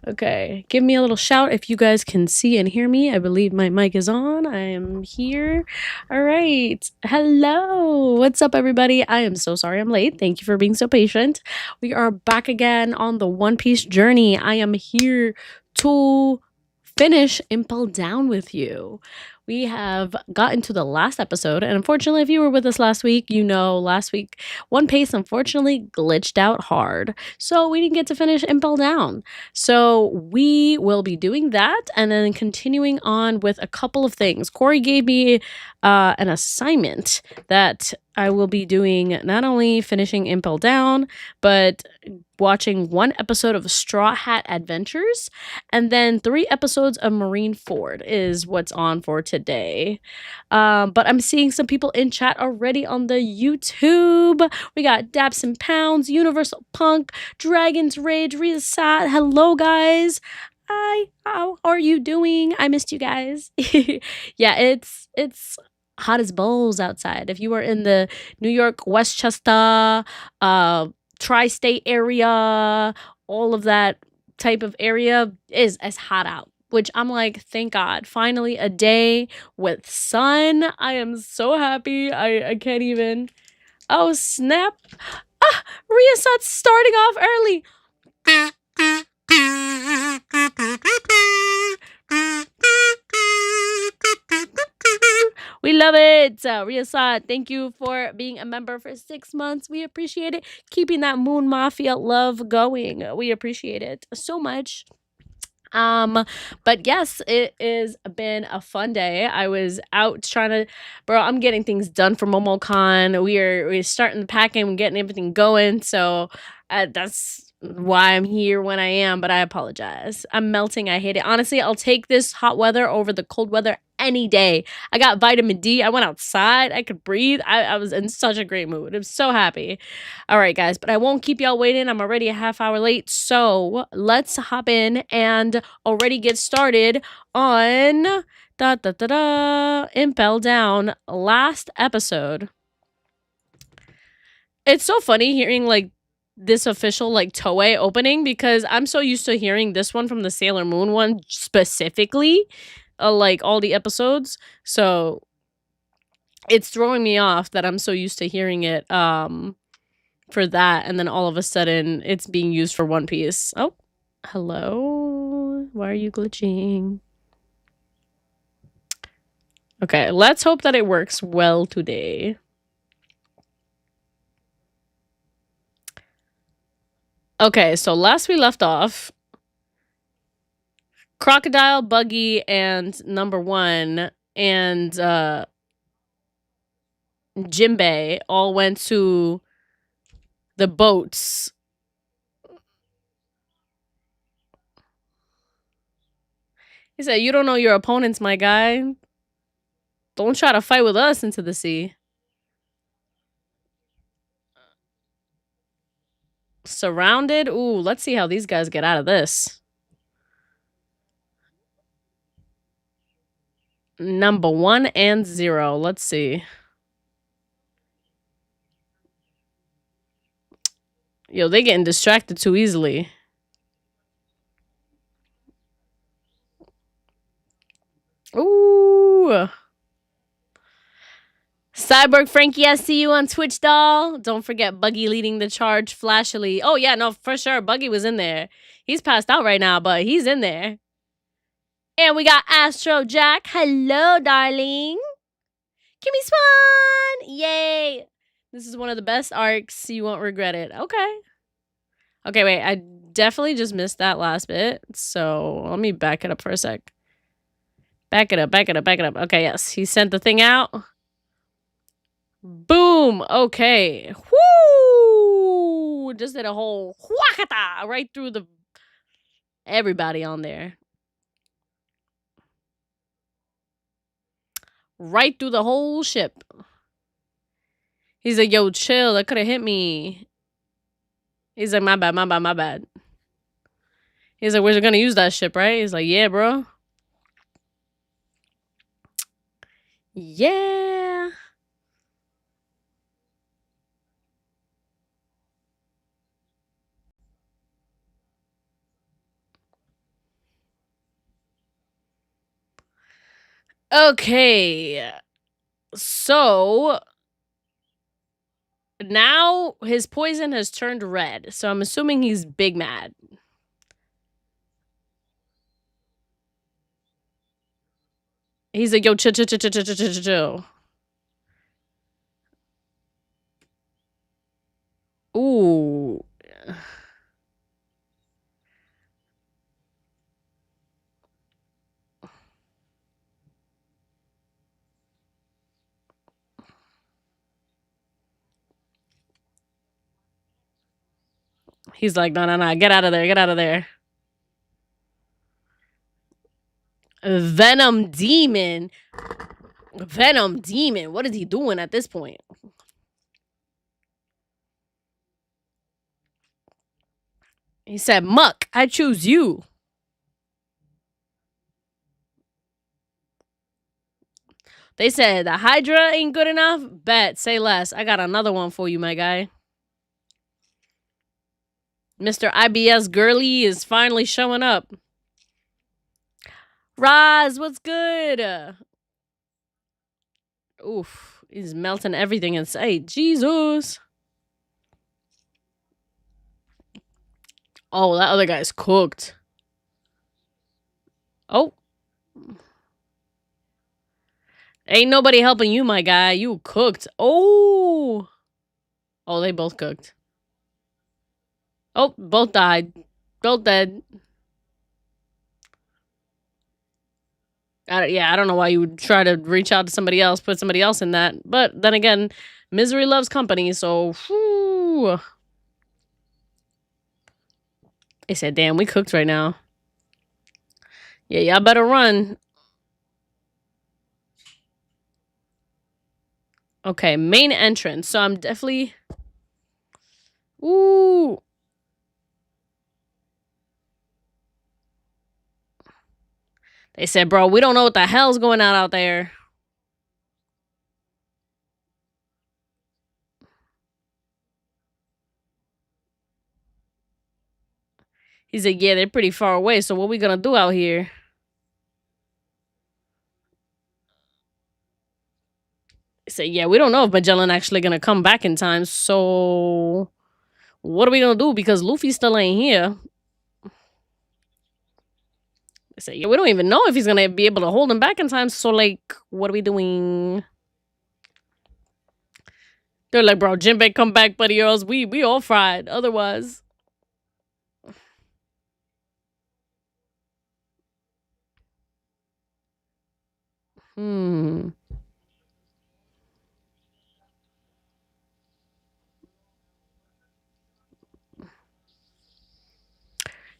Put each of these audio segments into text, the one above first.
Okay, give me a little shout if you guys can see and hear me. I believe my mic is on. I am here. All right. Hello. What's up, everybody? I am so sorry I'm late. Thank you for being so patient. We are back again on the One Piece journey. I am here to finish Impel Down with you. We have gotten to the last episode, and unfortunately, if you were with us last week, you know last week One Piece unfortunately glitched out hard, so we didn't get to finish Impel Down. So we will be doing that and then continuing on with a couple of things. Corey gave me an assignment that I will be doing, not only finishing Impel Down, but watching one episode of Straw Hat Adventures, and then 3 episodes of Marineford is what's on for today. But I'm seeing some people in chat already on the YouTube. We got Daps and Pounds, Universal Punk, Dragon's Rage, Risat. Hello, guys. Hi, how are you doing? I missed you guys. Yeah, it's hot as balls outside. If you are in the New York, Westchester, tri-state area, all of that type of area is as hot out, which I'm like, thank God, finally a day with sun. I am so happy. I can't even. Oh snap. Riasat's starting off early. We love it. Riasat, thank you for being a member for 6 months. We appreciate it. Keeping that Moon Mafia love going. We appreciate it so much. But yes, it has been a fun day. I was out trying to, bro, I'm getting things done for MomoCon. We're starting the packing and getting everything going. So that's why I'm here when I am, but I apologize. I'm melting. I hate it. Honestly, I'll take this hot weather over the cold weather any day. I got vitamin D. I went outside. I could breathe. I was in such a great mood. I'm so happy. All right, guys, but I won't keep y'all waiting. I'm already a half hour late. So let's hop in and already get started on Impel Down last episode. It's so funny hearing like this official like Toei opening, because I'm so used to hearing this one from the Sailor Moon one specifically, like all the episodes. So it's throwing me off that I'm so used to hearing it for that, and then all of a sudden it's being used for One Piece. Oh, hello. Why are you glitching? Okay, let's hope that it works well today. Okay, so last we left off, Crocodile, Buggy, and number 1 and Jinbei all went to the boats. He said, "You don't know your opponents, my guy. Don't try to fight with us into the sea." Surrounded? Ooh, let's see how these guys get out of this. Number 1 and 0. Let's see. Yo, they getting distracted too easily. Ooh. Cyborg Frankie, I see you on Twitch, doll. Don't forget Buggy leading the charge flashily. Oh, yeah, no, for sure. Buggy was in there. He's passed out right now, but he's in there. And we got Astro Jack. Hello, darling. Kimmy Swan. Yay. This is one of the best arcs. You won't regret it. Okay. Okay, wait. I definitely just missed that last bit. So let me back it up for a sec. Back it up, back it up, back it up. Okay, yes. He sent the thing out. Boom. Okay. Whoo! Just did a whole whackata right through the everybody on there. Right through the whole ship. He's like, yo, chill. That could have hit me. He's like, my bad, my bad, my bad. He's like, we're gonna use that ship, right? He's like, yeah, bro. Yeah. Okay. So now his poison has turned red. So I'm assuming he's big mad. He's like, yo, chill. Ooh. He's like, no, get out of there. Venom Demon. What is he doing at this point? He said, Muck, I choose you. They said the Hydra ain't good enough. Bet, say less. I got another one for you, my guy. Mr. IBS Girly is finally showing up. Roz, what's good? Oof, he's melting everything in sight. Jesus. Oh, that other guy's cooked. Oh. Ain't nobody helping you, my guy. You cooked. Oh. Oh, they both cooked. Oh, both died. Both dead. I don't know why you would try to reach out to somebody else, put somebody else in that. But then again, misery loves company, so whew. They said, damn, we cooked right now. Yeah, y'all better run. Okay, main entrance. So I'm definitely... Ooh. They said, bro, we don't know what the hell's going on out there. He said, yeah, they're pretty far away, so what we gonna do out here? He said, yeah, we don't know if Magellan actually gonna come back in time, so... What are we gonna do? Because Luffy still ain't here. They say, yeah, we don't even know if he's gonna be able to hold him back in time. So, like, what are we doing? They're like, bro, Jinbei, come back, buddy, or else we all fried. Otherwise,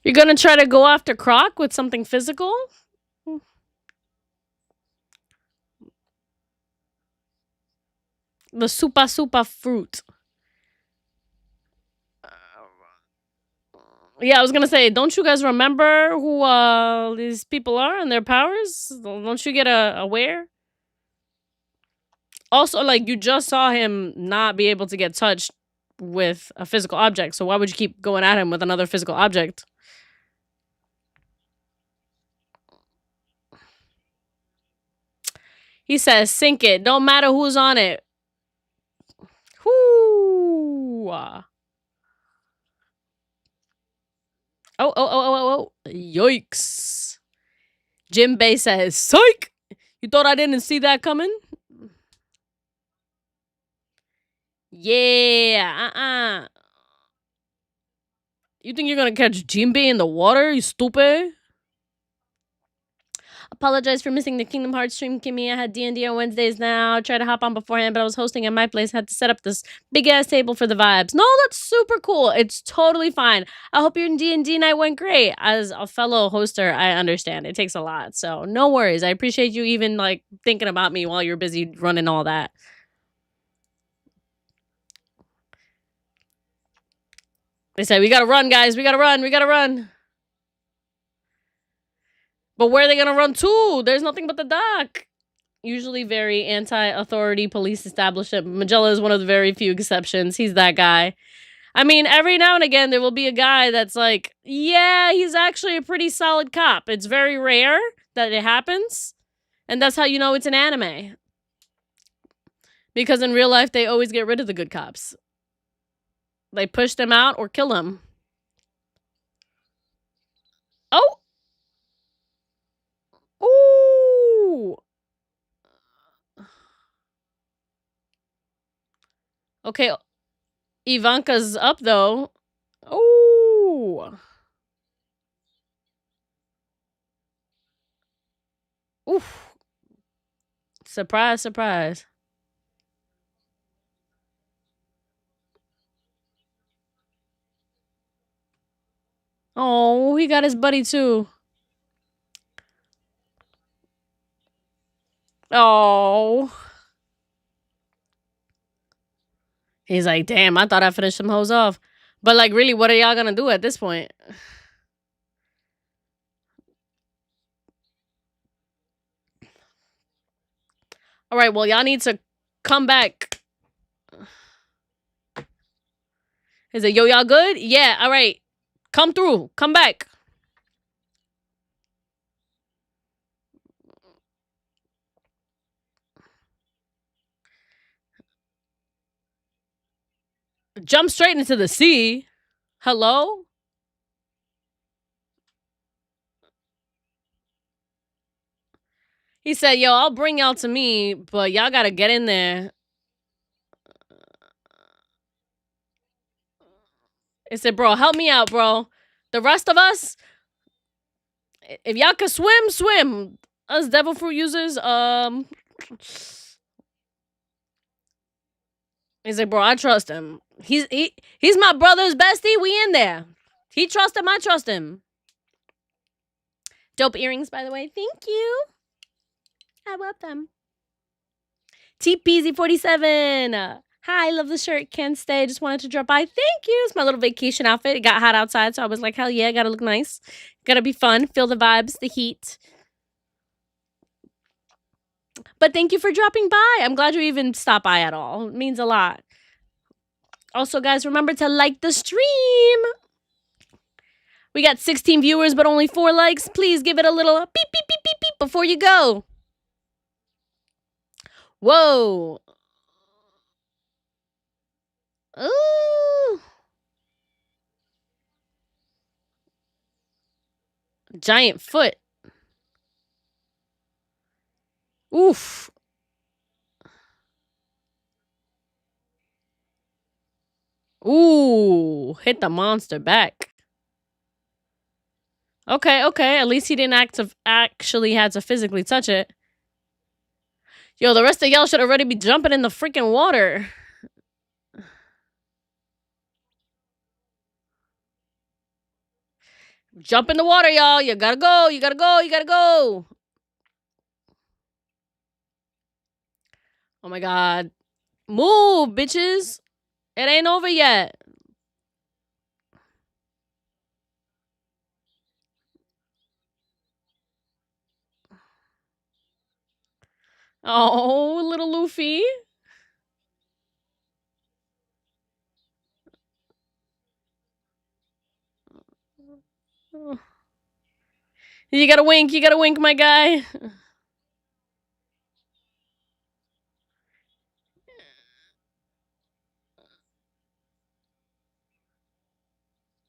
You're gonna try to go after Croc with something physical? The Supa fruit. Yeah, I was gonna say, don't you guys remember who these people are and their powers? Don't you get aware? Also, like, you just saw him not be able to get touched with a physical object, so why would you keep going at him with another physical object? He says, sink it. Don't matter who's on it. Whoo! Oh. Yikes. Jinbei says, psych! You thought I didn't see that coming? Yeah, You think you're gonna catch Jinbei in the water, you stupid? Apologize for missing the Kingdom Hearts stream, Kimmy. I had D&D on Wednesdays now. I tried to hop on beforehand, but I was hosting at my place. Had to set up this big-ass table for the vibes. No, that's super cool. It's totally fine. I hope your D&D night went great. As a fellow hoster, I understand. It takes a lot, so no worries. I appreciate you even, like, thinking about me while you're busy running all that. They said, we gotta run, guys. We gotta run. But where are they gonna run to? There's nothing but the dock. Usually very anti-authority police establishment. Magella is one of the very few exceptions. He's that guy. I mean, every now and again, there will be a guy that's like, yeah, he's actually a pretty solid cop. It's very rare that it happens. And that's how you know it's an anime. Because in real life, they always get rid of the good cops. They push them out or kill them. Oh! Ooh! Okay, Ivanka's up, though. Ooh! Oof. Surprise, surprise. Oh, he got his buddy, too. Oh. He's like, damn, I thought I finished some hoes off. But, like, really, what are y'all gonna do at this point? All right, well, y'all need to come back. Is it, yo, y'all good? Yeah, all right. Come through. Come back. Jump straight into the sea. Hello? He said, yo, I'll bring y'all to me, but y'all gotta get in there. He said, bro, help me out, bro. The rest of us, if y'all can swim, swim. Us devil fruit users, he's like, bro, I trust him. He's my brother's bestie. We in there. He trust him. I trust him. Dope earrings, by the way. Thank you. I love them. TPZ47. Hi, love the shirt. Can't stay. Just wanted to drop by. Thank you. It's my little vacation outfit. It got hot outside, so I was like, hell yeah, gotta look nice. Gotta be fun. Feel the vibes, the heat. But thank you for dropping by. I'm glad you even stopped by at all. It means a lot. Also, guys, remember to like the stream. We got 16 viewers, but only 4 likes. Please give it a little beep, beep, beep, beep, beep before you go. Whoa. Ooh. Giant foot. Oof. Ooh. Hit the monster back. Okay, okay. At least he didn't actually had to physically touch it. Yo, the rest of y'all should already be jumping in the freaking water. Jump in the water, y'all. You gotta go. You gotta go. You gotta go. Oh my god. Move, bitches. It ain't over yet. Oh, little Luffy. You gotta wink. You gotta wink, my guy.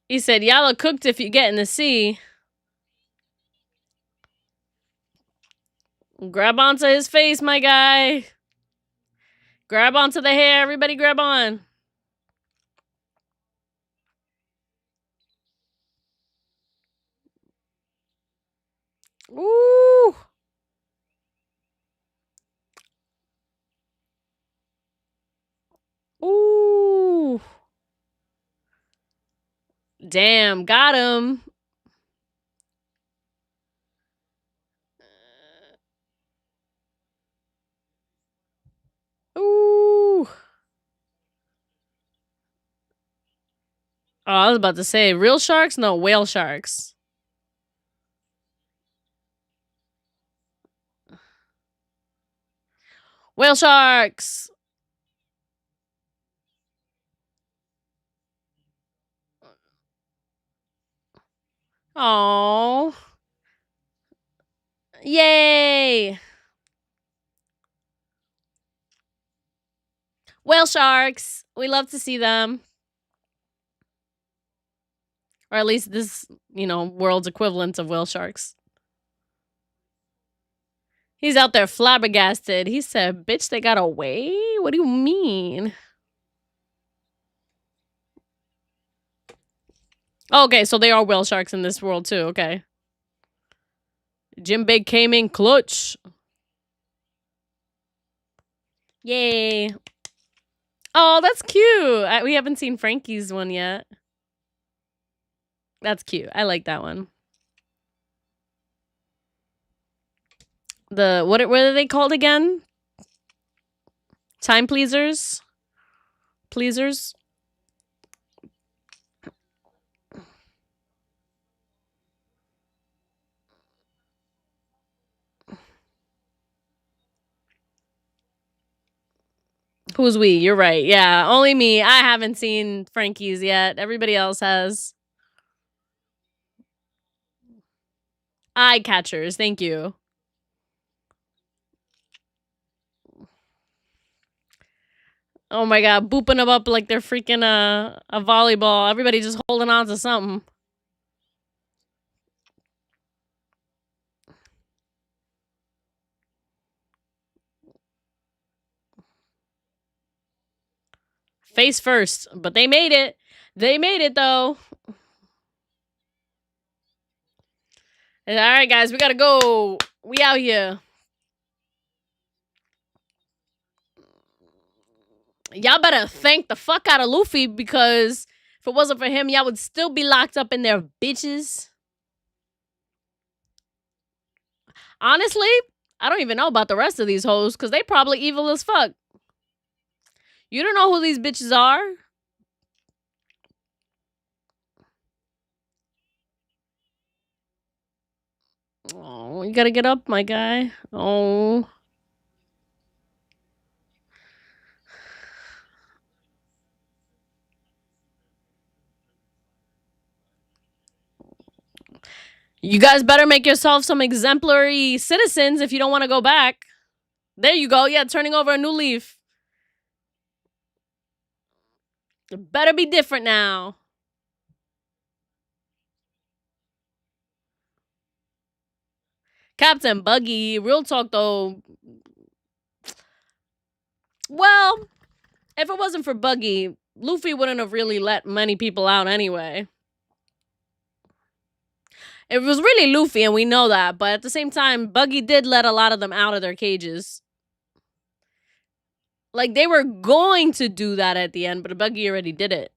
He said, y'all are cooked if you get in the sea. Grab onto his face, my guy. Grab onto the hair. Everybody grab on. Ooh. Ooh. Damn, got him. Ooh. Oh, I was about to say, real sharks? No, whale sharks. Whale sharks. Oh. Yay. Whale sharks. We love to see them. Or at least this, world's equivalent of whale sharks. He's out there flabbergasted. He said, bitch, they got away? What do you mean? Okay, so they are whale sharks in this world too. Okay. Jinbei came in clutch. Yay. Oh, that's cute. We haven't seen Frankie's one yet. That's cute. I like that one. What are they called again? Time pleasers? Pleasers? Who's we? You're right. Yeah, only me. I haven't seen Frankie's yet. Everybody else has. Eye catchers. Thank you. Oh my god, booping them up like they're freaking a volleyball. Everybody just holding on to something. Face first, but they made it. They made it though. All right, guys, we gotta go. We out here. Y'all better thank the fuck out of Luffy because if it wasn't for him, y'all would still be locked up in there, bitches. Honestly, I don't even know about the rest of these hoes because they probably evil as fuck. You don't know who these bitches are? Oh, you gotta get up, my guy. Oh. You guys better make yourself some exemplary citizens if you don't want to go back. There you go. Yeah, turning over a new leaf. It better be different now. Captain Buggy, real talk though. Well, if it wasn't for Buggy, Luffy wouldn't have really let many people out anyway. It was really Luffy, and we know that, but at the same time, Buggy did let a lot of them out of their cages. Like, they were going to do that at the end, but Buggy already did it.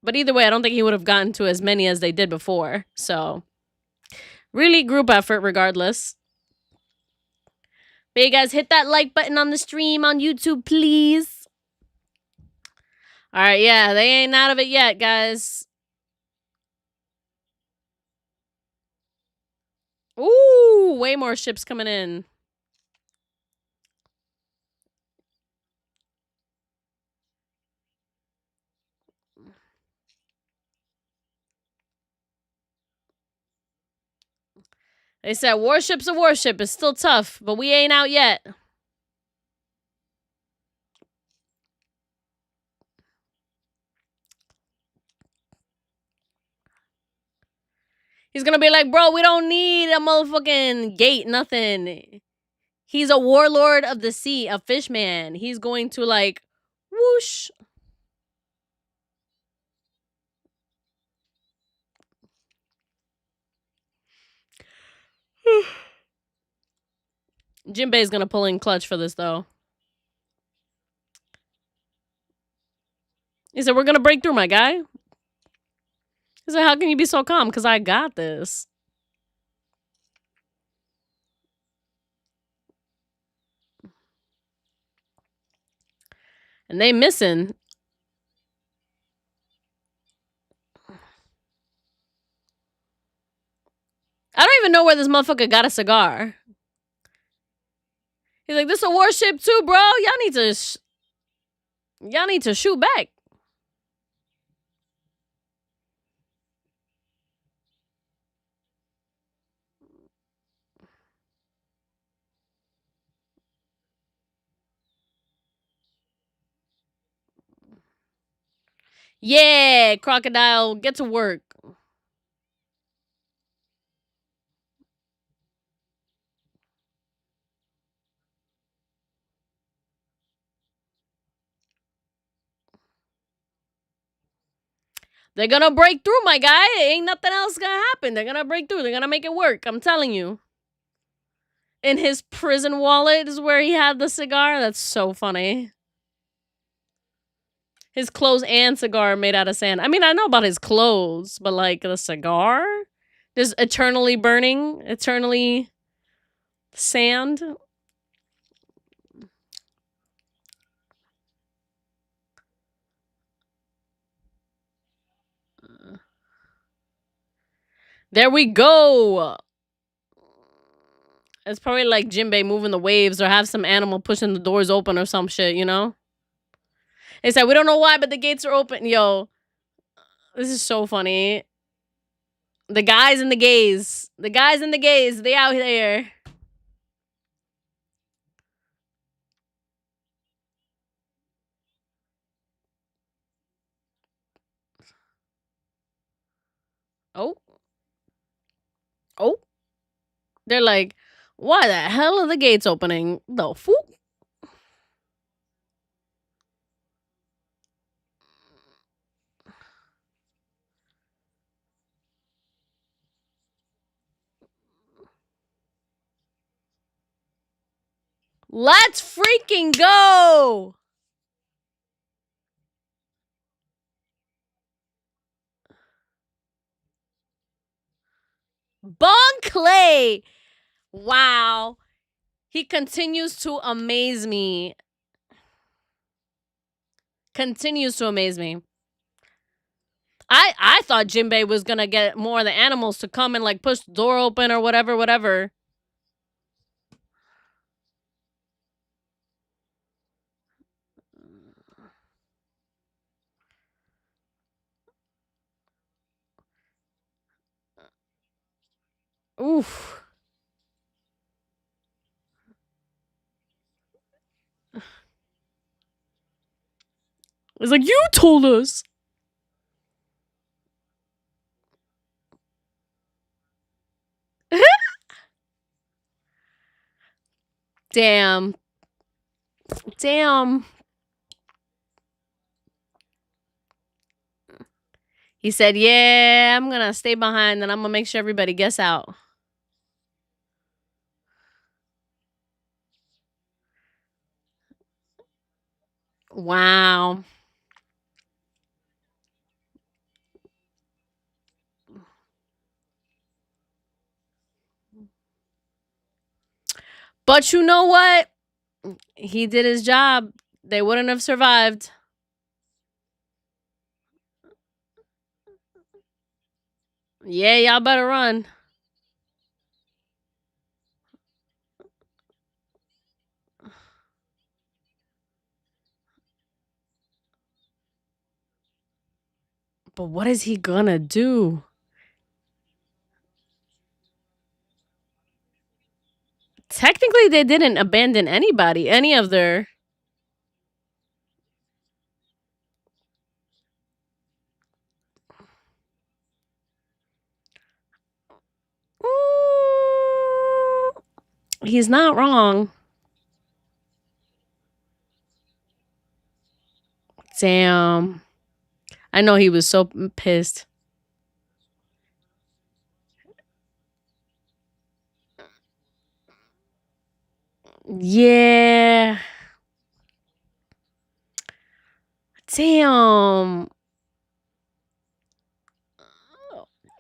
But either way, I don't think he would have gotten to as many as they did before. So, really group effort regardless. But you guys, hit that like button on the stream on YouTube, please. All right, yeah, they ain't out of it yet, guys. Ooh, way more ships coming in. They said warship's a warship. It's still tough, but we ain't out yet. He's gonna be like, bro, we don't need a motherfucking gate, nothing. He's a warlord of the sea, a fishman. He's going to like, whoosh. Jinbei's gonna pull in clutch for this though. He said, we're gonna break through, my guy. He said, how can you be so calm? Because I got this. And they missing. I don't even know where this motherfucker got a cigar. He's like, this a warship too, bro. Y'all need to shoot back. Yeah, crocodile, get to work. They're gonna break through, my guy. Ain't nothing else gonna happen. They're gonna break through. They're gonna make it work. I'm telling you. In his prison wallet is where he had the cigar. That's so funny. His clothes and cigar made out of sand. I mean, I know about his clothes, but like the cigar? Just eternally burning, eternally sand. There we go. It's probably like Jinbei moving the waves or have some animal pushing the doors open or some shit, you know? They said, we don't know why, but the gates are open. Yo, this is so funny. The guys and the gays. The guys and the gays, they out there. Oh, oh. They're like, why the hell are the gates opening? The fool? Let's freaking go! Bon Clay! Wow. He continues to amaze me. Continues to amaze me. I thought Jinbei was gonna get more of the animals to come and like push the door open or whatever, whatever. Oof. It's like, you told us. Damn. Damn. He said, yeah, I'm gonna stay behind and I'm gonna make sure everybody gets out. Wow. But you know what? He did his job. They wouldn't have survived. Yeah, y'all better run. But what is he gonna do? Technically, they didn't abandon anybody, any of their. Mm, he's not wrong. Damn. I know he was so pissed. Yeah. Damn.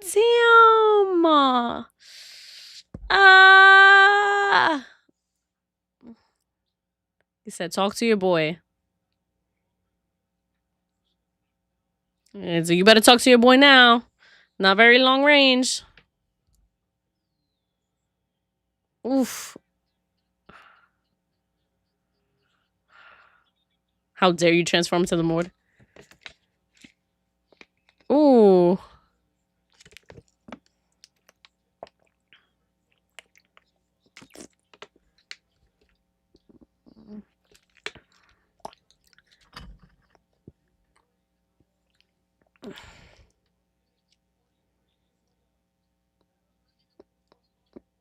Damn. Ah. He said, talk to your boy. And so you better talk to your boy now. Not very long range. Oof. How dare you transform into the Mord? Ooh.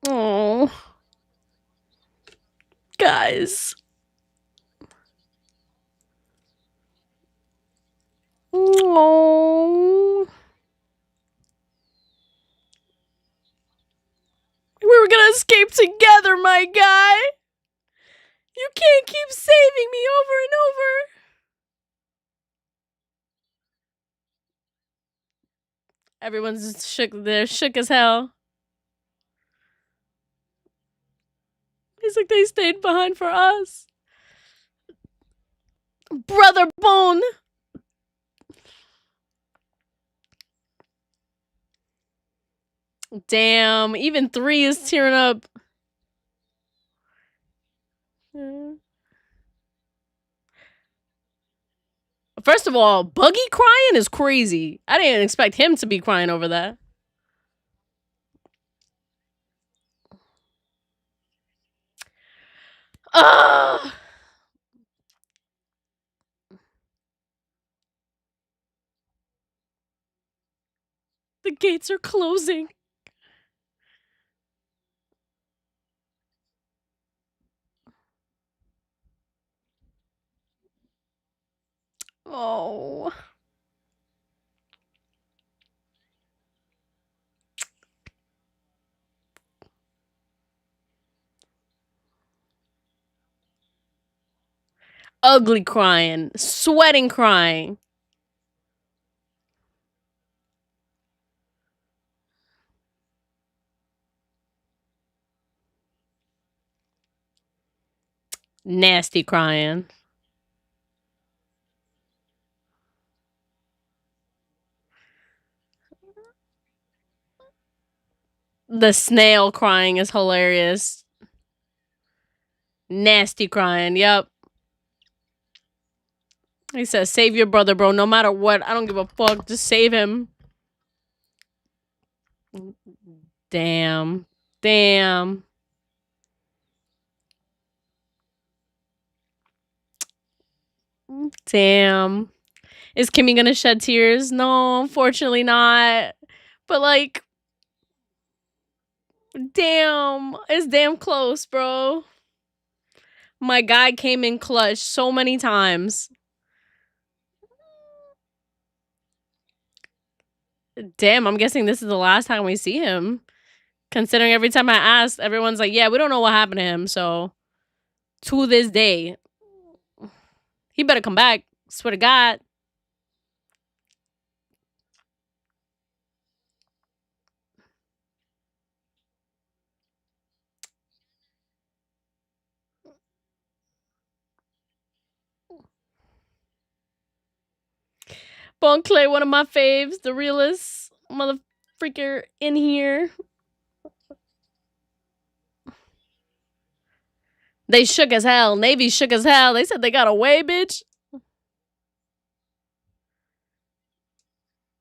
Oh, guys. Oh. We were gonna escape together, my guy. You can't keep saving me over and over. Everyone's shook. They're shook as hell. He's like, they stayed behind for us. Brother Bone. Damn, even 3 is tearing up. First of all, Buggy crying is crazy. I didn't expect him to be crying over that. Ugh. The gates are closing. Oh. Ugly crying. Sweating crying. Nasty crying. The snail crying is hilarious. Nasty crying. Yep. He says, save your brother, bro. No matter what. I don't give a fuck. Just save him. Damn. Damn. Damn. Is Kimmy gonna shed tears? No, unfortunately not. But like, damn. It's damn close, bro. My guy came in clutch so many times. Damn, I'm guessing this is the last time we see him. Considering every time I ask, everyone's like, yeah, we don't know what happened to him. So, to this day, he better come back. Swear to God. Bon Clay, one of my faves, the realest mother freaker in here. They shook as hell. Navy shook as hell. They said they got away, bitch.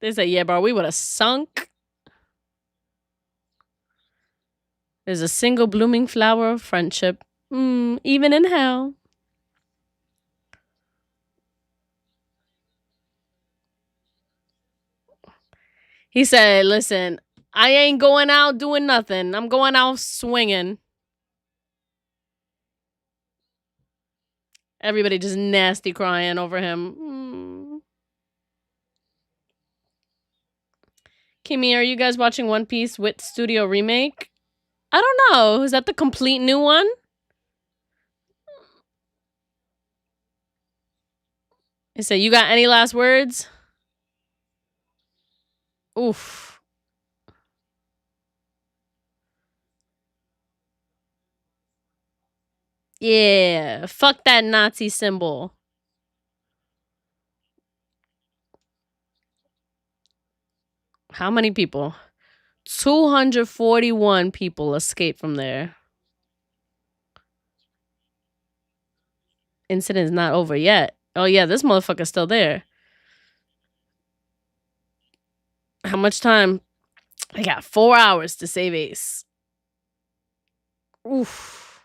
They said, yeah, bro, we would have sunk. There's a single blooming flower of friendship. Even in hell. He said, listen, I ain't going out doing nothing. I'm going out swinging. Everybody just nasty crying over him. Kimmy, are you guys watching One Piece with Studio Remake? I don't know. Is that the complete new one? He said, you got any last words? Oof. Yeah. Fuck that Nazi symbol. How many people? 241 people escaped from there. Incident is not over yet. Oh, yeah, this motherfucker's still there. How much time? I got 4 hours to save Ace. Oof.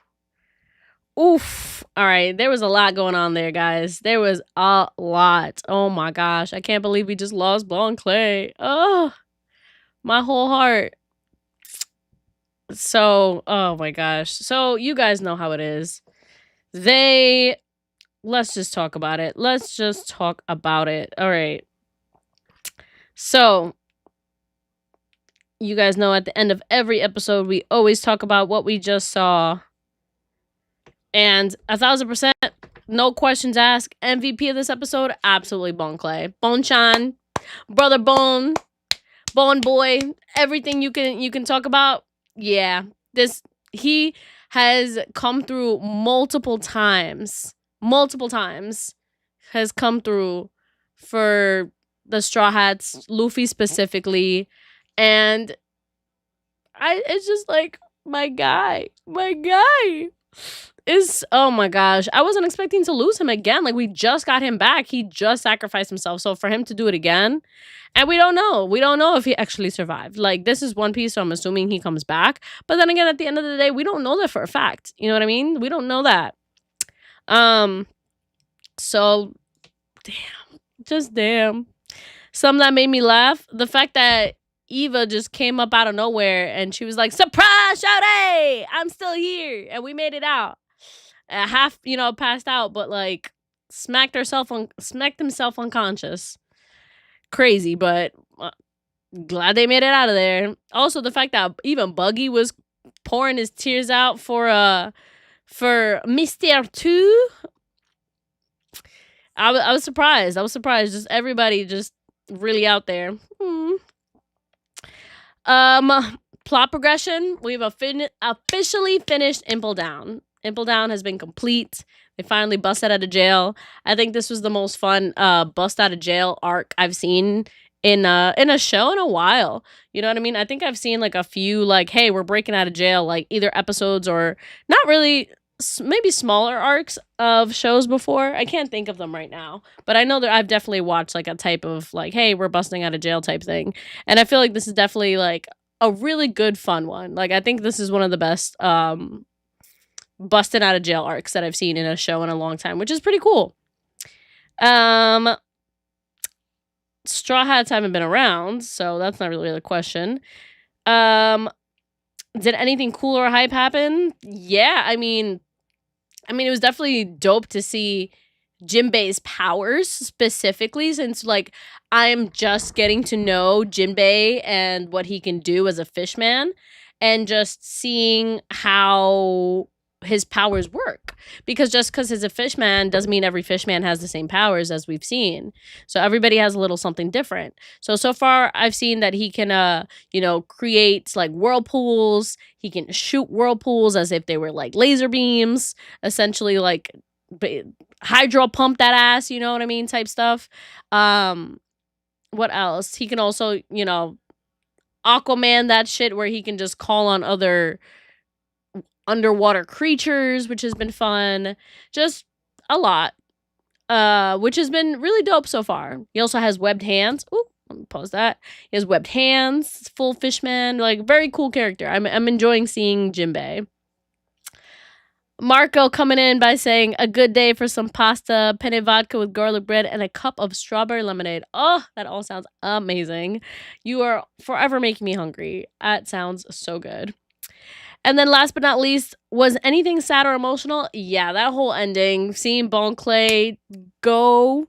Oof. All right, there was a lot going on there, guys. There was a lot. Oh my gosh, I can't believe we just lost Bon Clay. Oh, my whole heart. So, oh my gosh. So, you guys know how it is. Let's just talk about it. Let's just talk about it. All right. So, you guys know at the end of every episode, we always talk about what we just saw. And 1000%, no questions asked. MVP of this episode, absolutely Bon Clay. Bon-chan, brother Bon, Bon Boy, everything you can talk about. Yeah, he has come through multiple times. Has come through for the Straw Hats, Luffy specifically, and it's just like my guy is, oh my gosh, I wasn't expecting to lose him again. Like, we just got him back. He just sacrificed himself. So for him to do it again, and we don't know if he actually survived. Like, this is One Piece, so I'm assuming he comes back. But then again, at the end of the day, we don't know that for a fact. You know what I mean? We don't know that. So damn. Something that made me laugh, the fact that Eva just came up out of nowhere and she was like, "Surprise, Shawty! I'm still here," and we made it out. Half, passed out, but like smacked himself unconscious. Crazy, but glad they made it out of there. Also, the fact that even Buggy was pouring his tears out for Mr. 2. I was surprised. Just everybody just really out there. Plot progression. We've officially finished Impel Down. Impel Down has been complete. They finally busted out of jail. I think this was the most fun bust out of jail arc I've seen in a show in a while. You know what I mean? I think I've seen like a few like, hey, we're breaking out of jail, like either episodes or not really, maybe smaller arcs of shows before. I can't think of them right now, but I know that I've definitely watched like a type of like, hey, we're busting out of jail type thing. And I feel like this is definitely like a really good fun one. Like, I think this is one of the best busting out of jail arcs that I've seen in a show in a long time, which is pretty cool. Straw Hats haven't been around, so that's not really the question. Did anything cool or hype happen? Yeah, I mean, it was definitely dope to see Jinbei's powers specifically, since like I'm just getting to know Jinbei and what he can do as a fishman, and just seeing how his powers work, because just because he's a fishman doesn't mean every fishman has the same powers as we've seen. So everybody has a little something different. So far I've seen that he can create like whirlpools. He can shoot whirlpools as if they were like laser beams, essentially like hydro pump that ass, you know what I mean, type stuff. What else? He can also, Aquaman that shit, where he can just call on other underwater creatures, which has been fun. Just a lot, which has been really dope so far. He also has webbed hands. Ooh, let me pause that. He has webbed hands, full fishman, like very cool character. I'm enjoying seeing Jinbei. Marco coming in by saying, "A good day for some pasta, penne vodka with garlic bread, and a cup of strawberry lemonade." Oh, that all sounds amazing. You are forever making me hungry. That sounds so good. And then last but not least, was anything sad or emotional? Yeah, that whole ending, seeing Bon Clay go.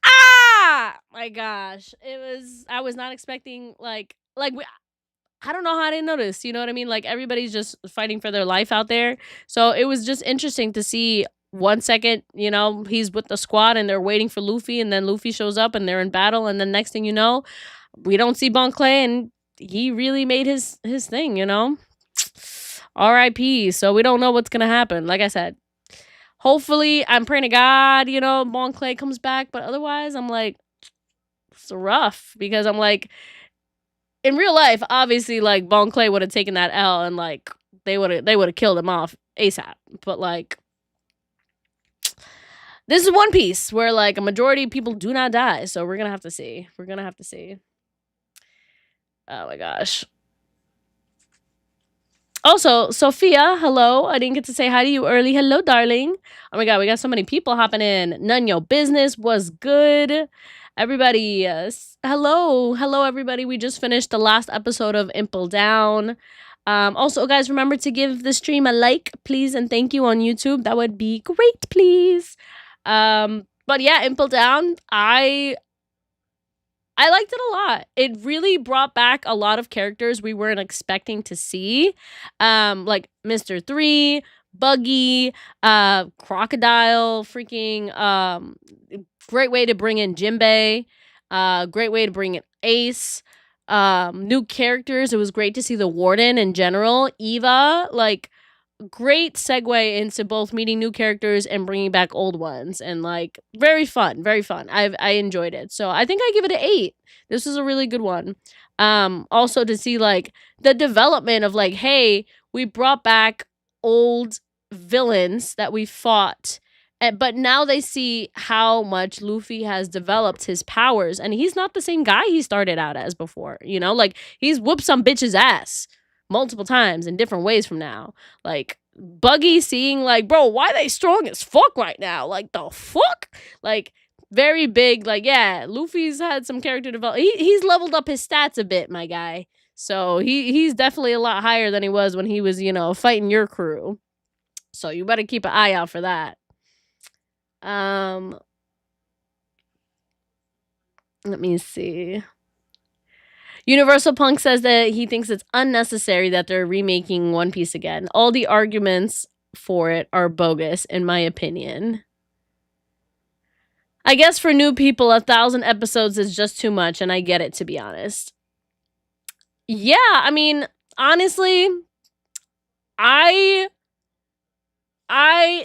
Ah! My gosh. I was not expecting, I don't know how I didn't notice, you know what I mean? Like, everybody's just fighting for their life out there. So it was just interesting to see 1 second, he's with the squad and they're waiting for Luffy, and then Luffy shows up and they're in battle, and then next thing you know, we don't see Bon Clay, and he really made his thing, R.I.P. So we don't know what's gonna happen. Like I said, hopefully, I'm praying to God, Bon Clay comes back, but otherwise, I'm like, it's rough, because I'm like, in real life, obviously, like, Bon Clay would have taken that L, and like they would have killed him off ASAP. But like, this is One Piece, where like a majority of people do not die, so we're gonna have to see. Oh my gosh. Also, Sophia, hello. I didn't get to say hi to you early. Hello, darling. Oh my god, we got so many people hopping in. None your business was good. Everybody, yes. Hello, everybody. We just finished the last episode of Impel Down. Also, guys, remember to give the stream a like, please, and thank you on YouTube. That would be great, please. But yeah, Impel Down. I liked it a lot. It really brought back a lot of characters we weren't expecting to see. Like Mr. 3, Buggy, Crocodile, freaking great way to bring in Jinbei. Great way to bring in Ace. New characters. It was great to see the Warden in general. Eva, like great segue into both meeting new characters and bringing back old ones, and like very fun, very fun. I enjoyed it, so I think I give it an 8. This is a really good one. Also to see like the development of like, hey, we brought back old villains that we fought, but now they see how much Luffy has developed his powers, and he's not the same guy he started out as before, you know, like he's whooped some bitch's ass multiple times in different ways from now. Like Buggy seeing like, bro, why they strong as fuck right now? Like the fuck? Like very big, like, yeah, Luffy's had some character development. He's leveled up his stats a bit, my guy. So he's definitely a lot higher than he was when he was, you know, fighting your crew. So you better keep an eye out for that. Let me see. Universal Punk says that he thinks it's unnecessary that they're remaking One Piece again. All the arguments for it are bogus, in my opinion. I guess for new people, 1,000 episodes is just too much, and I get it, to be honest. Yeah, I mean, honestly, I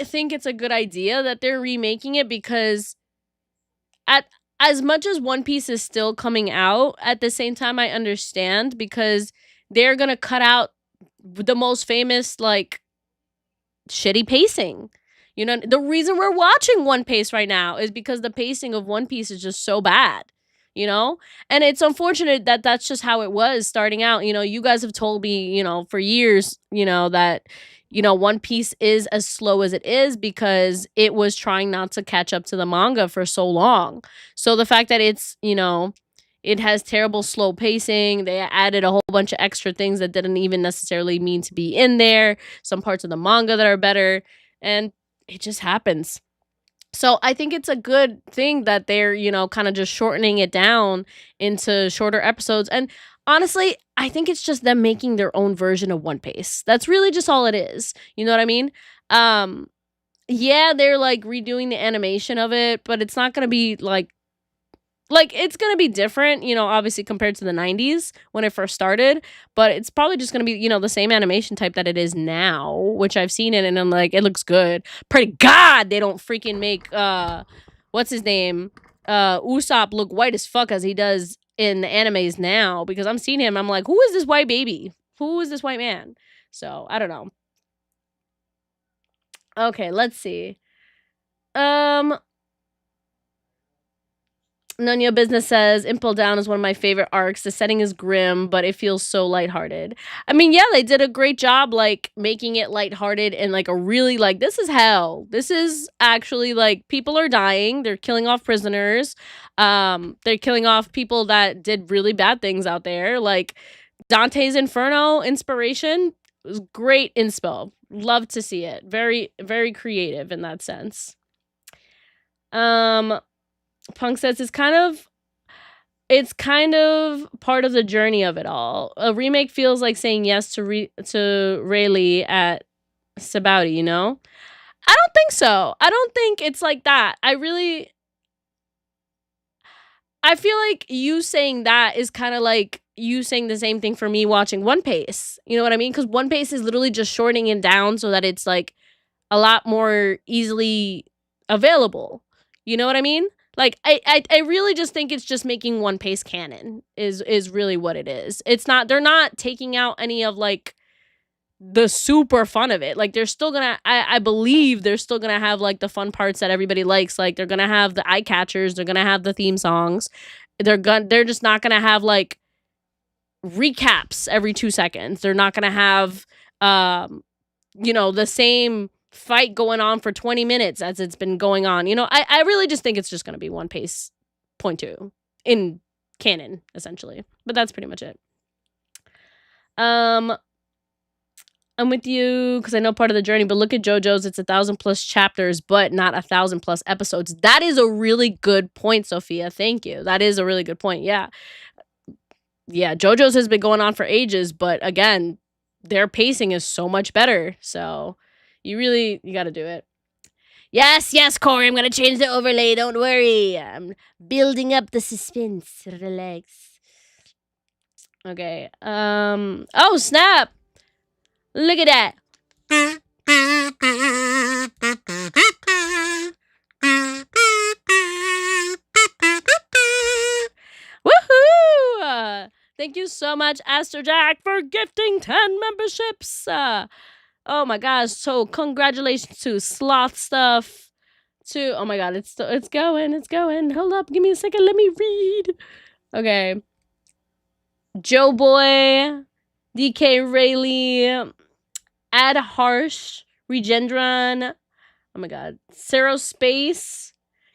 think it's a good idea that they're remaking it, because as much as One Piece is still coming out, at the same time I understand, because they're gonna cut out the most famous, like, shitty pacing. You know, the reason we're watching One Piece right now is because the pacing of One Piece is just so bad, you know? And it's unfortunate that that's just how it was starting out. You know, you guys have told me, you know, for years, you know, that, you know, One Piece is as slow as it is because it was trying not to catch up to the manga for so long. So the fact that it's, you know, it has terrible slow pacing. They added a whole bunch of extra things that didn't even necessarily mean to be in there. Some parts of the manga that are better. And it just happens. So I think it's a good thing that they're, you know, kind of just shortening it down into shorter episodes. And honestly, I think it's just them making their own version of One Piece. That's really just all it is. You know what I mean? Yeah, they're like redoing the animation of it, but it's not going to be like it's going to be different, you know, obviously compared to the 90s when it first started, but it's probably just going to be, you know, the same animation type that it is now, which I've seen it and I'm like, it looks good. Pray to God they don't freaking make, what's his name? Usopp look white as fuck as he does in the animes now, because I'm seeing him, I'm like, who is this white baby? Who is this white man? So, I don't know. Okay, let's see. None Your Business says, Impel Down is one of my favorite arcs. The setting is grim, but it feels so lighthearted. I mean, yeah, they did a great job, like, making it lighthearted and, like, a really, like, this is hell. This is actually, like, people are dying. They're killing off prisoners. They're killing off people that did really bad things out there. Like, Dante's Inferno inspiration was great inspo. Love to see it. Very, very creative in that sense. Punk says it's kind of part of the journey of it all. A remake feels like saying yes to Rayleigh at Sabaudi, you know? I don't think so. I don't think it's like that. I feel like you saying that is kind of like you saying the same thing for me watching One Piece. You know what I mean? Because One Piece is literally just shortening it down so that it's like a lot more easily available. You know what I mean? Like, I really just think it's just making One Piece canon is really what it is. It's not, they're not taking out any of, like, the super fun of it. Like, they're still gonna, I believe they're still gonna have, like, the fun parts that everybody likes. Like, they're gonna have the eye catchers. They're gonna have the theme songs. They're just not gonna have, like, recaps every 2 seconds. They're not gonna have the same fight going on for 20 minutes as it's been going on. I really just think it's just going to be One Piece point 2 in canon, essentially. But that's pretty much it. I'm with you because I know part of the journey, but look at JoJo's. It's 1,000+ chapters, but not 1,000+ episodes. That is a really good point, Sophia. Thank you. That is a really good point. Yeah. JoJo's has been going on for ages, but again, their pacing is so much better. So you got to do it. Yes, Corey, I'm going to change the overlay. Don't worry. I'm building up the suspense. Relax. Okay. Oh, snap. Look at that. Woohoo! Thank you so much, Aster Jack, for gifting 10 memberships. Oh my gosh. So congratulations to Sloth Stuff. Oh my god, it's going. Hold up, give me a second. Let me read. Okay. Joe Boy, DK Rayleigh, Ad Harsh, Regendron, oh my god, Zero Space,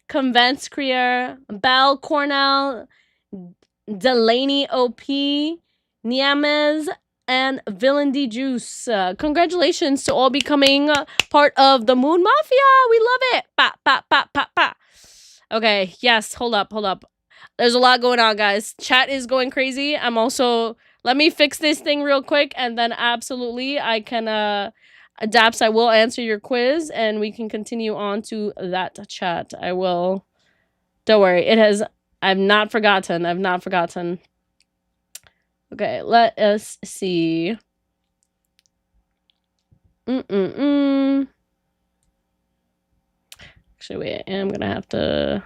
Convents Creator, Bal Cornell, Delaney OP, Niamez, and Villain D Juice. Congratulations to all becoming part of the Moon Mafia. We love it. Pa, pa, pa, pa, pa. Okay, yes, hold up. There's a lot going on, guys. Chat is going crazy. I'm also... Let me fix this thing real quick, and then absolutely I can... Daps, I will answer your quiz, and we can continue on to that chat. I will... Don't worry. I've not forgotten. Okay, let us see. Actually, wait. I'm gonna have to...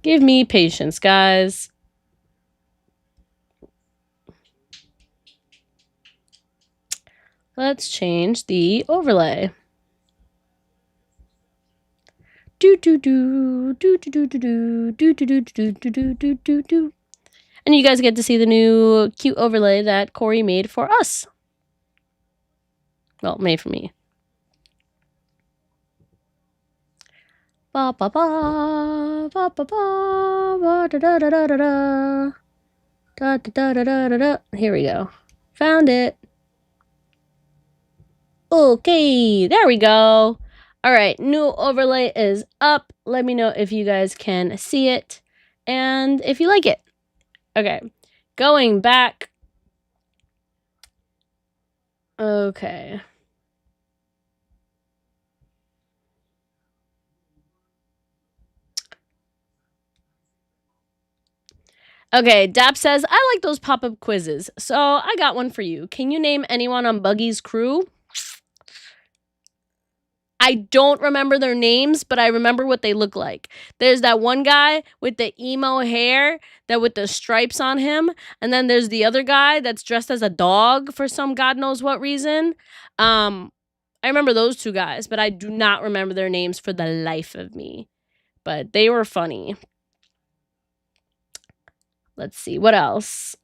Give me patience, guys. Let's change the overlay. And you guys get to see the new cute overlay that Corey made for us. Well, made for me. Ba ba ba ba ba ba da da da da da da da da da da da. Here we go. Found it. Okay, there we go. All right, new overlay is up. Let me know if you guys can see it and if you like it. Okay, going back. Okay. Okay, Dap says, I like those pop-up quizzes, so I got one for you. Can you name anyone on Buggy's crew? I don't remember their names, but I remember what they look like. There's that one guy with the emo hair, that with the stripes on him, and then there's the other guy that's dressed as a dog for some god knows what reason. I remember those two guys, but I do not remember their names for the life of me. But they were funny. Let's see, what else?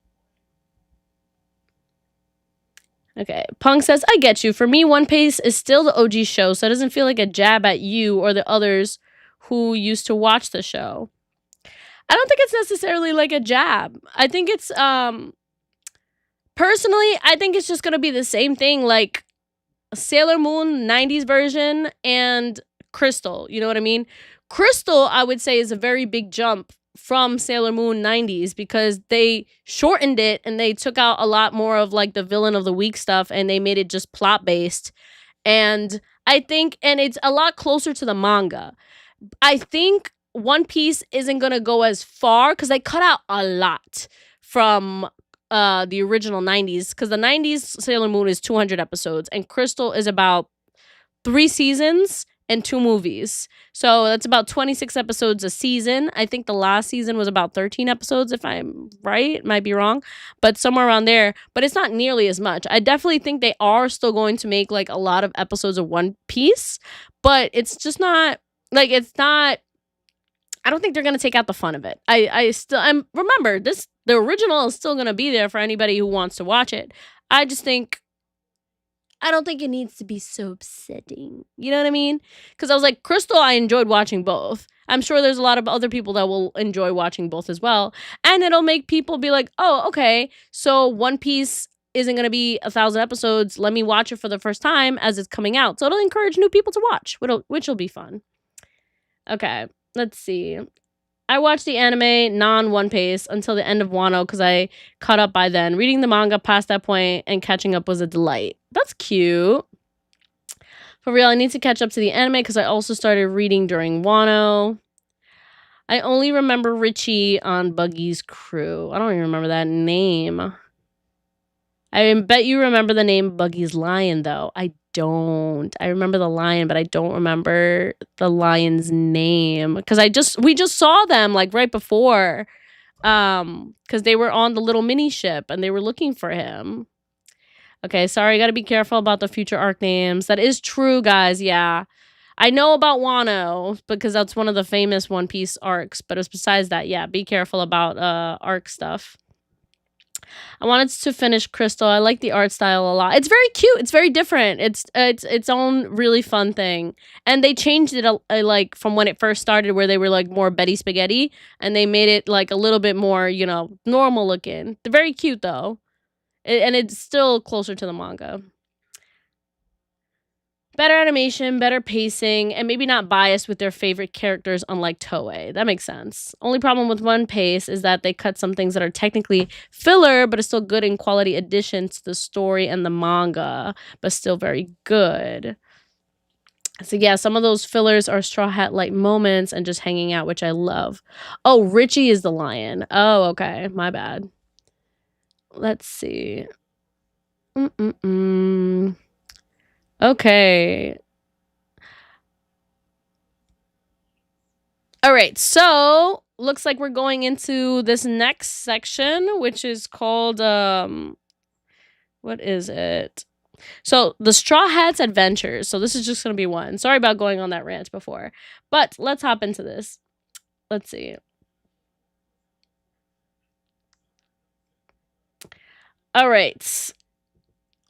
Okay, Punk says, I get you. For me, One Piece is still the OG show, so it doesn't feel like a jab at you or the others who used to watch the show. I don't think it's necessarily like a jab. I think it's, personally, I think it's just gonna be the same thing, like Sailor Moon 90s version and Crystal, you know what I mean? Crystal, I would say, is a very big jump from Sailor Moon 90s because they shortened it and they took out a lot more of like the villain of the week stuff and they made it just plot based. And I think, and it's a lot closer to the manga. I think One Piece isn't going to go as far because they cut out a lot from the original 90s, because the 90s Sailor Moon is 200 episodes and Crystal is about 3 seasons and 2 movies. So that's about 26 episodes a season. I think the last season was about 13 episodes, if I'm right. Might be wrong, but somewhere around there. But it's not nearly as much. I definitely think they are still going to make like a lot of episodes of One Piece, but it's just not like, it's not, I don't think they're going to take out the fun of it. Remember, the original is still going to be there for anybody who wants to watch it. I just think I don't think it needs to be so upsetting. You know what I mean? Because I was like, Crystal, I enjoyed watching both. I'm sure there's a lot of other people that will enjoy watching both as well. And it'll make people be like, oh, okay, so One Piece isn't going to be 1,000 episodes. Let me watch it for the first time as it's coming out. So it'll encourage new people to watch, which will be fun. Okay, let's see. I watched the anime non-One Piece until the end of Wano because I caught up by then. Reading the manga past that point and catching up was a delight. That's cute. For real, I need to catch up to the anime because I also started reading during Wano. I only remember Richie on Buggy's crew. I don't even remember that name. I bet you remember the name Buggy's Lion, though. I don't. I remember the lion, but I don't remember the lion's name because we just saw them like right before, because they were on the little mini ship and they were looking for him. Okay, sorry, got to be careful about the future arc names. That is true, guys. Yeah, I know about Wano because that's one of the famous One Piece arcs. But besides that, yeah, be careful about arc stuff. I wanted to finish Crystal. I like the art style a lot. It's very cute. It's very different. It's its own really fun thing. And they changed it like from when it first started, where they were like more Betty Spaghetti, and they made it like a little bit more, you know, normal looking. They're very cute though, and it's still closer to the manga. Better animation, better pacing, and maybe not biased with their favorite characters, unlike Toei. That makes sense. Only problem with One Piece is that they cut some things that are technically filler, but are still good in quality additions to the story and the manga, but still very good. So yeah, some of those fillers are Straw Hat-like moments and just hanging out, which I love. Oh, Richie is the lion. Oh, okay. My bad. Let's see. Okay. All right. So, looks like we're going into this next section, which is called what is it? So, the Straw Hats Adventures. So, this is just going to be one. Sorry about going on that rant before. But let's hop into this. Let's see. All right.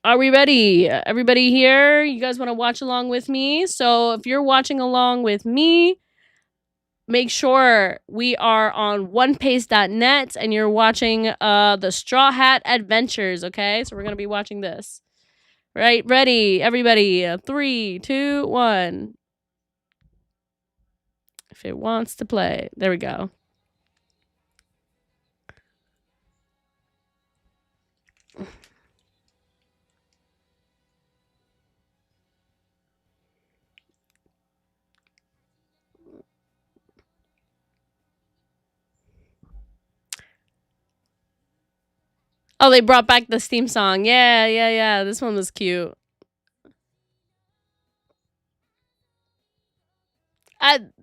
Are we ready? Everybody here? You guys want to watch along with me? So if you're watching along with me, make sure we are on onepace.net and you're watching the Straw Hat Adventures, okay? So we're going to be watching this. Right? Ready? Everybody. 3, 2, 1. If it wants to play. There we go. Oh, they brought back the theme song. Yeah. This one was cute.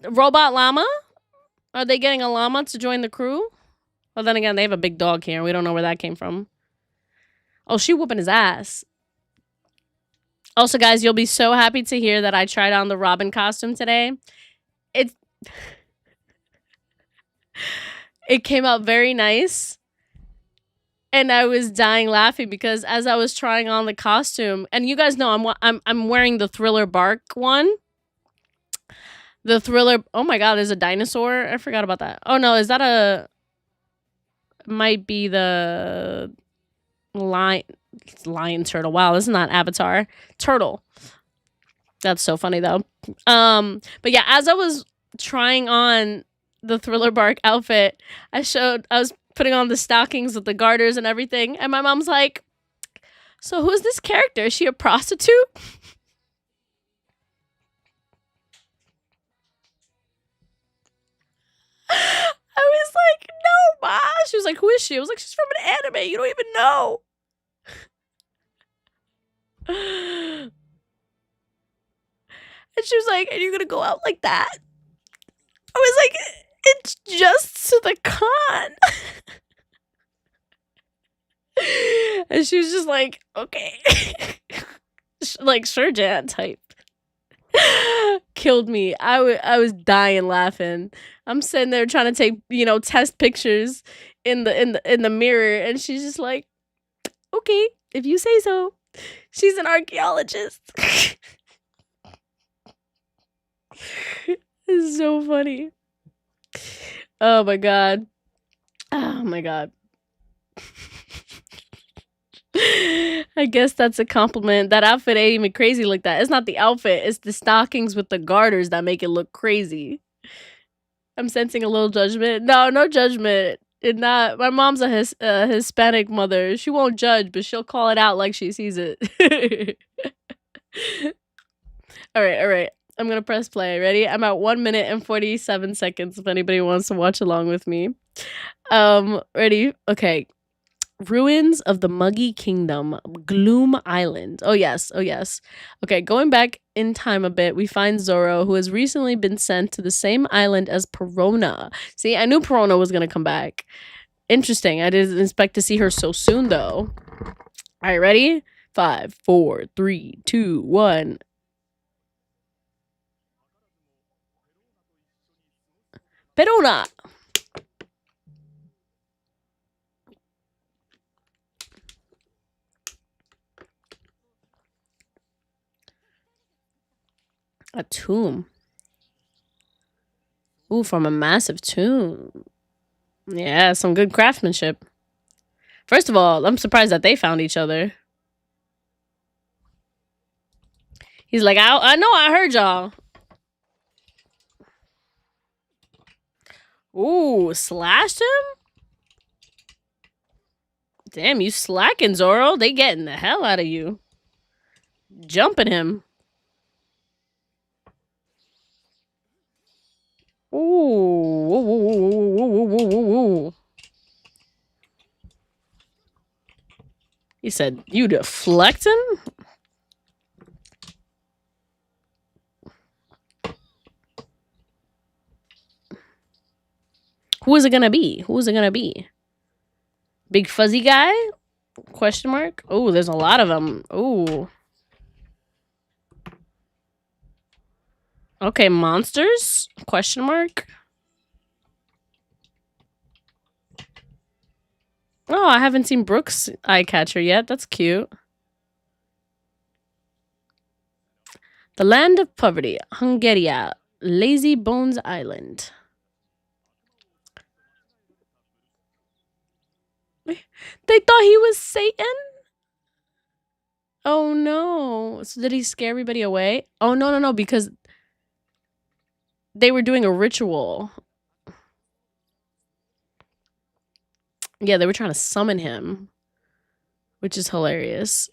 Robot llama? Are they getting a llama to join the crew? Well, then again, they have a big dog here. We don't know where that came from. Oh, she whooping his ass. Also, guys, you'll be so happy to hear that I tried on the Robin costume today. It came out very nice. And I was dying laughing because as I was trying on the costume, and you guys know I'm wearing the Thriller Bark one. The Thriller. Oh my God, there's a dinosaur. I forgot about that. Oh no, is that a? Might be the lion turtle. Wow, this is not Avatar. Turtle. That's so funny though. But yeah, as I was trying on the Thriller Bark outfit, I was putting on the stockings with the garters and everything, and my mom's like, "So who's this character? Is she a prostitute?" I was like, "No, Ma." She was like, "Who is she?" I was like, "She's from an anime. You don't even know." And she was like, "And you're gonna go out like that?" I was like, "It's just to the con." And she was just like, "Okay." Like, sure, Jan type. Killed me. I was dying laughing. I'm sitting there trying to take, test pictures in the mirror, and she's just like, "Okay, if you say so." She's an archaeologist. This is so funny. Oh my god. Oh my god. I guess that's a compliment. That outfit ain't even crazy like that. It's not the outfit, it's the stockings with the garters that make it look crazy. I'm sensing a little judgment. No, no judgment. It not. My mom's a Hispanic mother. She won't judge, but she'll call it out like she sees it. All right. I'm gonna press play. Ready? I'm at 1 minute and 47 seconds. If anybody wants to watch along with me. Ready? Okay. Ruins of the Muggy Kingdom, Gloom Island. Oh yes, oh yes. Okay, going back in time a bit, we find Zoro, who has recently been sent to the same island as Perona. See, I knew Perona was gonna come back. Interesting. I didn't expect to see her so soon, though. All right, ready? 5, 4, 3, 2, 1. Perona. A tomb. Ooh, from a massive tomb. Yeah, some good craftsmanship. First of all, I'm surprised that they found each other. He's like, I know I heard y'all. Ooh, slashed him? Damn, you slacking, Zoro. They getting the hell out of you. Jumping him. Ooh. Whoa, whoa, whoa, whoa, whoa, whoa, whoa, whoa. He said, you deflecting? Who is it gonna be? Who is it gonna be? Big fuzzy guy? Question mark? Oh, there's a lot of them. Ooh. Okay, monsters? Question mark? Oh, I haven't seen Brooke's eye catcher yet. That's cute. The Land of Poverty, Hungaria, Lazy Bones Island. They thought he was Satan? Oh no. So did he scare everybody away? Oh no, because they were doing a ritual. Yeah, they were trying to summon him, which is hilarious.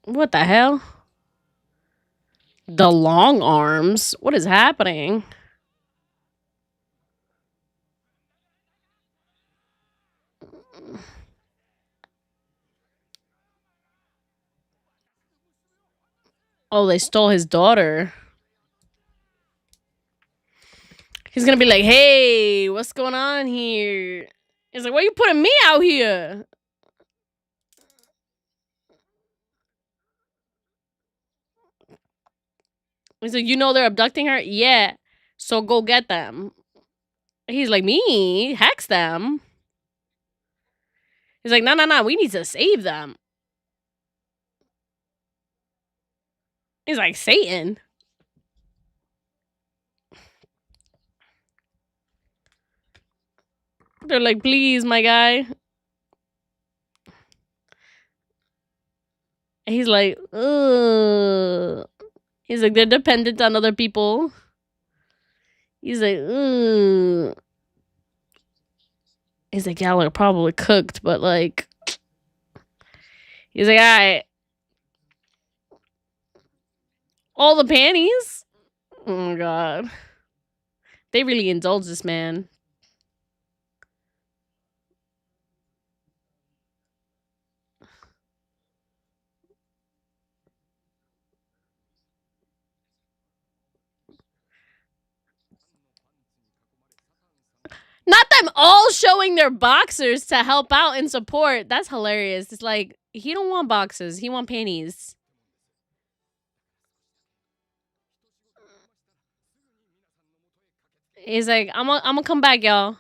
What the hell? The long arms? What is happening? Oh, they stole his daughter. He's gonna be like, hey, what's going on here? He's like, why you putting me out here? He's like, you know they're abducting her? Yeah. So go get them. He's like, me? Hex them? He's like, no, we need to save them. He's like, Satan? They're like, please, my guy. He's like, ugh. He's like, they're dependent on other people. He's like, ugh. He's like, y'all are probably cooked, but like, he's like, all right. All the panties? Oh my god. They really indulge this man. Not them all showing their boxers to help out and support. That's hilarious. It's like, he don't want boxes. He want panties. He's like, I'm gonna come back, y'all.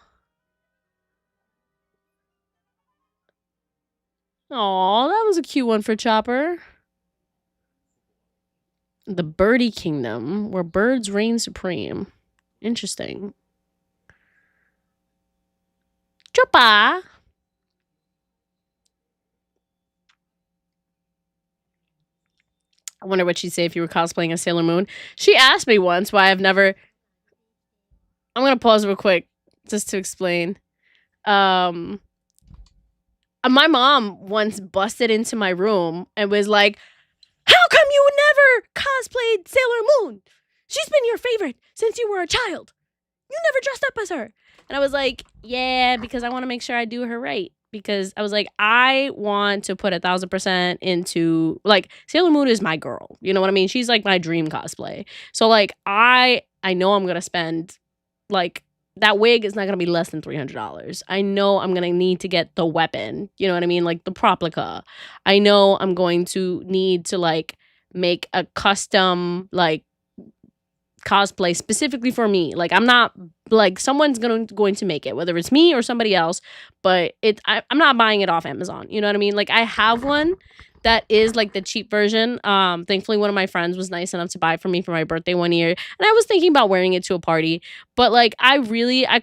Aw, that was a cute one for Chopper. The Birdie Kingdom, where birds reign supreme. Interesting. Chopper! I wonder what she'd say if you were cosplaying as Sailor Moon. She asked me once why I've never... I'm gonna pause real quick just to explain. My mom once busted into my room and was like, "How come you never cosplayed Sailor Moon? She's been your favorite since you were a child. You never dressed up as her." And I was like, yeah, because I want to make sure I do her right. Because I was like, I want to put 1,000% into, like, Sailor Moon is my girl. You know what I mean? She's like my dream cosplay. So like, I know I'm gonna spend, like, that wig is not going to be less than $300. I know I'm going to need to get the weapon. You know what I mean? Like the Proplica. I know I'm going to need to, like, make a custom, like, cosplay specifically for me. Like, I'm not, like, someone's going to make it, whether it's me or somebody else, but I'm not buying it off Amazon. You know what I mean? Like, I have one that is like the cheap version. Thankfully one of my friends was nice enough to buy it for me for my birthday one year, and I was thinking about wearing it to a party, but like I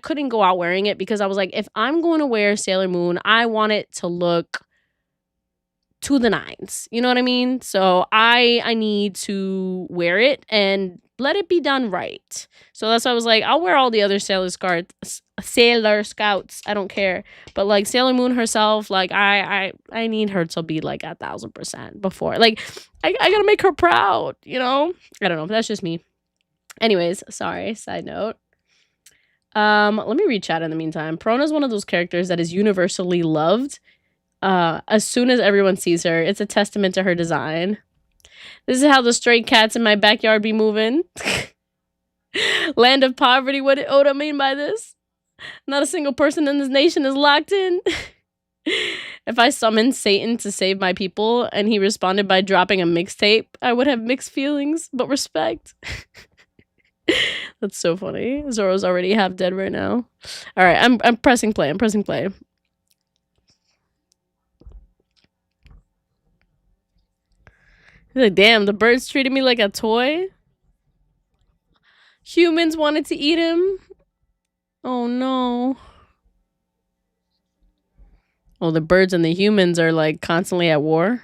couldn't go out wearing it because I was like, if I'm going to wear Sailor Moon, I want it to look to the nines. You know what I mean? So I need to wear it and let it be done right. So that's why I was like, I'll wear all the other Sailor Scouts. I don't care. But like Sailor Moon herself, like I need her to be like 1,000% before. Like I gotta make her proud, you know? I don't know. That's just me. Anyways, sorry, side note. Let me read chat in the meantime. Prona is one of those characters that is universally loved. As soon as everyone sees her, it's a testament to her design. This is how the stray cats in my backyard be moving. Land of poverty, what did Oda mean by this? Not a single person in this nation is locked in. If I summoned Satan to save my people and he responded by dropping a mixtape, I would have mixed feelings, but respect. That's so funny. Zoro's already half dead right now. All right, I'm pressing play. I'm pressing play. He's like, damn, the birds treated me like a toy. Humans wanted to eat him. Oh no. Oh, the birds and the humans are like constantly at war.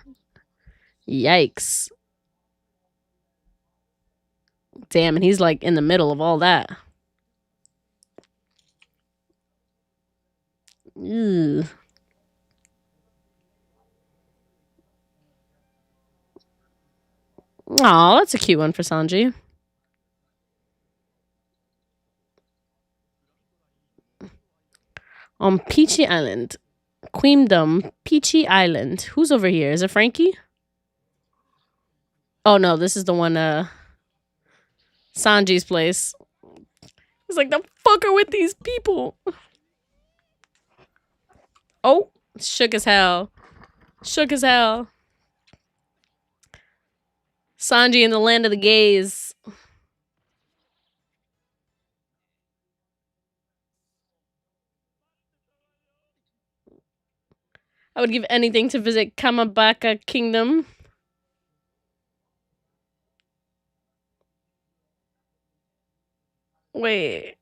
Yikes. Damn, and he's like in the middle of all that. Ew. Aw, that's a cute one for Sanji. On Peachy Island. Queendom, Peachy Island. Who's over here? Is it Frankie? Oh no, this is the one, Sanji's place. It's like, the fuck are with these people? Oh, shook as hell. Shook as hell. Sanji in the land of the gays. I would give anything to visit Kamabaka Kingdom. Wait.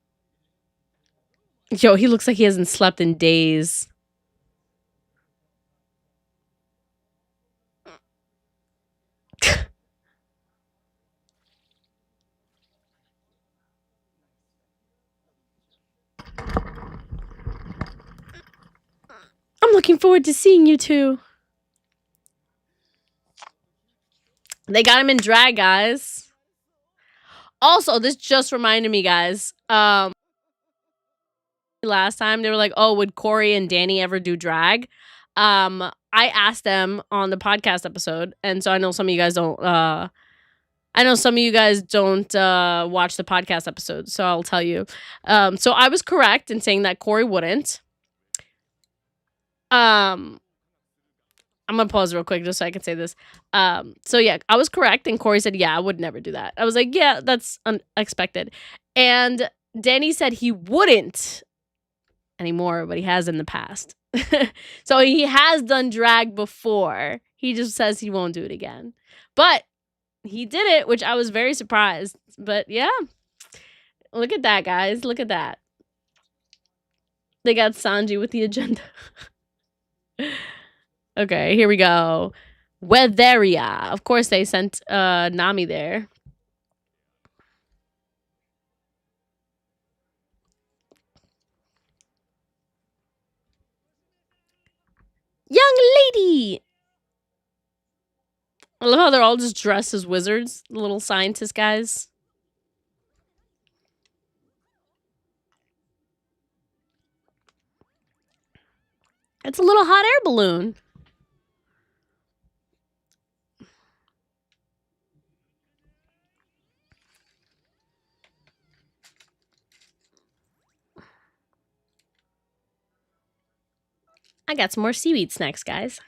Yo, he looks like he hasn't slept in days. I'm looking forward to seeing you two. They got him in drag, guys. Also, this just reminded me, guys. Last time they were like, "Oh, would Corey and Danny ever do drag?" I asked them on the podcast episode, and so I know some of you guys don't. I know some of you guys don't watch the podcast episode, so I'll tell you. So I was correct in saying that Corey wouldn't. I'm gonna pause real quick just so I can say this. So yeah, I was correct, and Corey said, "Yeah, I would never do that." I was like, "Yeah, that's unexpected," and Danny said he wouldn't anymore, but he has in the past. So he has done drag before. He just says he won't do it again. But he did it, which I was very surprised. But yeah. Look at that, guys. Look at that. They got Sanji with the agenda. Okay, here we go. Weatheria. Of course, they sent Nami there. Young lady. I love how they're all just dressed as wizards, the little scientist guys. It's a little hot air balloon. I got some more seaweed snacks, guys.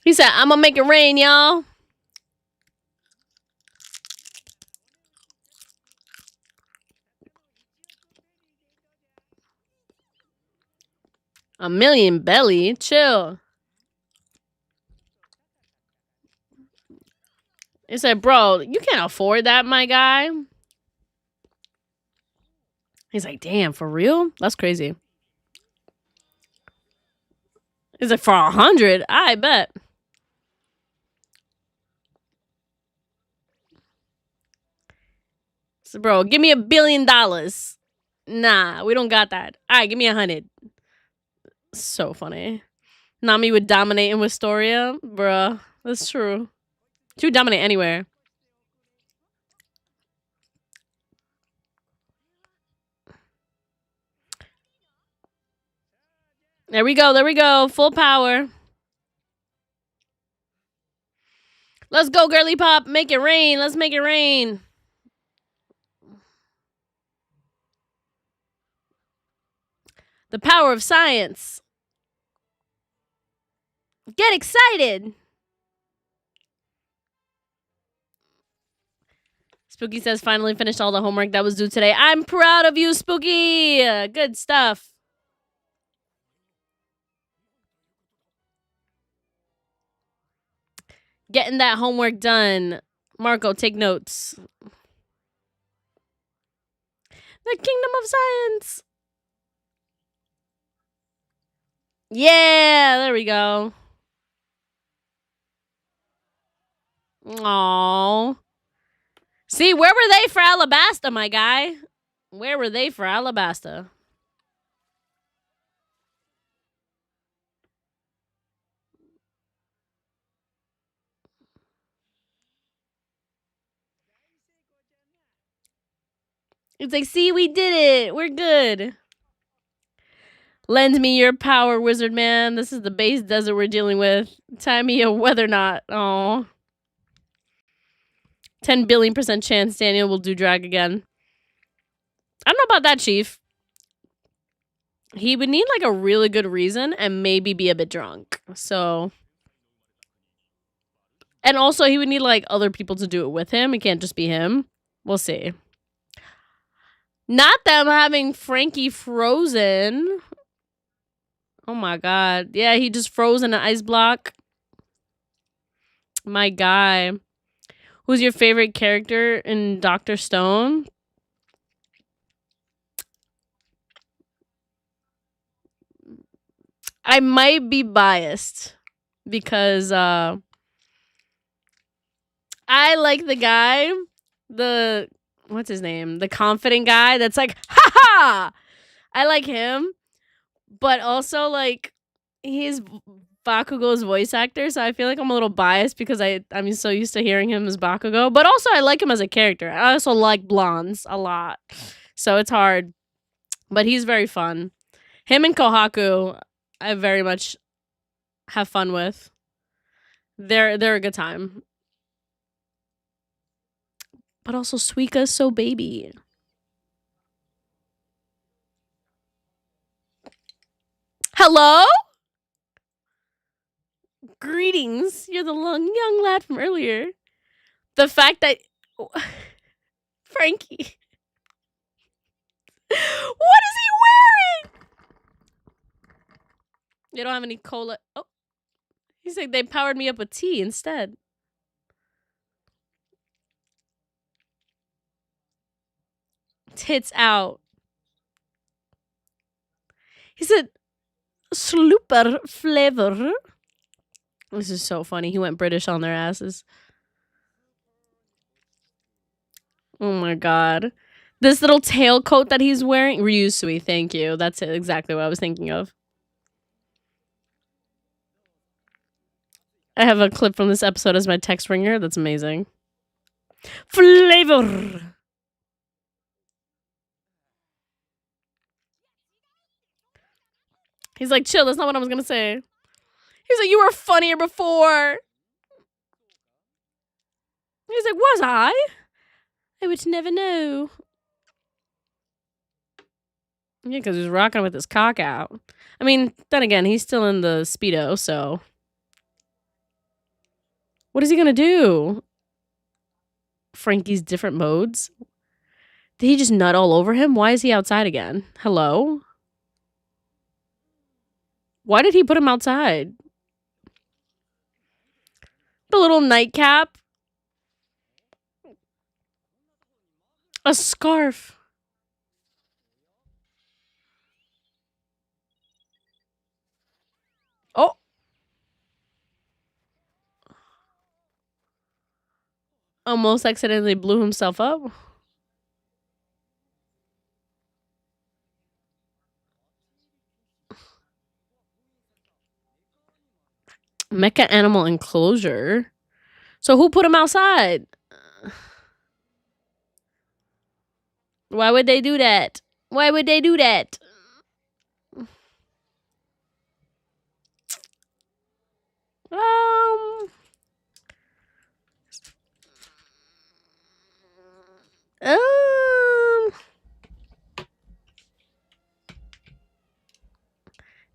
He said, I'm gonna make it rain, y'all. A million belly? Chill. He said, bro, you can't afford that, my guy. He's like, damn, for real? That's crazy. He's like, for 100? I bet. So, bro, give me $1 billion. Nah, we don't got that. All right, give me 100. So funny. Nami would dominate in Wisteria? Bruh, that's true. She would dominate anywhere. There we go, there we go. Full power. Let's go, girly pop. Make it rain. Let's make it rain. The power of science. Get excited. Spooky says, finally finished all the homework that was due today. I'm proud of you, Spooky. Good stuff. Getting that homework done. Marco, take notes. The kingdom of science. Yeah, there we go. Aww. See, where were they for Alabasta, my guy? Where were they for Alabasta? It's like, see, we did it. We're good. Lend me your power, wizard man. This is the base desert we're dealing with. Tie me a weather knot. Aw. 10 billion% chance Daniel will do drag again. I don't know about that, Chief. He would need like a really good reason and maybe be a bit drunk. So. And also, he would need like other people to do it with him. It can't just be him. We'll see. Not them having Frankie frozen. Oh my god. Yeah, he just froze in an ice block. My guy. Who's your favorite character in Dr. Stone? I might be biased because I like the guy, the what's his name? The confident guy that's like, ha ha! I like him. But also like he's Bakugo's voice actor, so I feel like I'm a little biased because I'm so used to hearing him as Bakugo. But also I like him as a character. I also like blondes a lot. So it's hard. But he's very fun. Him and Kohaku, I very much have fun with. They're a good time. But also Suika's so baby. Hello? Greetings. You're the young lad from earlier. The fact that Frankie. What is he wearing? They don't have any cola. Oh. He's like, they powered me up with tea instead. Tits out. He said, super flavor. This is so funny. He went British on their asses. Oh my god. This little tailcoat that he's wearing. Ryusui, thank you. That's exactly what I was thinking of. I have a clip from this episode as my text ringer. That's amazing. Flavor. He's like, chill, that's not what I was gonna say. He's like, you were funnier before. He's like, was I? I would never know. Yeah, because he's rocking with his cock out. I mean, then again, he's still in the Speedo, so. What is he gonna do? Frankie's different modes? Did he just nut all over him? Why is he outside again? Hello? Why did he put him outside? The little nightcap. A scarf. Oh. Almost accidentally blew himself up. Mecha animal enclosure. So who put him outside? Why would they do that? Why would they do that? Um.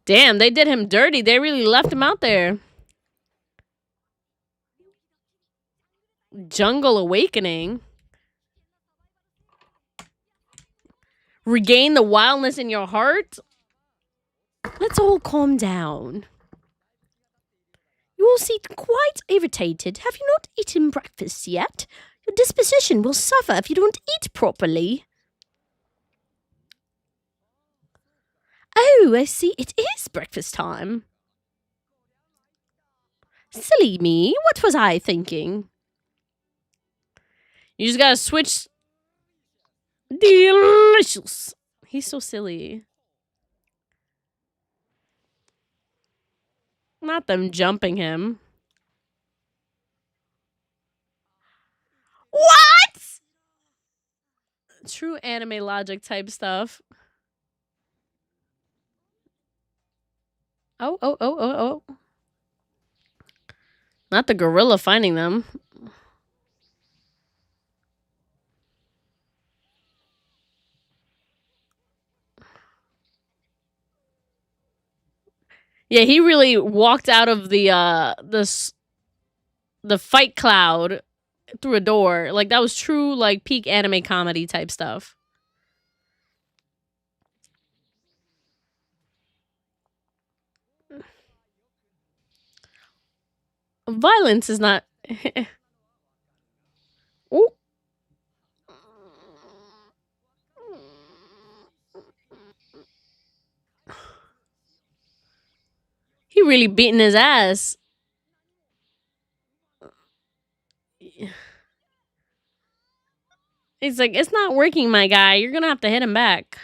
Damn, they did him dirty. They really left him out there. Jungle Awakening. Regain the wildness in your heart. Let's all calm down. You all seem quite irritated. Have you not eaten breakfast yet? Your disposition will suffer if you don't eat properly. Oh, I see. It is breakfast time. Silly me. What was I thinking? You just gotta switch. Delicious. He's so silly. Not them jumping him. What? True anime logic type stuff. Oh. Not the gorilla finding them. Yeah, he really walked out of the fight cloud through a door. Like that was true like peak anime comedy type stuff. Violence is not Ooh. He really beating his ass. He's like, it's not working, my guy. You're gonna have to hit him back.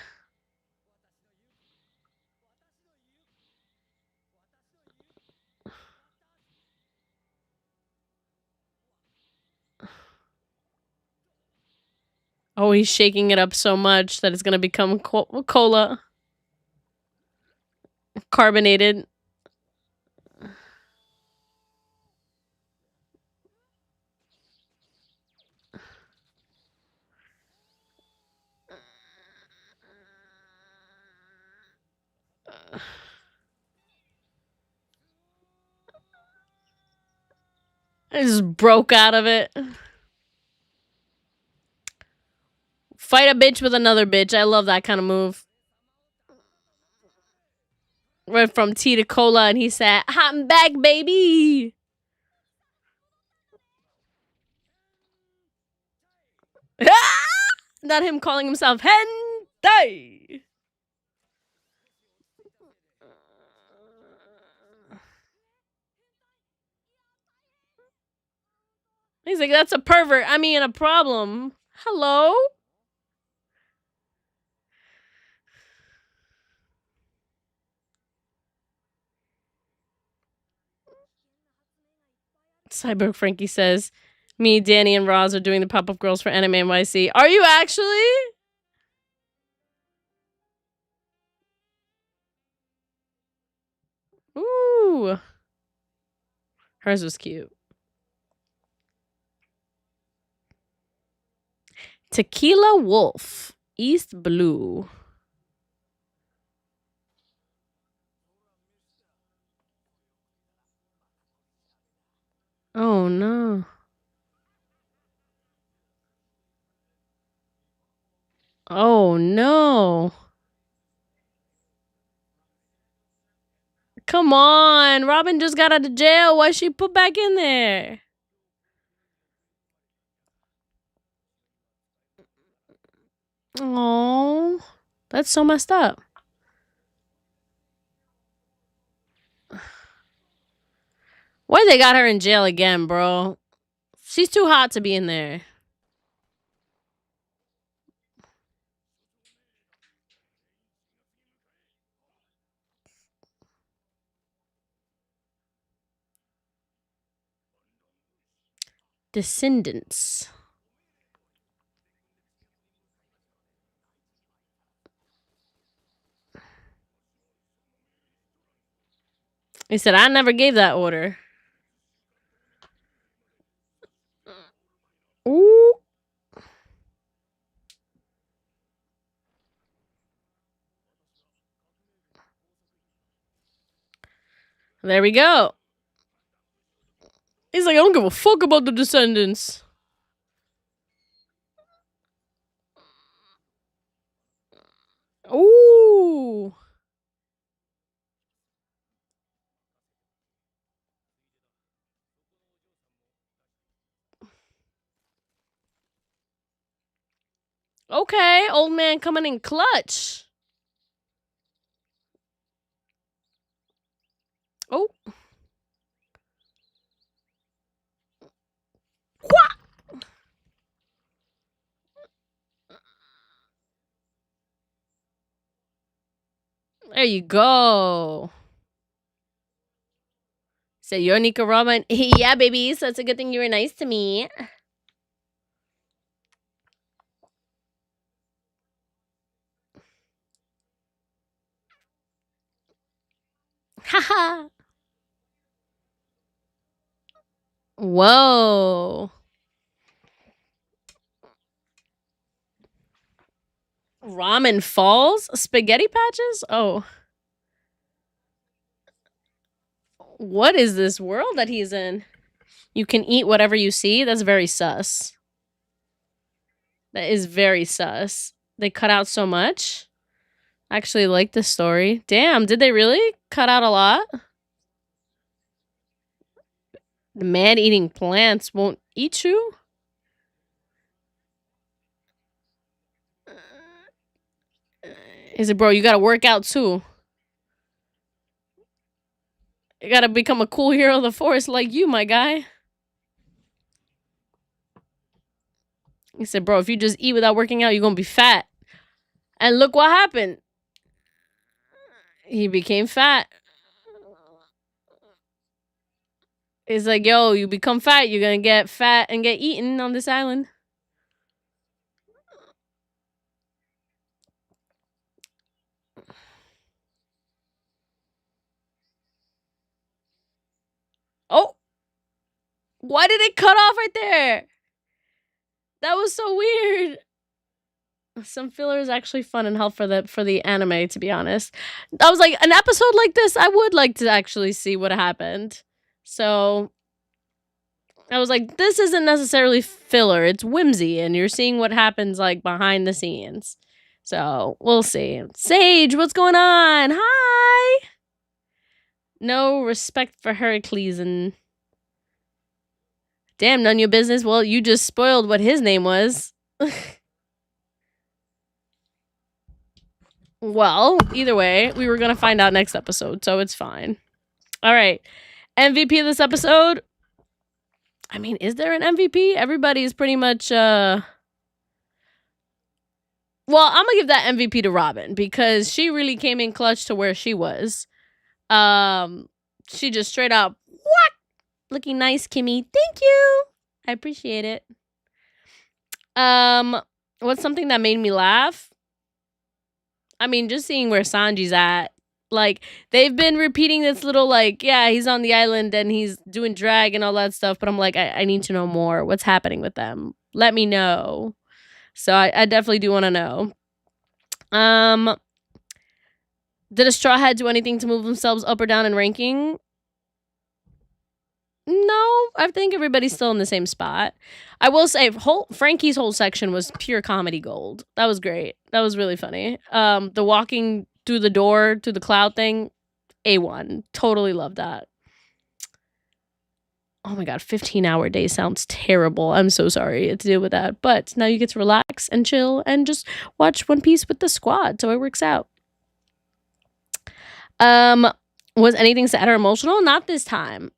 Oh, he's shaking it up so much that it's gonna become cola. Carbonated. I just broke out of it. Fight a bitch with another bitch. I love that kind of move. Went from tea to cola, and he said, "I'm back, baby." Not him calling himself hentai. He's like, that's a pervert. I mean, a problem. Hello? Cyborg Frankie says, me, Danny, and Roz are doing the pop-up girls for Anime NYC. Are you actually? Ooh. Hers was cute. Tequila Wolf. East Blue. Oh, no. Oh, no. Come on. Robin just got out of jail. Why she put back in there? Oh, that's so messed up. Why they got her in jail again, bro? She's too hot to be in there. Descendants. He said, I never gave that order. Ooh. There we go. He's like, I don't give a fuck about the descendants. Ooh. Okay, old man coming in clutch. Oh. Quack. There you go. Say, you're Nika Robin. Yeah, baby. So it's a good thing you were nice to me. Haha. Whoa. Ramen Falls? Spaghetti patches? Oh. What is this world that he's in? You can eat whatever you see? That's very sus. That is very sus. They cut out so much. I actually like this story. Damn, did they really cut out a lot? The man eating plants won't eat you? Is it, bro? You gotta work out too. You gotta become a cool hero of the forest like you, my guy. He said, bro, if you just eat without working out, you're gonna be fat. And look what happened. He became fat. It's like, yo, you become fat, you're gonna get fat and get eaten on this island. Oh! Why did it cut off right there? That was so weird. Some filler is actually fun and helpful for the anime, to be honest. I was like, an episode like this, I would like to actually see what happened. So I was like, this isn't necessarily filler. It's whimsy, and you're seeing what happens like behind the scenes. So we'll see. Sage, what's going on? Hi. No respect for Heracles and damn, none of your business. Well, you just spoiled what his name was. Well, either way, we were gonna find out next episode, so it's fine. All right, MVP of this episode. I mean, is there an MVP? Everybody's pretty much. Well, I'm gonna give that MVP to Robin because she really came in clutch to where she was. She just straight up what? Looking nice, Kimmy. Thank you. I appreciate it. What's something that made me laugh? I mean, just seeing where Sanji's at. Like, they've been repeating this little, like, yeah, he's on the island and he's doing drag and all that stuff. But I'm like, I need to know more. What's happening with them? Let me know. So I definitely do want to know. Did a Straw Hat do anything to move themselves up or down in ranking? No, I think everybody's still in the same spot. I will say, Frankie's whole section was pure comedy gold. That was great. That was really funny. The walking through the door to the cloud thing, A1. Totally love that. Oh my god, 15-hour day sounds terrible. I'm so sorry to deal with that. But now you get to relax and chill and just watch One Piece with the squad, so it works out. Was anything sad or emotional? Not this time.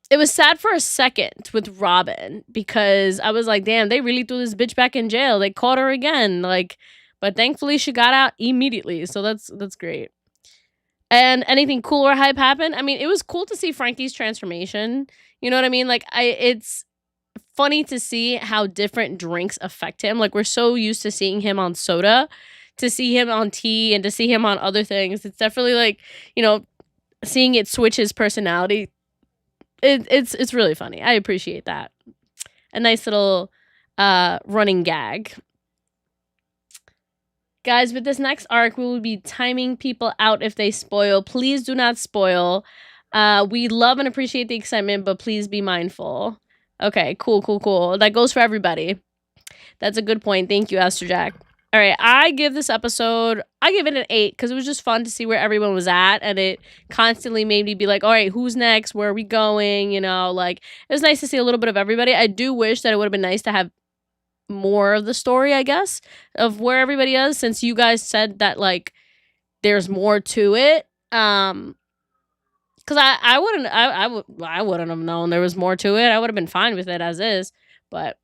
It was sad for a second with Robin because I was like, damn, they really threw this bitch back in jail. They caught her again. Like, but thankfully she got out immediately. So that's great. And anything cool or hype happened? I mean, it was cool to see Frankie's transformation. You know what I mean? Like, it's funny to see how different drinks affect him. Like, we're so used to seeing him on soda, to see him on tea, and to see him on other things. It's definitely like, you know, seeing it switch his personality. It's really funny. I appreciate that. A nice little running gag. Guys, with this next arc, we will be timing people out if they spoil. Please do not spoil. We love and appreciate the excitement, but please be mindful. Okay, cool. That goes for everybody. That's a good point. Thank you, Esther Jack. All right, I give this episode, I give it an 8 because it was just fun to see where everyone was at, and it constantly made me be like, all right, who's next? Where are we going? You know, like, it was nice to see a little bit of everybody. I do wish that it would have been nice to have more of the story, I guess, of where everybody is, since you guys said that, like, there's more to it. Because I wouldn't have known there was more to it. I would have been fine with it as is, but...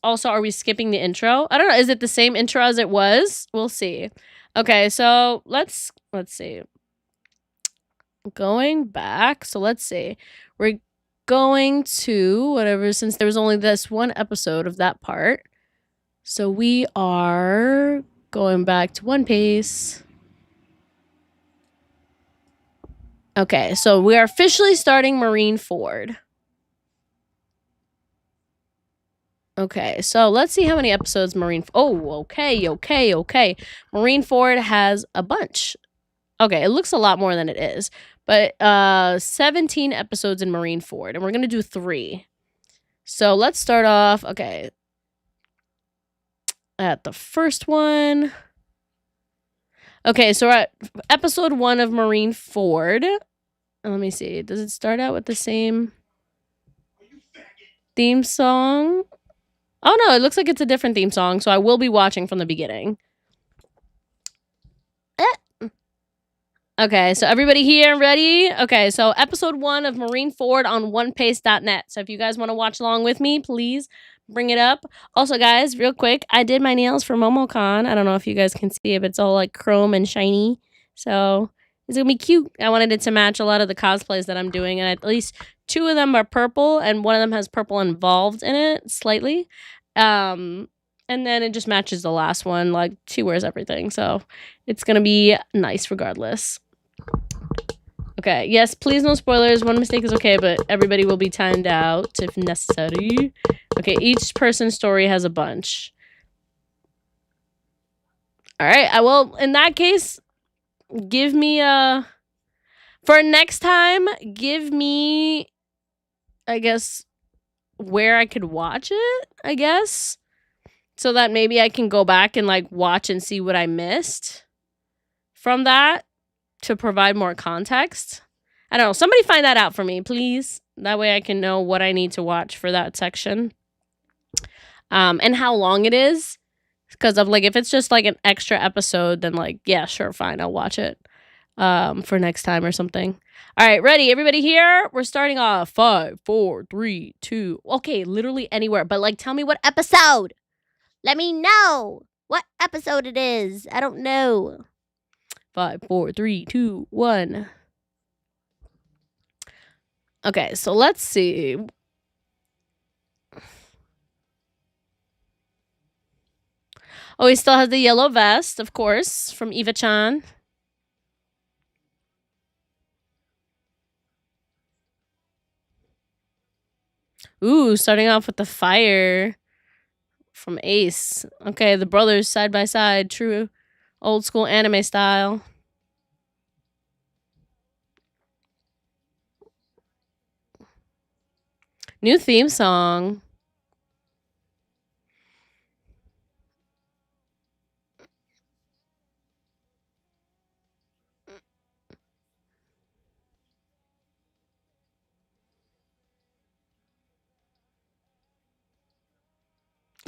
Also, are we skipping the intro? I don't know. Is it the same intro as it was? We'll see. Okay, so let's see. Going back. So let's see. We're going to whatever, since there was only this one episode of that part. So we are going back to One Piece. Okay, so we are officially starting Marineford. Okay, so let's see how many episodes okay. Marineford has a bunch. Okay, it looks a lot more than it is. But 17 episodes in Marineford, and we're going to do 3. So let's start off, okay, at the first one. Okay, so we're at episode 1 of Marineford. Let me see. Does it start out with the same theme song? Oh, no, it looks like it's a different theme song, so I will be watching from the beginning. Okay, so everybody here ready? Okay, so episode 1 of Marineford on onepace.net. So if you guys want to watch along with me, please bring it up. Also, guys, real quick, I did my nails for MomoCon. I don't know if you guys can see it, but it's all like chrome and shiny. So it's going to be cute. I wanted it to match a lot of the cosplays that I'm doing, and at least 2 of them are purple, and one of them has purple involved in it, slightly. And then it just matches the last one. Like, she wears everything, so it's gonna be nice regardless. Okay, yes, please no spoilers. One mistake is okay, but everybody will be timed out if necessary. Okay, each person's story has a bunch. All right, I will, in that case, give me for next time, give me I guess, where I could watch it, I guess. So that maybe I can go back and like watch and see what I missed from that to provide more context. I don't know. Somebody find that out for me, please. That way I can know what I need to watch for that section. And how long it is. Because of like if it's just like an extra episode, then like, yeah, sure, fine, I'll watch it. For next time or something. All right, ready? Everybody here? We're starting off. 5, 4, 3, 2. Okay, literally anywhere. But like tell me what episode. Let me know what episode it is. I don't know. 5, 4, 3, 2, 1. Okay, so let's see. Oh, he still has the yellow vest, of course, from Eva-chan. Ooh, starting off with the fire from Ace. Okay, the brothers side by side, true old school anime style. New theme song.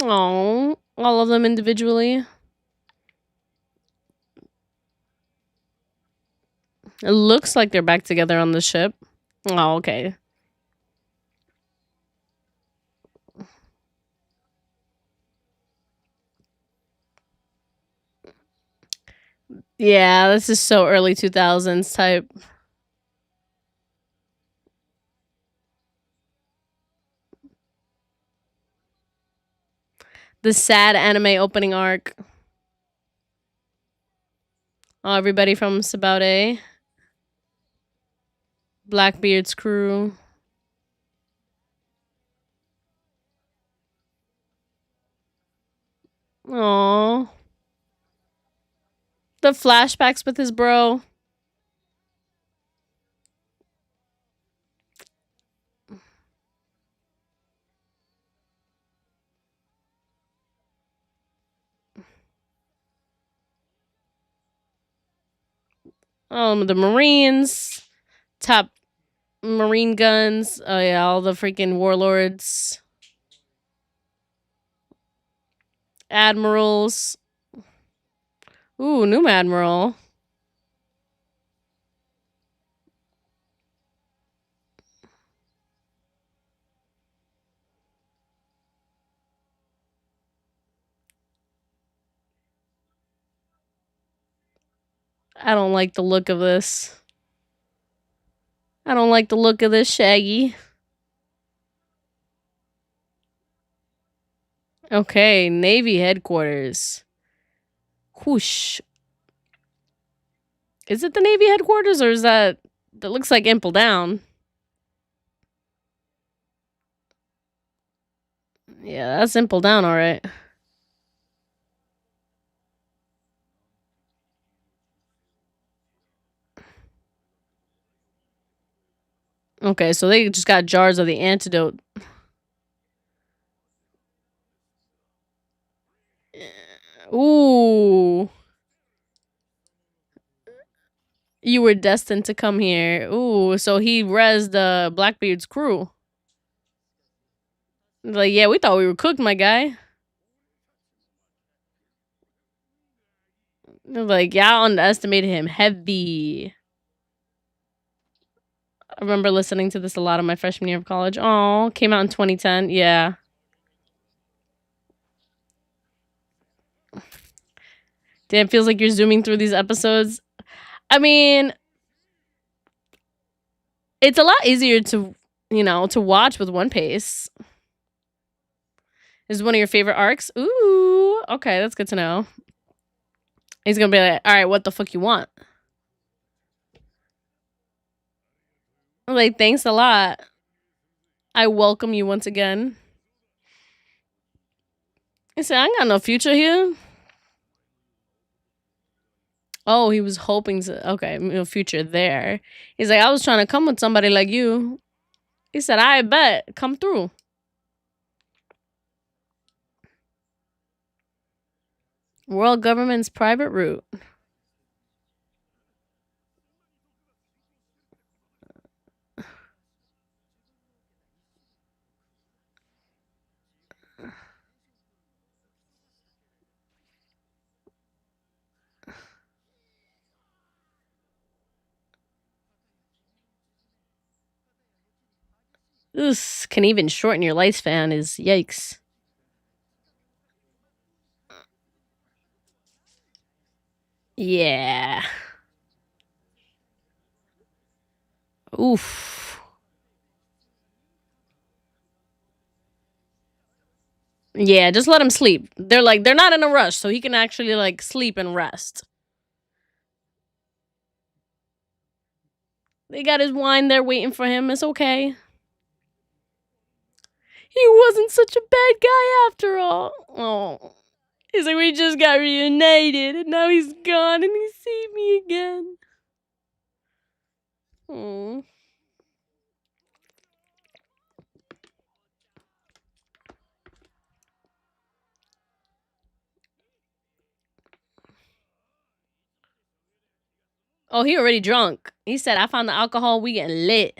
Oh, all of them individually. It looks like they're back together on the ship. Oh, okay. Yeah, this is so early 2000s type. The sad anime opening arc. Oh, everybody from Sabaude. Blackbeard's crew. Aww. The flashbacks with his bro. The Marines. Top Marine guns. Oh yeah, all the freaking warlords. Admirals. Ooh, new admiral. I don't like the look of this. I don't like the look of this, Shaggy. Okay, Navy headquarters. Whoosh. Is it the Navy headquarters or is that looks like Impel Down? Yeah, that's Impel Down, all right. Okay, so they just got jars of the antidote. Ooh. You were destined to come here. Ooh, so he rezzed Blackbeard's crew. Like, yeah, we thought we were cooked, my guy. Like, y'all underestimated him heavy. I remember listening to this a lot in my freshman year of college. Oh, came out in 2010. Yeah. Damn, feels like you're zooming through these episodes. I mean, it's a lot easier to, to watch with one pace. Is one of your favorite arcs? Ooh, okay, that's good to know. He's gonna be like, all right, what the fuck you want? I'm like, thanks a lot. I welcome you once again. He said, I ain't got no future here. Oh, he was hoping to, okay, no future there. He's like, I was trying to come with somebody like you. He said, I bet. Come through. World government's private route. This can even shorten your lifespan is yikes. Yeah. Oof. Yeah, just let him sleep. They're not in a rush, so he can actually like sleep and rest. They got his wine there waiting for him. It's okay. He wasn't such a bad guy after all. Oh. He's like, we just got reunited and now he's gone and he see me again. Oh. Oh, he already drunk. He said, I found the alcohol, we getting lit.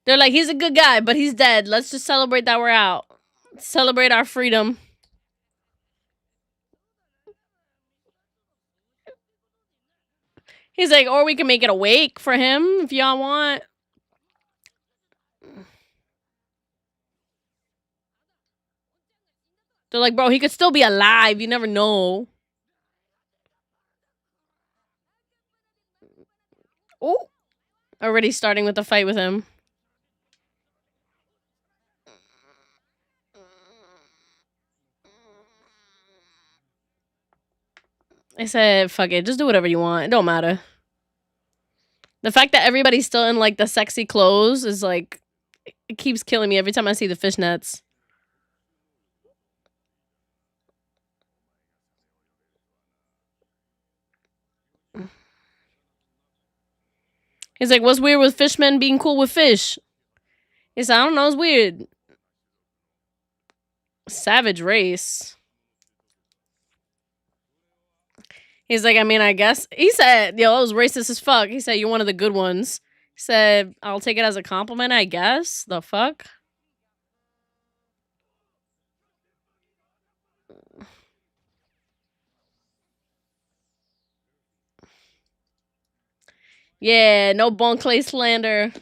They're like, he's a good guy, but he's dead. Let's just celebrate that we're out. Celebrate our freedom. He's like, or we can make it a wake for him if y'all want. They're like, bro, he could still be alive. You never know. Oh. Already starting with the fight with him. I said, fuck it. Just do whatever you want. It don't matter. The fact that everybody's still in like the sexy clothes is like, it keeps killing me every time I see the fishnets. He's like, what's weird with fishmen being cool with fish? He said, I don't know. It's weird. Savage race. He's like, I mean, I guess. He said, yo, that was racist as fuck. He said, you're one of the good ones. He said, I'll take it as a compliment, I guess. The fuck? Yeah, no Bon Clay slander.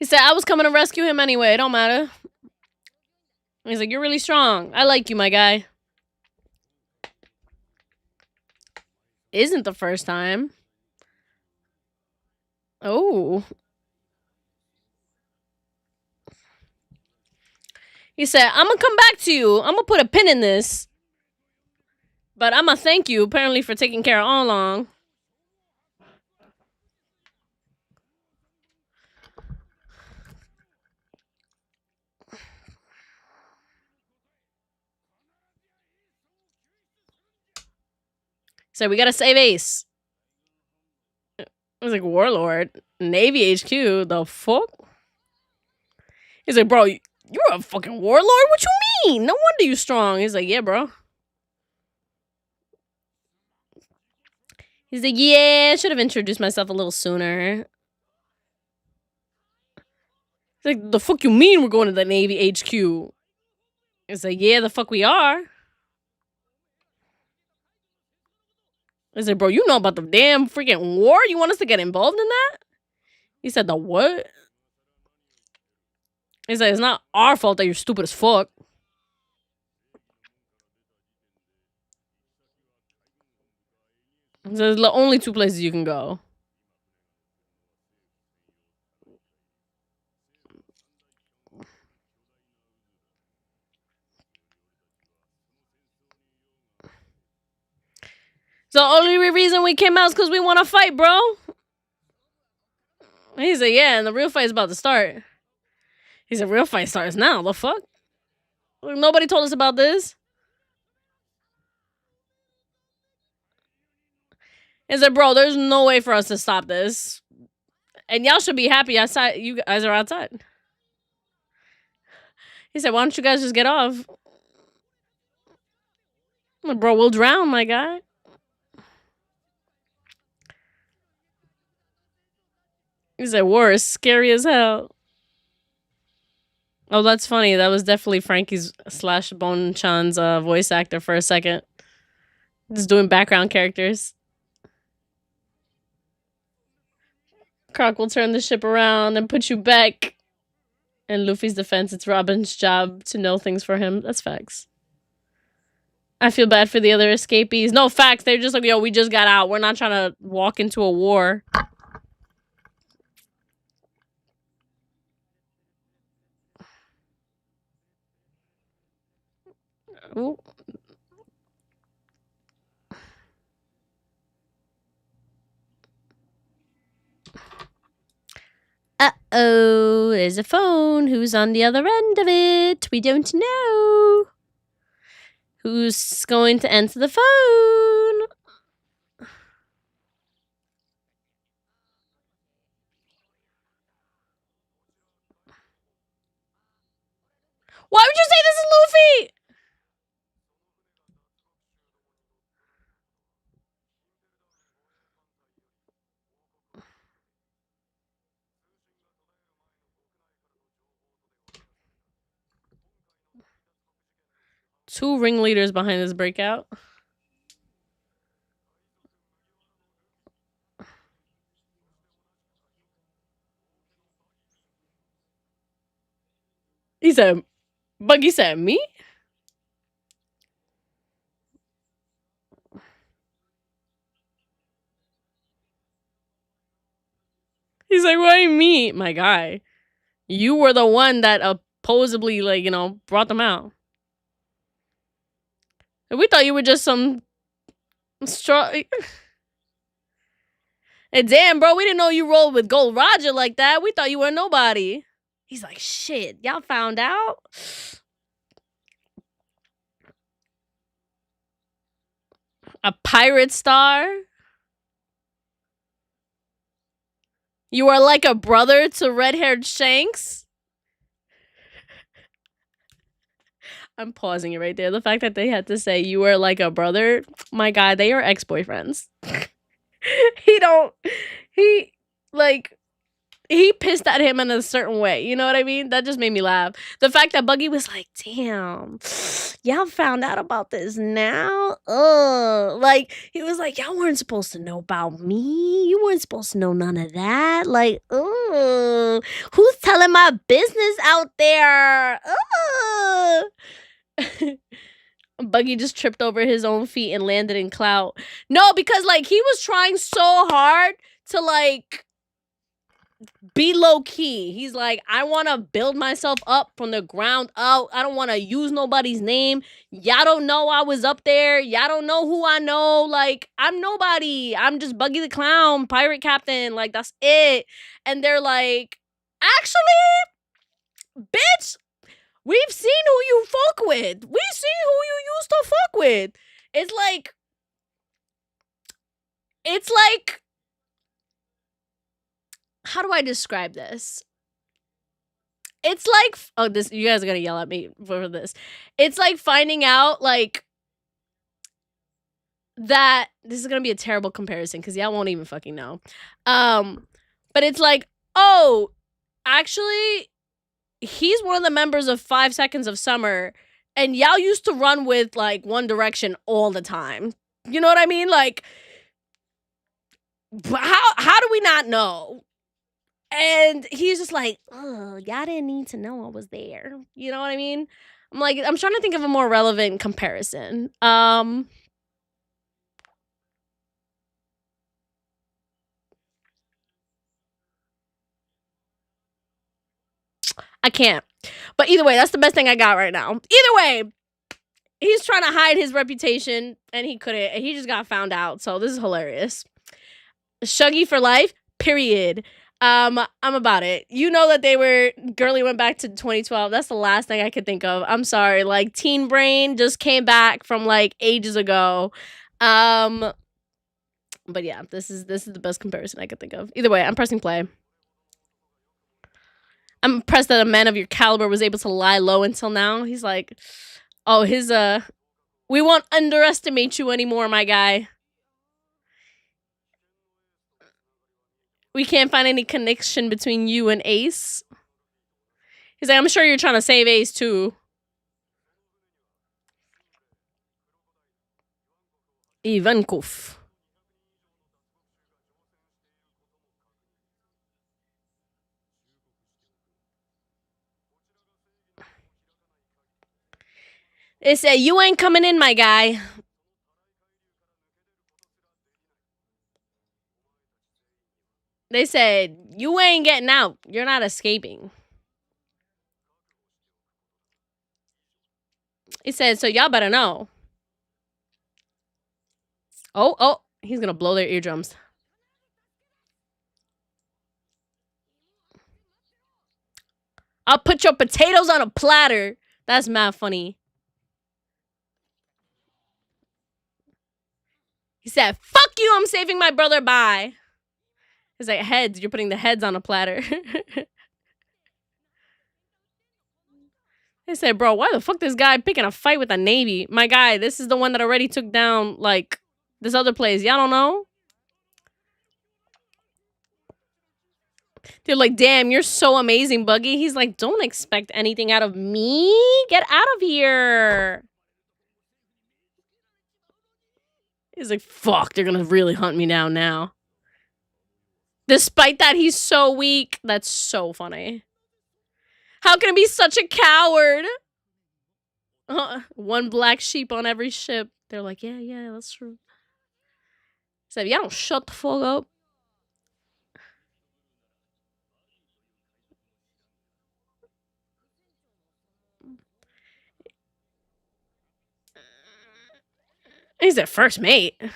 He said, I was coming to rescue him anyway. It don't matter. He's like, you're really strong. I like you, my guy. Isn't the first time. Oh. He said, I'm gonna come back to you. I'm gonna put a pin in this. But I'm gonna thank you, apparently, for taking care of all along. So we gotta save Ace. I was like, Warlord, Navy HQ, the fuck? He's like, bro, you're a fucking warlord? What you mean? No wonder you strong. He's like, yeah, bro. He's like, yeah, I should have introduced myself a little sooner. He's like, the fuck you mean we're going to the Navy HQ? He's like, yeah, the fuck we are. I said, bro, you know about the damn freaking war? You want us to get involved in that? He said, the what? He said, it's not our fault that you're stupid as fuck. He said, there's the only two places you can go. So the only reason we came out is because we want to fight, bro. He said, yeah, and the real fight is about to start. He said, real fight starts now. The fuck? Nobody told us about this. He's like, bro, there's no way for us to stop this. And y'all should be happy outside. You guys are outside. He said, why don't you guys just get off? I'm like, bro, we'll drown, my guy. He said, war is scary as hell. Oh, that's funny. That was definitely Frankie's / Bon Chan's voice actor for a second. Just doing background characters. Croc will turn the ship around and put you back. In Luffy's defense, it's Robin's job to know things for him. That's facts. I feel bad for the other escapees. No, facts. They're just like, yo, we just got out. We're not trying to walk into a war. Ooh. Uh-oh, there's a phone. Who's on the other end of it? We don't know. Who's going to answer the phone? Why would you say this is Luffy? Two ringleaders behind this breakout. He said, Buggy said, me? He's like, why me? My guy. You were the one that supposedly, like, you know, brought them out. And we thought you were just some straw. And damn, bro, we didn't know you rolled with Gold Roger like that. We thought you were nobody. He's like, shit, y'all found out? A pirate star? You are like a brother to red-haired Shanks? I'm pausing it right there. The fact that they had to say you are like a brother, my God, they are ex-boyfriends. He pissed at him in a certain way. You know what I mean? That just made me laugh. The fact that Buggy was like, damn, y'all found out about this now? Like, he was like, y'all weren't supposed to know about me. You weren't supposed to know none of that. Like, who's telling my business out there? Buggy just tripped over his own feet and landed in clout. No, because, like, he was trying so hard to, like, be low-key. He's like, I want to build myself up from the ground up. I don't want to use nobody's name. Y'all don't know I was up there. Y'all don't know who I know. Like, I'm nobody. I'm just Buggy the Clown, pirate captain. Like, that's it. And they're like, actually, bitch, we've seen who you fuck with. We've seen who you used to fuck with. It's like, how do I describe this? It's like, oh, this, you guys are gonna yell at me for this. It's like finding out, like, that, this is gonna be a terrible comparison because y'all won't even fucking know. But it's like, oh, actually, he's one of the members of 5 Seconds of Summer, and y'all used to run with, like, One Direction all the time. You know what I mean? Like, how do we not know? And he's just like, oh, y'all didn't need to know I was there. You know what I mean? I'm like, I'm trying to think of a more relevant comparison. I can't. But either way, that's the best thing I got right now. Either way, he's trying to hide his reputation, and he couldn't. And he just got found out. So this is hilarious. Shuggy for life, period. I'm about it. You know that Girly went back to 2012. That's the last thing I could think of. I'm sorry. Like, Teen Brain just came back from, like, ages ago. But yeah, this is the best comparison I could think of. Either way, I'm pressing play. I'm impressed that a man of your caliber was able to lie low until now. He's like, oh, we won't underestimate you anymore, my guy. We can't find any connection between you and Ace. He's like, I'm sure you're trying to save Ace too. Ivankov. They said, you ain't coming in, my guy. They said, you ain't getting out. You're not escaping. He said, so y'all better know. Oh, he's gonna blow their eardrums. I'll put your potatoes on a platter. That's mad funny. He said, fuck you, I'm saving my brother, bye. He's like, heads, you're putting the heads on a platter. They said, bro, why the fuck this guy picking a fight with the Navy? My guy, this is the one that already took down, like, this other place. Y'all don't know? They're like, damn, you're so amazing, Buggy. He's like, don't expect anything out of me. Get out of here. He's like, fuck, they're gonna really hunt me down now. Despite that, he's so weak. That's so funny. How can he be such a coward? One black sheep on every ship. They're like, yeah, that's true. So y'all don't shut the fuck up. He's their first mate. He's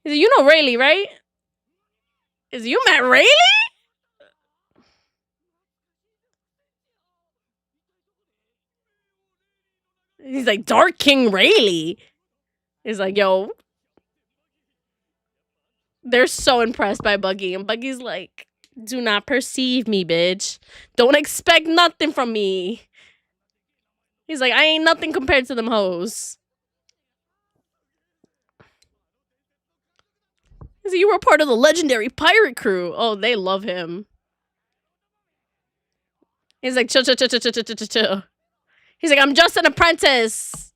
like, you know Rayleigh, right? Is you met Rayleigh? He's like, Dark King Rayleigh. He's like, yo. They're so impressed by Buggy. And Buggy's like, do not perceive me, bitch. Don't expect nothing from me. He's like, I ain't nothing compared to them hoes. He's like, you were part of the legendary pirate crew. Oh, they love him. He's like, chill. He's like, I'm just an apprentice.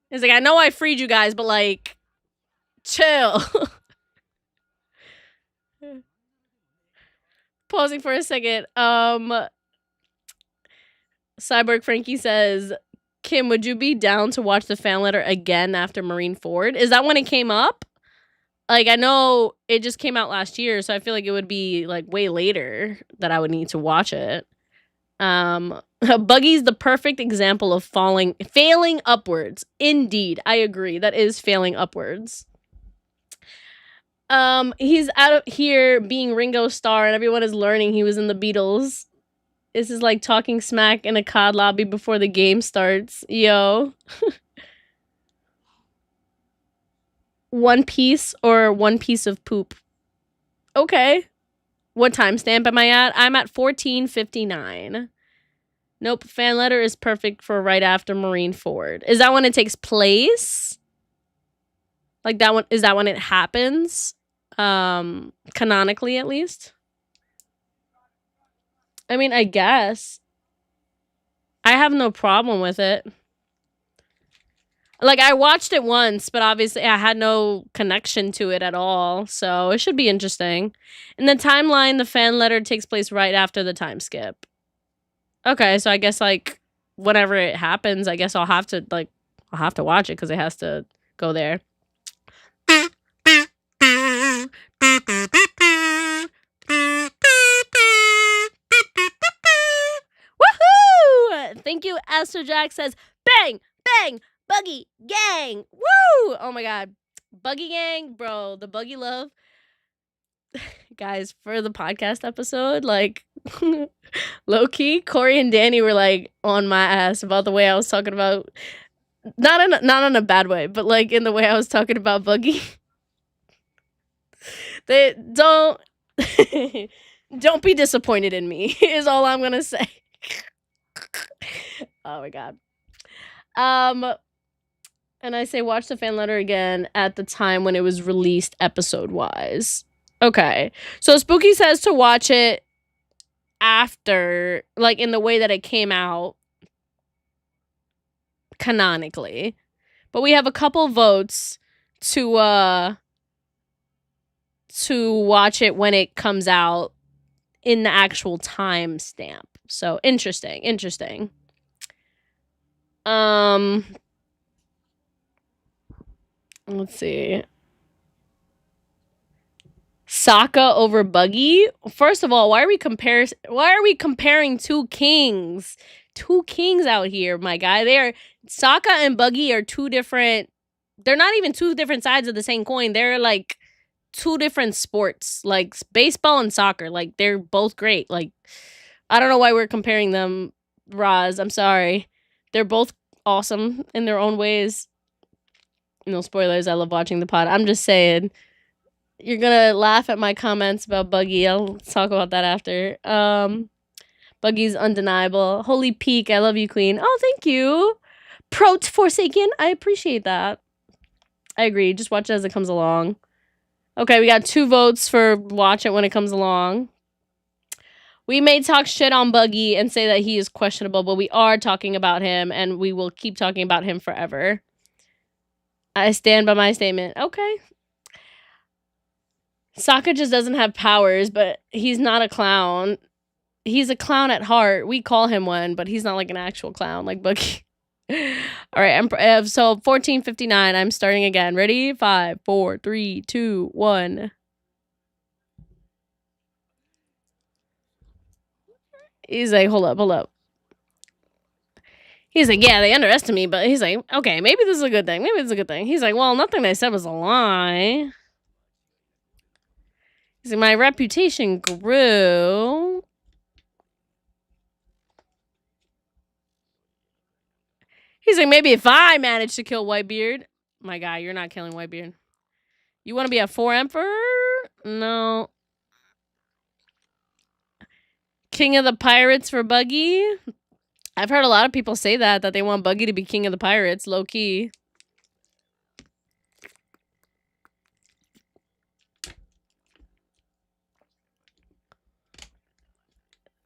He's like, I know I freed you guys, but like, chill. Pausing for a second. Cyborg Frankie says, Kim, would you be down to watch the fan letter again after Marineford? Is that when it came up? Like, I know it just came out last year, so I feel like it would be like way later that I would need to watch it. Buggy's the perfect example of failing upwards. Indeed, I agree. That is failing upwards. He's out of here being Ringo Starr, and everyone is learning he was in the Beatles. This is like talking smack in a COD lobby before the game starts. Yo. One Piece or one piece of poop? Okay. What timestamp am I at? I'm at 14:59. Nope, fan letter is perfect for right after Marineford. Is that when it takes place? Like that one, is that when it happens? Canonically at least? I mean, I guess. I have no problem with it. Like, I watched it once, but obviously I had no connection to it at all, so it should be interesting. In the timeline, the fan letter takes place right after the time skip. Okay, so I guess, like, whenever it happens, I guess I'll have to watch it, because it has to go there. Woohoo! Thank you, Esther Jack says, bang, bang, Buggy gang. Woo! Oh my god. Buggy gang, bro. The Buggy love. Guys, for the podcast episode, like, low key, Corey and Danny were like on my ass about the way I was talking about not in a bad way, but like in the way I was talking about Buggy. They don't don't be disappointed in me is all I'm gonna say. Oh my god. And I say watch the fan letter again at the time when it was released episode wise. Okay. So Spooky says to watch it after, like in the way that it came out canonically. But we have a couple votes to watch it when it comes out in the actual time stamp. So interesting. Let's see. Sokka over Buggy? First of all, why are we comparing two kings? Two kings out here, my guy. Sokka and Buggy are two different. They're not even two different sides of the same coin. They're like two different sports, like baseball and soccer. Like they're both great. Like I don't know why we're comparing them, Roz. I'm sorry. They're both awesome in their own ways. No spoilers. I love watching the pod. I'm just saying. You're gonna laugh at my comments about Buggy. I'll talk about that after. Buggy's undeniable. Holy Peak, I love you, Queen. Oh, thank you. Prot Forsaken, I appreciate that. I agree. Just watch it as it comes along. Okay, we got 2 votes for watch it when it comes along. We may talk shit on Buggy and say that he is questionable, but we are talking about him, and we will keep talking about him forever. I stand by my statement. Okay. Sokka just doesn't have powers, but he's not a clown. He's a clown at heart. We call him one, but he's not like an actual clown like Buggy. All right, so 1459. I'm starting again. Ready? 5, 4, 3, 2, 1. He's like, hold up. He's like, yeah, they underestimate me, but he's like, okay, maybe this is a good thing. He's like, well, nothing they said was a lie. He's like, my reputation grew. He's like, maybe if I manage to kill Whitebeard. My guy, you're not killing Whitebeard. You want to be a 4 Emperor? No. King of the Pirates for Buggy? I've heard a lot of people say that they want Buggy to be King of the Pirates, low key.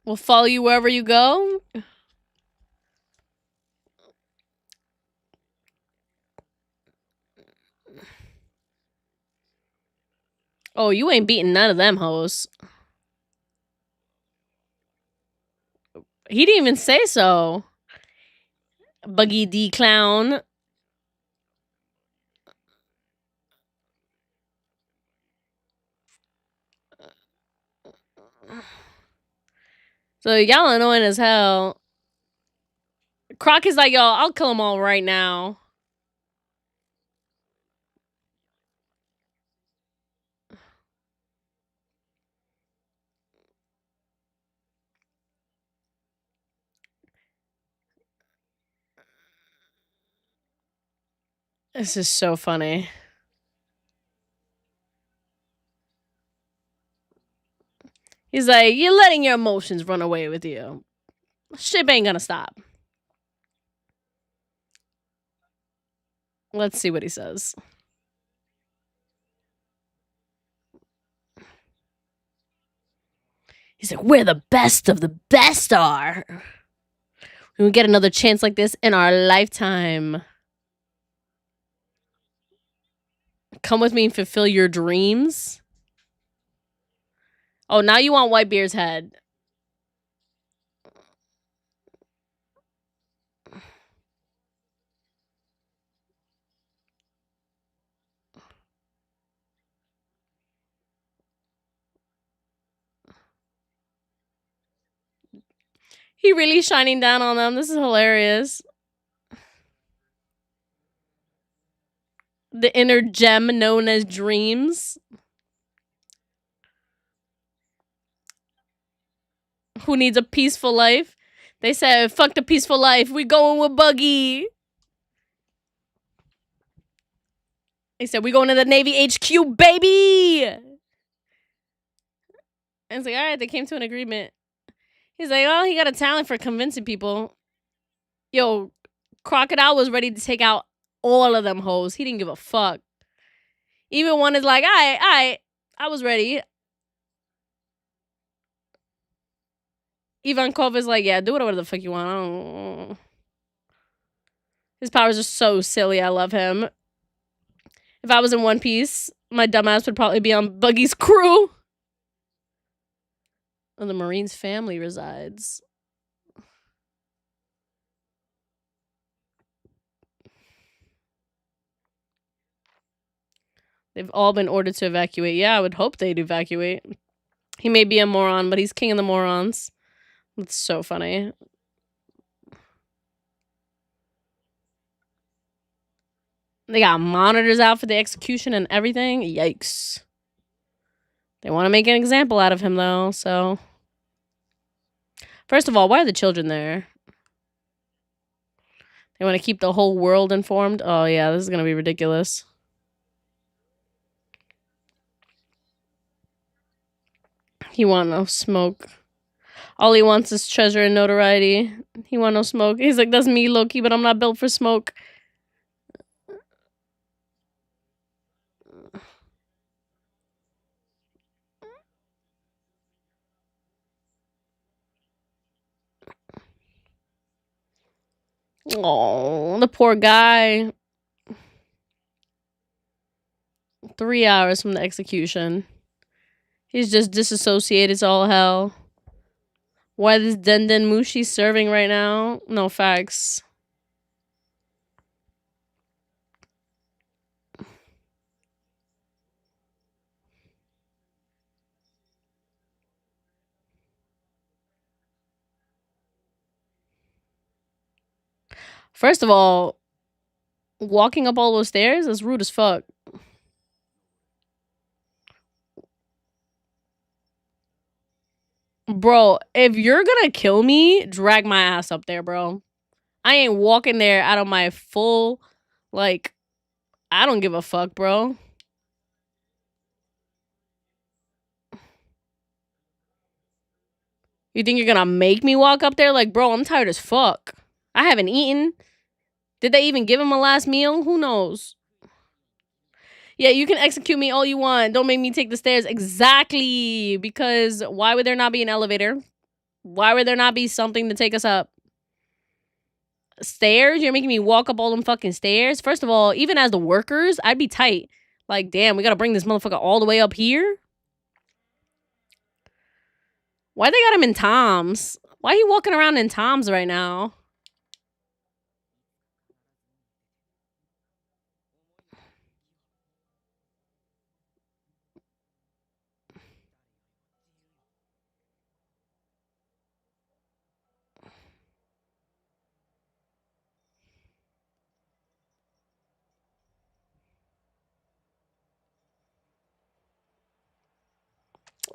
We'll follow you wherever you go. Oh, you ain't beating none of them hoes. He didn't even say so. Buggy D Clown. So y'all annoying as hell. Croc is like, y'all, I'll kill them all right now. This is so funny. He's like, you're letting your emotions run away with you. Shit ain't gonna stop. Let's see what he says. He's like, we're the best of the best are. We will get another chance like this in our lifetime. Come with me and fulfill your dreams. Oh, now you want Whitebeard's head. He really shining down on them. This is hilarious. The inner gem known as dreams. Who needs a peaceful life? They said, fuck the peaceful life. We going with Buggy. He said, we going to the Navy HQ, baby! And it's like, all right, they came to an agreement. He's like, oh, he got a talent for convincing people. Yo, Crocodile was ready to take out all of them hoes. He didn't give a fuck. Even one is like, all right, I was ready. Ivankov is like, yeah, do whatever the fuck you want. His powers are so silly. I love him. If I was in One Piece, my dumbass would probably be on Buggy's crew. Where the Marine's family resides. They've all been ordered to evacuate. Yeah, I would hope they'd evacuate. He may be a moron, but he's king of the morons. That's so funny. They got monitors out for the execution and everything. Yikes. They want to make an example out of him, though, so... First of all, why are the children there? They want to keep the whole world informed? Oh, yeah, this is going to be ridiculous. He want no smoke. All he wants is treasure and notoriety. He want no smoke. He's like, that's me, Loki, but I'm not built for smoke. Oh, the poor guy. 3 hours from the execution. He's just disassociated as all hell. Why this Denden Mushi serving right now? No facts. First of all, walking up all those stairs is rude as fuck. Bro, if you're gonna kill me, drag my ass up there, bro. I ain't walking there out of my full, like, I don't give a fuck, bro. You think you're gonna make me walk up there? Like, bro, I'm tired as fuck. I haven't eaten. Did they even give him a last meal? Who knows? Yeah, you can execute me all you want. Don't make me take the stairs. Exactly. Because why would there not be an elevator? Why would there not be something to take us up? Stairs? You're making me walk up all them fucking stairs? First of all, even as the workers, I'd be tight. Like, damn, we gotta bring this motherfucker all the way up here? Why they got him in Toms? Why he walking around in Toms right now?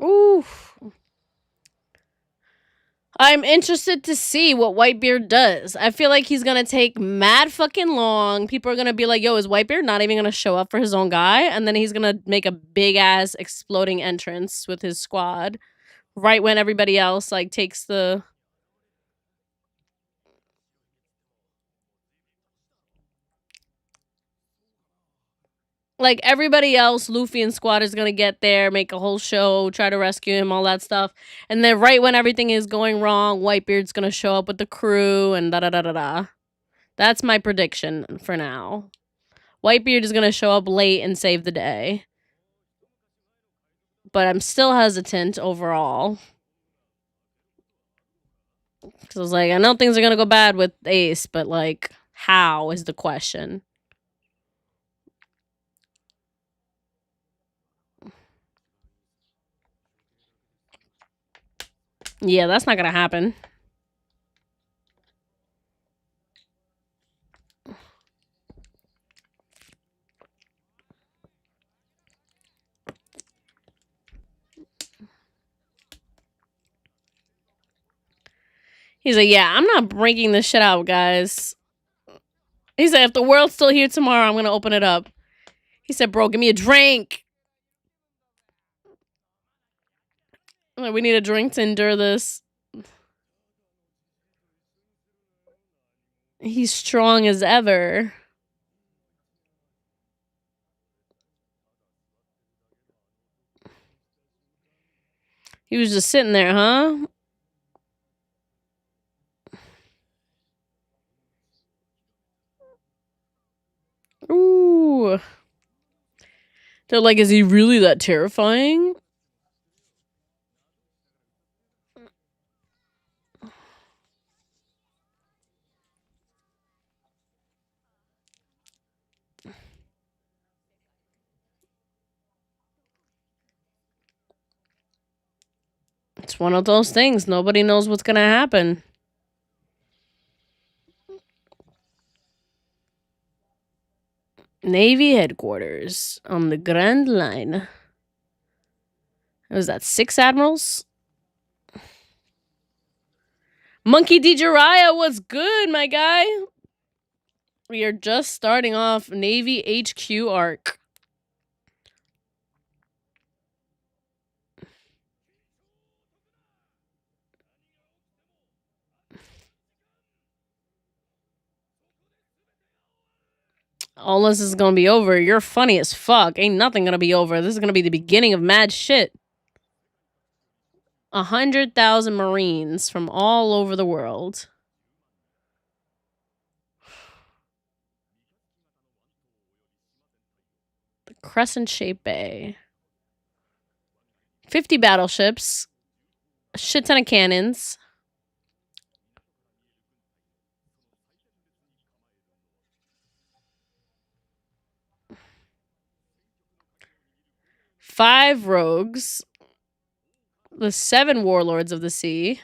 Oof. I'm interested to see what Whitebeard does. I feel like he's gonna take mad fucking long. People are gonna be like, yo, is Whitebeard not even gonna show up for his own guy? And then he's gonna make a big ass exploding entrance with his squad. Right when everybody else, like, takes the... Like, everybody else, Luffy and squad is gonna get there, make a whole show, try to rescue him, all that stuff. And then right when everything is going wrong, Whitebeard's gonna show up with the crew and da-da-da-da-da. That's my prediction for now. Whitebeard is gonna show up late and save the day. But I'm still hesitant overall. Because I was like, I know things are gonna go bad with Ace, but, like, how is the question. Yeah, that's not gonna happen. He's like, yeah, I'm not breaking this shit out, guys. He said, if the world's still here tomorrow, I'm gonna open it up. He said, bro, give me a drink. Like, we need a drink to endure this. He's strong as ever. He was just sitting there, huh? Ooh. They're like, is he really that terrifying? It's one of those things. Nobody knows what's gonna happen. Navy headquarters on the Grand Line. Was that 6 admirals? Monkey D. Jiraiya, what's good, my guy? We are just starting off Navy HQ arc. All this is gonna be over. You're funny as fuck. Ain't nothing gonna be over. This is gonna be the beginning of mad shit. 100,000 Marines from all over the world. The Crescent-shaped bay. 50 battleships. A shit ton of cannons. Five rogues. The 7 warlords of the sea.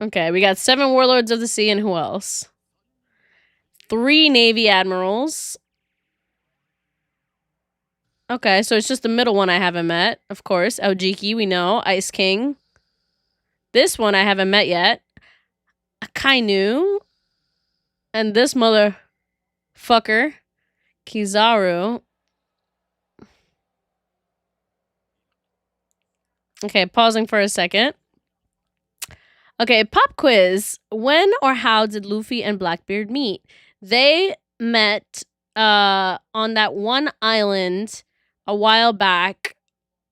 Okay, we got 7 warlords of the sea, and who else? 3 navy admirals. Okay, so it's just the middle one I haven't met. Of course, Aojiki, we know. Ice King. This one I haven't met yet. Akainu. And this motherfucker, Kizaru. Okay, pausing for a second. Okay, pop quiz. When or how did Luffy and Blackbeard meet? They met on that one island a while back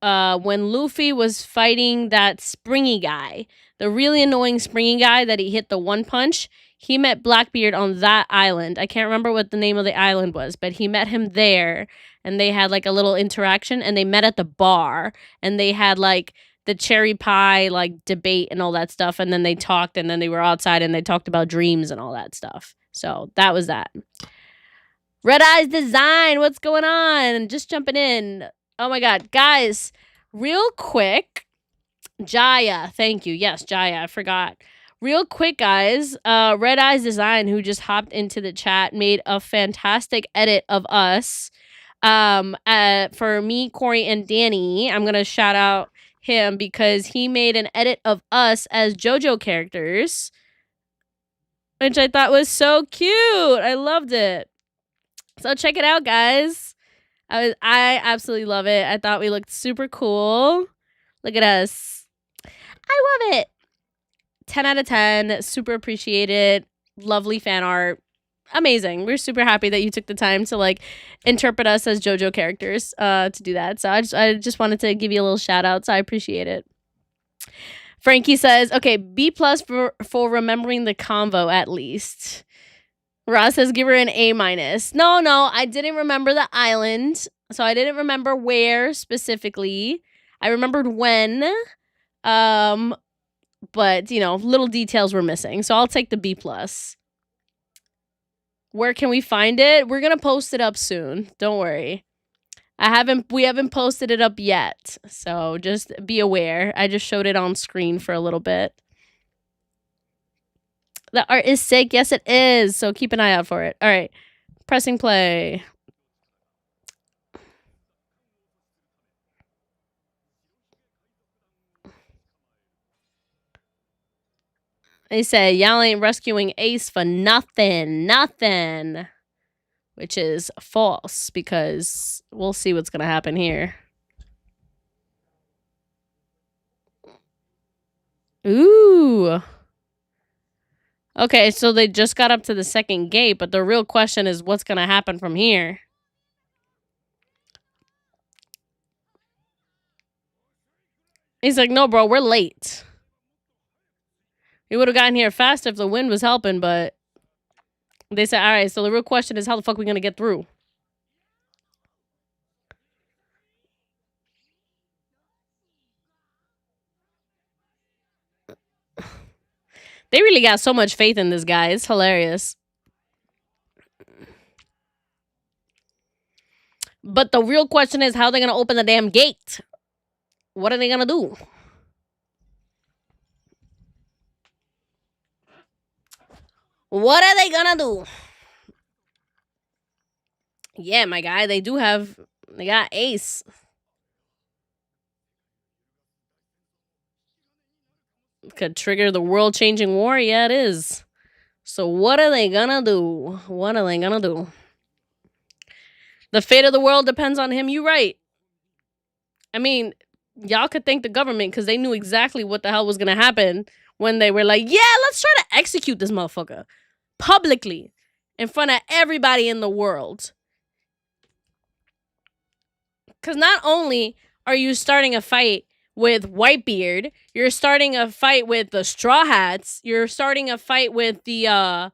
when Luffy was fighting that springy guy. The really annoying springy guy that he hit the one punch. He met Blackbeard on that island. I can't remember what the name of the island was, but he met him there and they had like a little interaction and they met at the bar and they had like the cherry pie like debate and all that stuff, and then they talked and then they were outside and they talked about dreams and all that stuff. So that was that. Red Eyes Design, what's going on? Just jumping in. Oh my god, guys, real quick. Jaya, thank you. Yes, Jaya, I forgot. Real quick, guys, Red Eyes Design, who just hopped into the chat, made a fantastic edit of us. For me, Corey, and Danny. I'm gonna shout out him because he made an edit of us as JoJo characters, which I thought was so cute. I loved it. So check it out, guys. I absolutely love it. I thought we looked super cool. Look at us. I love it. 10 out of 10. Super appreciate it. Lovely fan art. Amazing. We're super happy that you took the time to like interpret us as JoJo characters to do that. So I just wanted to give you a little shout out. So I appreciate it. Frankie says, okay, B+ for remembering the convo at least. Ross says, give her an A-. No, I didn't remember the island. So I didn't remember where specifically. I remembered when. But, you know, little details were missing. So I'll take the B+. Where can we find it? We're going to post it up soon. Don't worry. We haven't posted it up yet. So just be aware. I just showed it on screen for a little bit. The art is sick. Yes, it is. So keep an eye out for it. All right. Pressing play. They said, y'all ain't rescuing Ace for nothing. Nothing. Which is false, because we'll see what's going to happen here. Ooh. Okay, so they just got up to the second gate, but the real question is what's going to happen from here? He's like, no, bro, we're late. We would have gotten here fast if the wind was helping, but they said, all right, so the real question is how the fuck are we going to get through? They really got so much faith in this guy. It's hilarious. But the real question is how they're going to open the damn gate. What are they going to do? What are they going to do? Yeah, my guy, they got Ace. Could trigger the world-changing war? Yeah, it is. So what are they gonna do? What are they gonna do? The fate of the world depends on him. You right. I mean, y'all could thank the government because they knew exactly what the hell was gonna happen when they were like, yeah, let's try to execute this motherfucker publicly in front of everybody in the world. Because not only are you starting a fight with Whitebeard, you're starting a fight with the Straw Hats, you're starting a fight with the I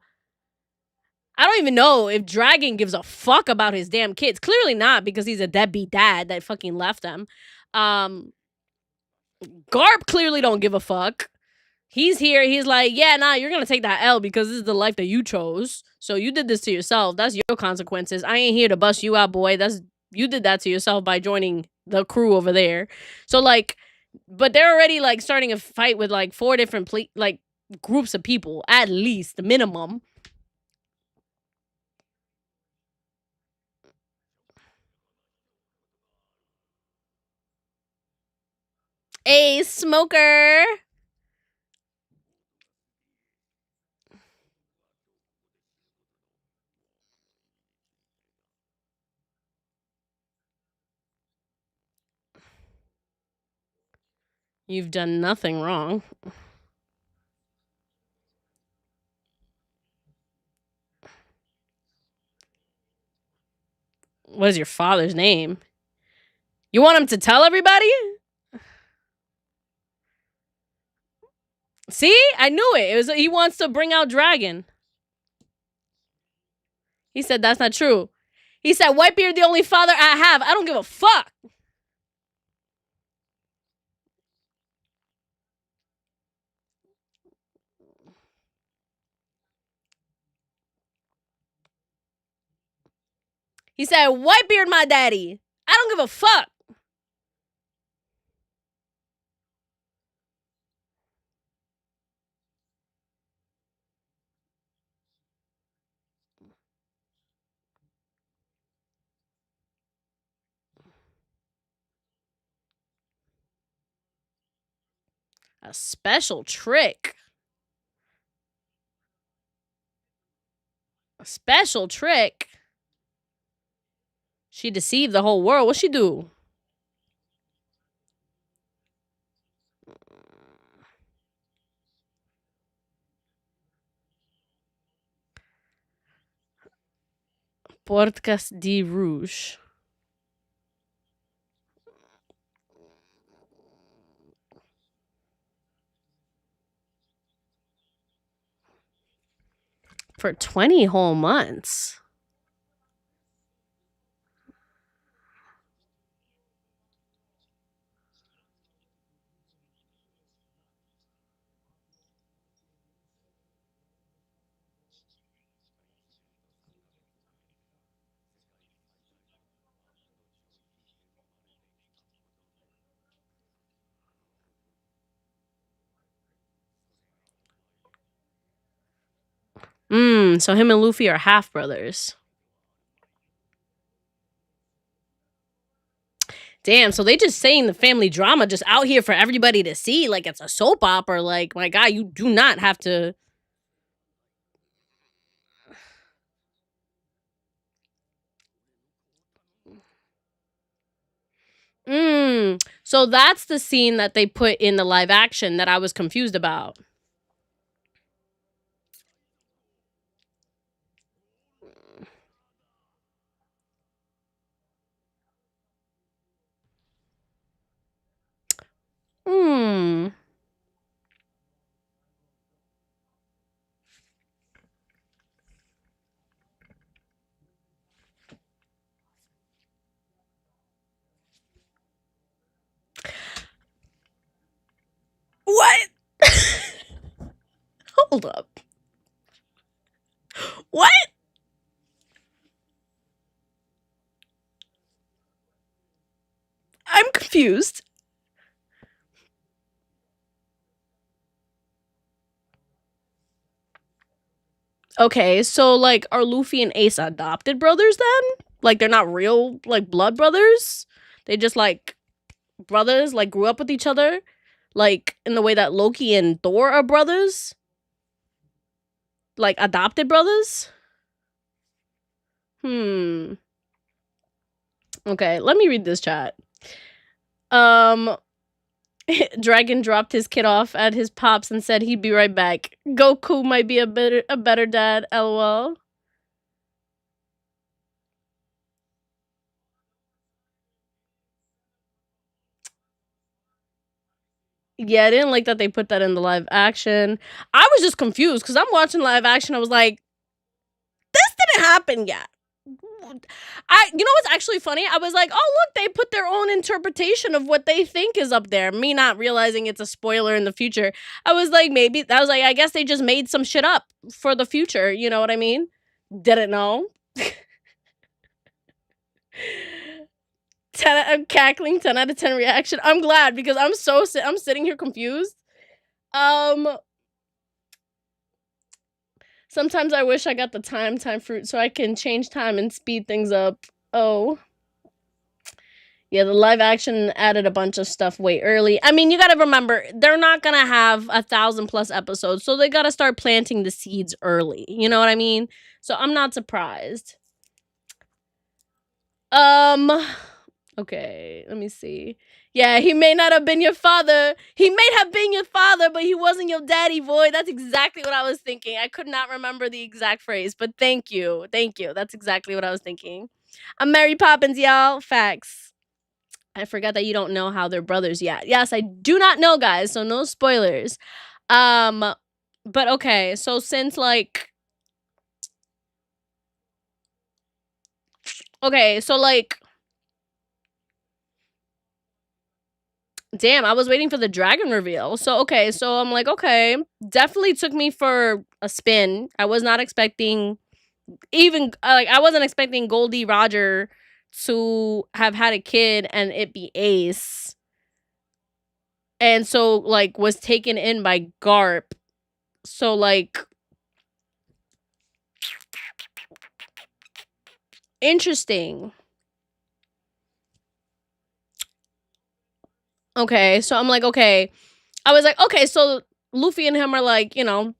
don't even know if Dragon gives a fuck about his damn kids. Clearly not, because he's a deadbeat dad that fucking left them. Garp clearly don't give a fuck. He's here. He's like, yeah, nah, you're gonna take that L because this is the life that you chose. So you did this to yourself. That's your consequences. I ain't here to bust you out, boy. You did that to yourself by joining the crew over there. So like, but they're already like starting a fight with like 4 different groups of people at least, the minimum. Hey, smoker. You've done nothing wrong. What is your father's name? You want him to tell everybody? See? I knew it. He wants to bring out Dragon. He said that's not true. He said, Whitebeard the only father I have. I don't give a fuck. He said, Whitebeard my daddy. I don't give a fuck. A special trick. A special trick. She deceived the whole world. What'd she do? Porcas de Rouge. For 20 whole months. So him and Luffy are half brothers. Damn, so they just saying the family drama just out here for everybody to see, like it's a soap opera. Like, my God, you do not have to. So that's the scene that they put in the live action that I was confused about. Hmm. What? Hold up. What? I'm confused. Okay, so like, are Luffy and Ace adopted brothers then? Like, they're not real, like, blood brothers? They just like brothers, like, grew up with each other? Like, in the way that Loki and Thor are brothers? Like, adopted brothers? Hmm. Okay, let me read this chat. Dragon dropped his kid off at his pops and said he'd be right back. Goku might be a better dad, lol. Yeah, I didn't like that they put that in the live action. I was just confused because I'm watching live action. I was like, this didn't happen yet. You know what's actually funny? I was like, oh look, they put their own interpretation of what they think is up there. Me not realizing it's a spoiler in the future. I was like, I guess they just made some shit up for the future. You know what I mean? Didn't know. 10, I'm cackling. 10 out of 10 reaction. I'm glad because I'm sitting here confused. Sometimes I wish I got the time fruit so I can change time and speed things up. Oh. Yeah, the live action added a bunch of stuff way early. I mean, you gotta remember, they're not gonna have 1,000+ episodes, so they gotta start planting the seeds early. You know what I mean? So I'm not surprised. Okay, let me see. Yeah, he may not have been your father. He may have been your father, but he wasn't your daddy, boy. That's exactly what I was thinking. I could not remember the exact phrase, but thank you. Thank you. That's exactly what I was thinking. I'm Mary Poppins, y'all. Facts. I forgot that you don't know how they're brothers yet. Yes, I do not know, guys, so no spoilers. But okay, so since like okay, so like damn, I was waiting for the dragon reveal. So okay, so I'm like, okay, definitely took me for a spin. I was not expecting even like I wasn't expecting Goldie Roger to have had a kid and it be Ace. And so like was taken in by Garp. So like interesting. Okay, so I'm like, okay. I was like, okay, so Luffy and him are like, you know,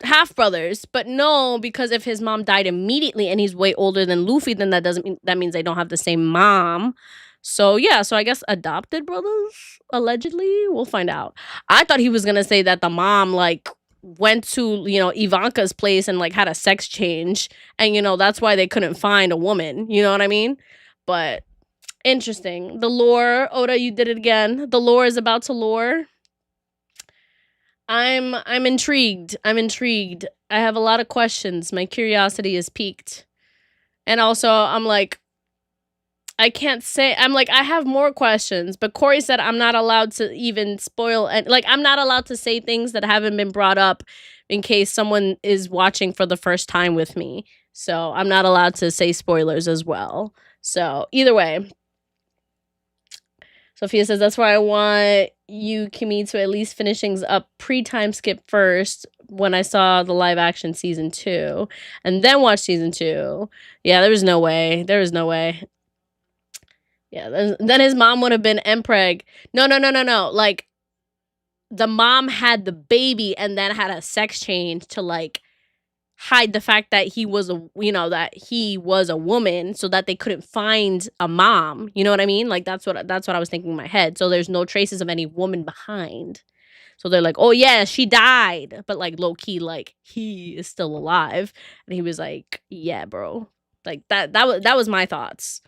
half brothers, but no, because if his mom died immediately and he's way older than Luffy, then that means they don't have the same mom. So yeah, so I guess adopted brothers allegedly. We'll find out. I thought he was gonna say that the mom like went to Ivanka's place and like had a sex change, and that's why they couldn't find a woman. You know what I mean? But interesting. The lore, Oda, you did it again. The lore is about to lore. I'm intrigued. I'm intrigued. I have a lot of questions. My curiosity is piqued. And also, I'm like, I can't say. I'm like, I have more questions, but Corey said I'm not allowed to even spoil, and like, I'm not allowed to say things that haven't been brought up in case someone is watching for the first time with me. So I'm not allowed to say spoilers as well. So either way, Sophia says, that's why I want you, Kimmy, to at least finish things up pre-time skip first when I saw the live action season 2 and then watch season 2. Yeah, there was no way. There was no way. Yeah, then his mom would have been impreg. No. Like, the mom had the baby and then had a sex change to, like, hide the fact that he was a woman so that they couldn't find a mom. You know what I mean? Like, that's what I was thinking in my head. So there's no traces of any woman behind. So they're like, oh yeah, she died. But, like, low key, like, he is still alive. And he was like, yeah, bro. Like, that was my thoughts.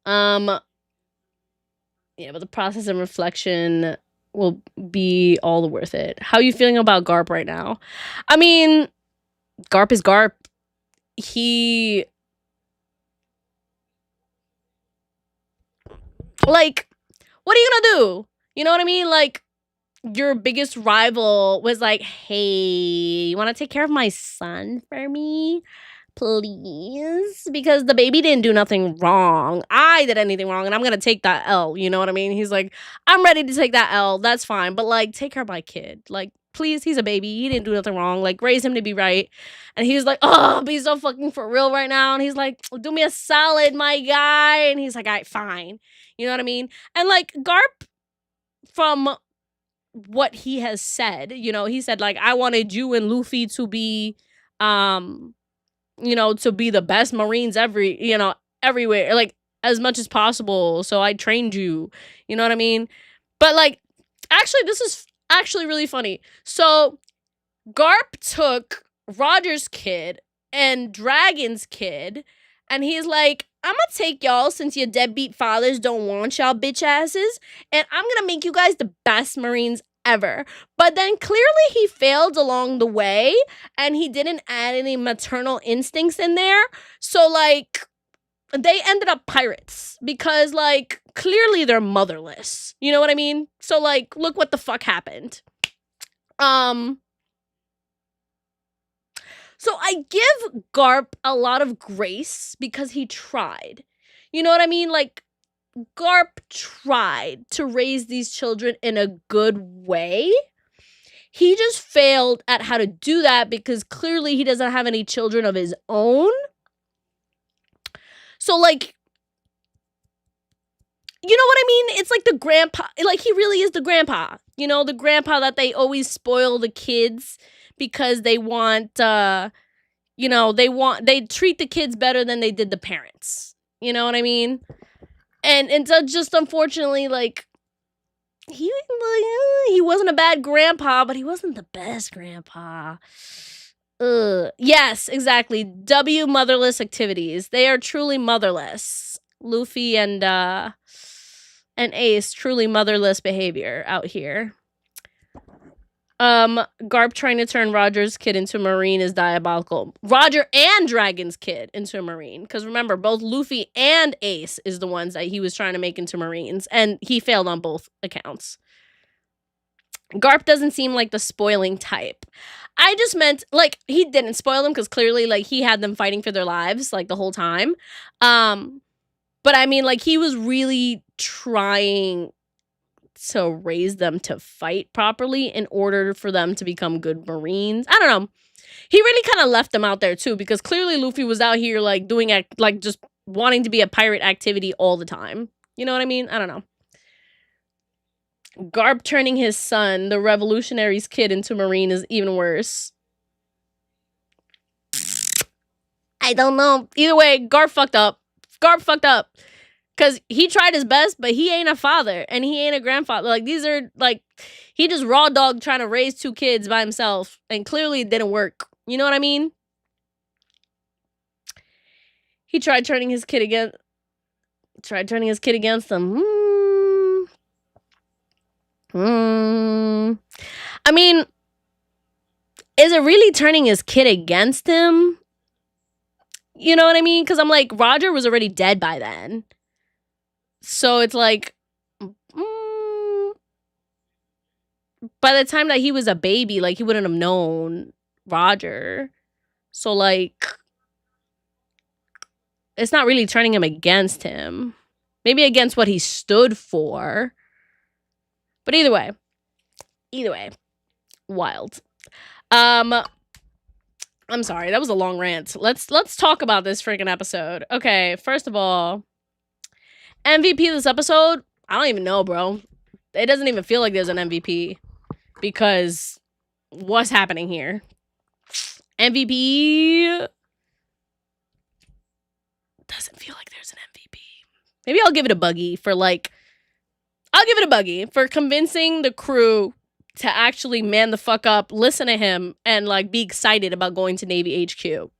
Yeah, but the process and reflection will be all worth it. How are you feeling about Garp right now? I mean, Garp is Garp. He, like, what are you gonna do? You know what I mean? Like, your biggest rival was like, hey, you want to take care of my son for me? Please? Because the baby didn't do nothing wrong. I did anything wrong, and I'm going to take that L. You know what I mean? He's like, I'm ready to take that L. That's fine. But, like, take care of my kid. Like, please, he's a baby. He didn't do nothing wrong. Like, raise him to be right. And he was like, oh, be so fucking for real right now. And he's like, do me a solid, my guy. And he's like, all right, fine. You know what I mean? And, like, Garp, from what he has said, he said, like, I wanted you and Luffy to be, to be the best Marines everywhere, like, as much as possible. So I trained you. You know what I mean? But, like, actually, this is actually really funny. So Garp took Roger's kid and Dragon's kid, and he's like, I'm gonna take y'all since your deadbeat fathers don't want y'all bitch asses, and I'm gonna make you guys the best Marines ever. But then clearly he failed along the way, and he didn't add any maternal instincts in there. So, like, they ended up pirates because, like, clearly they're motherless. You know what I mean? So, like, look what the fuck happened. So I give Garp a lot of grace because he tried. You know what I mean? Like, Garp tried to raise these children in a good way. He just failed at how to do that because clearly he doesn't have any children of his own. So, like, you know what I mean? It's like the grandpa, like, he really is the grandpa. You know, the grandpa that they always spoil the kids because they want, they treat the kids better than they did the parents. You know what I mean? And so just unfortunately, like, he wasn't a bad grandpa, but he wasn't the best grandpa. Yes, exactly. W motherless activities. They are truly motherless. Luffy and Ace, truly motherless behavior out here. Garp trying to turn Roger's kid into a Marine is diabolical. Roger and Dragon's kid into a Marine. Because remember, both Luffy and Ace is the ones that he was trying to make into Marines. And he failed on both accounts. Garp doesn't seem like the spoiling type. I just meant, like, he didn't spoil them because clearly, like, he had them fighting for their lives, like, the whole time. But I mean, like, he was really trying to raise them to fight properly in order for them to become good Marines. I don't know. He really kind of left them out there too, because clearly Luffy was out here, like, doing like just wanting to be a pirate activity all the time. You know what I mean? I don't know. Garp turning his son, the revolutionary's kid, into Marine is even worse. I don't know. Either way, Garp fucked up. Garp fucked up. Because he tried his best, but he ain't a father, and he ain't a grandfather. Like, these are, like, he just raw dog trying to raise 2 kids by himself, and clearly it didn't work. You know what I mean? He tried turning his kid against them. I mean, is it really turning his kid against him? You know what I mean? Because I'm like, Roger was already dead by then. So it's like, by the time that he was a baby, like, he wouldn't have known Roger. So, like, it's not really turning him against him. Maybe against what he stood for. But either way, wild. I'm sorry, that was a long rant. Let's talk about this freaking episode. Okay, first of all, MVP this episode, I don't even know, bro. It doesn't even feel like there's an MVP because what's happening here? MVP doesn't feel like there's an MVP. Maybe I'll give it a buggy for convincing the crew to actually man the fuck up, listen to him, and like be excited about going to Navy HQ.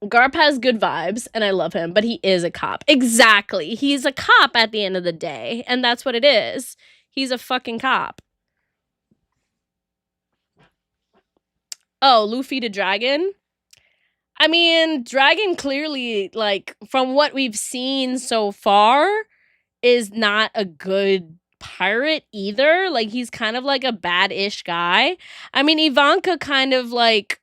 Garp has good vibes, and I love him, but he is a cop. Exactly. He's a cop at the end of the day, and that's what it is. He's a fucking cop. Oh, Luffy to Dragon? I mean, Dragon clearly, like, from what we've seen so far, is not a good pirate either. Like, he's kind of like a bad-ish guy. I mean, Ivanka kind of, like,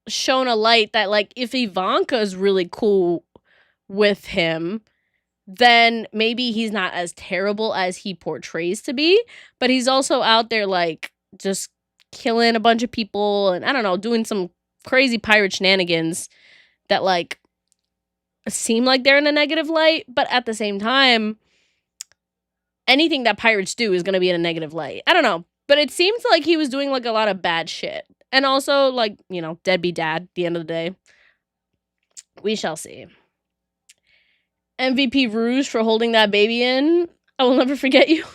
shown a light that, like, if Ivanka's really cool with him, then maybe he's not as terrible as he portrays to be. But he's also out there, like, just killing a bunch of people and, I don't know, doing some crazy pirate shenanigans that, like, seem like they're in a negative light. But at the same time, anything that pirates do is going to be in a negative light. I don't know. But it seems like he was doing, like, a lot of bad shit. And also, like, you know, deadbeat dad at the end of the day. We shall see. MVP Rouge for holding that baby in. I will never forget you.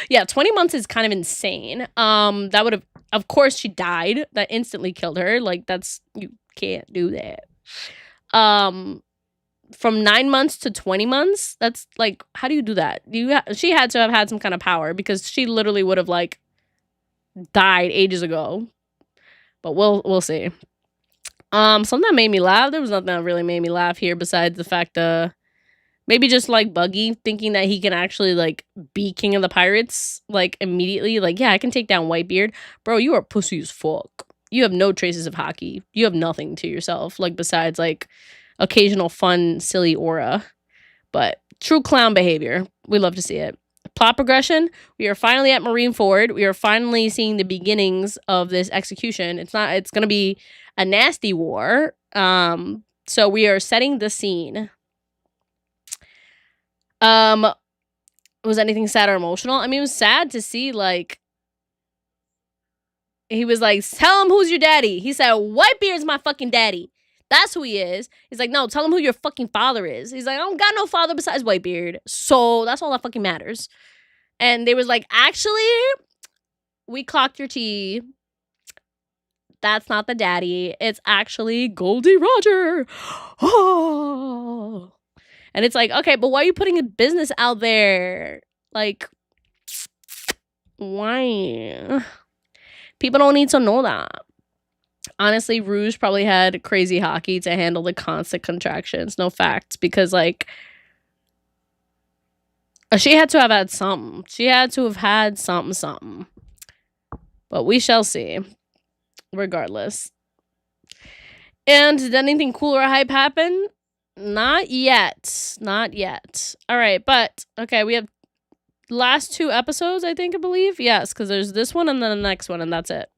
Yeah, 20 months is kind of insane. That would have, of course, she died. That instantly killed her. Like, that's, you can't do that. From 9 months to 20 months, that's like, how do you do that? She had to have had some kind of power because she literally would have, like, died ages ago. But we'll see. Something that made me laugh. There was nothing that really made me laugh here besides the fact maybe just like Buggy thinking that he can actually like be king of the pirates like immediately. Like, yeah, I can take down Whitebeard. Bro, you are pussy as fuck. You have no traces of hockey. You have nothing to yourself, like besides like occasional fun, silly aura. But true clown behavior. We love to see it. Plot progression. We are finally at Marineford. We are finally seeing the beginnings of this execution. It's going to be a nasty war. So we are setting the scene. Was anything sad or emotional? I mean, it was sad to see, like, he was like, tell him who's your daddy. He said, Whitebeard's my fucking daddy. That's who he is. He's like, no, tell him who your fucking father is. He's like, I don't got no father besides Whitebeard. So that's all that fucking matters. And they was like, actually, we clocked your tea. That's not the daddy. It's actually Goldie Roger. Oh. And it's like, okay, but why are you putting a business out there? Like, why? People don't need to know that. Honestly, Rouge probably had crazy hockey to handle the constant contractions. No facts. Because, like, she had to have had something. She had to have had something. But we shall see. Regardless. And did anything cool or hype happen? Not yet. Not yet. All right, but, okay, we have last 2 episodes, I believe. Yes, because there's this one and then the next one, and that's it.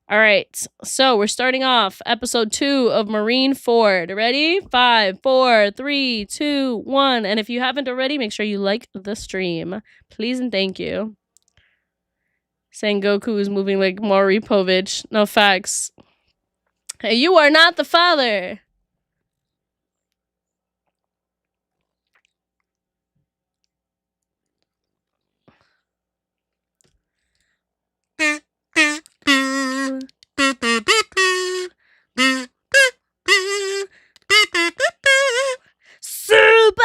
All right, so we're starting off episode 2 of Marineford. Ready? 5, 4, 3, 2, 1. And if you haven't already, make sure you like the stream. Please and thank you. Sengoku is moving like Maury Povich. No facts. Hey, you are not the father. Super!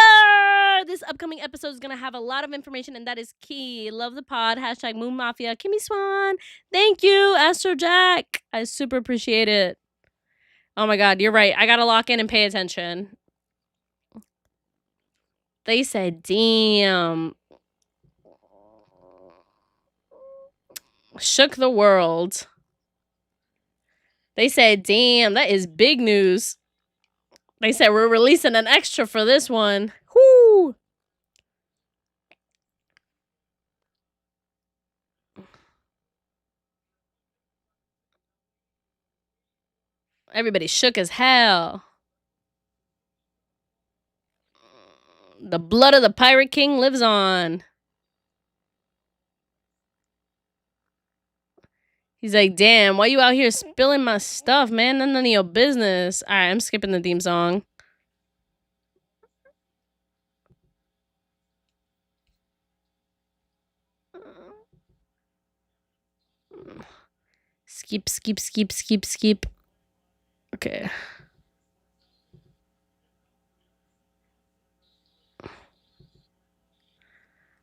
This upcoming episode is going to have a lot of information, and that is key. Love the pod. Hashtag Moon Mafia. Kimmy Swan. Thank you, Astro Jack. I super appreciate it. Oh my god, you're right. I got to lock in and pay attention. They said, damn. Shook the world. They said, damn, that is big news. They said, we're releasing an extra for this one. Whoo! Everybody shook as hell. The blood of the Pirate King lives on. He's like, damn, why you out here spilling my stuff, man? None of your business. All right, I'm skipping the theme song. Skip, skip, skip, skip, skip. Okay.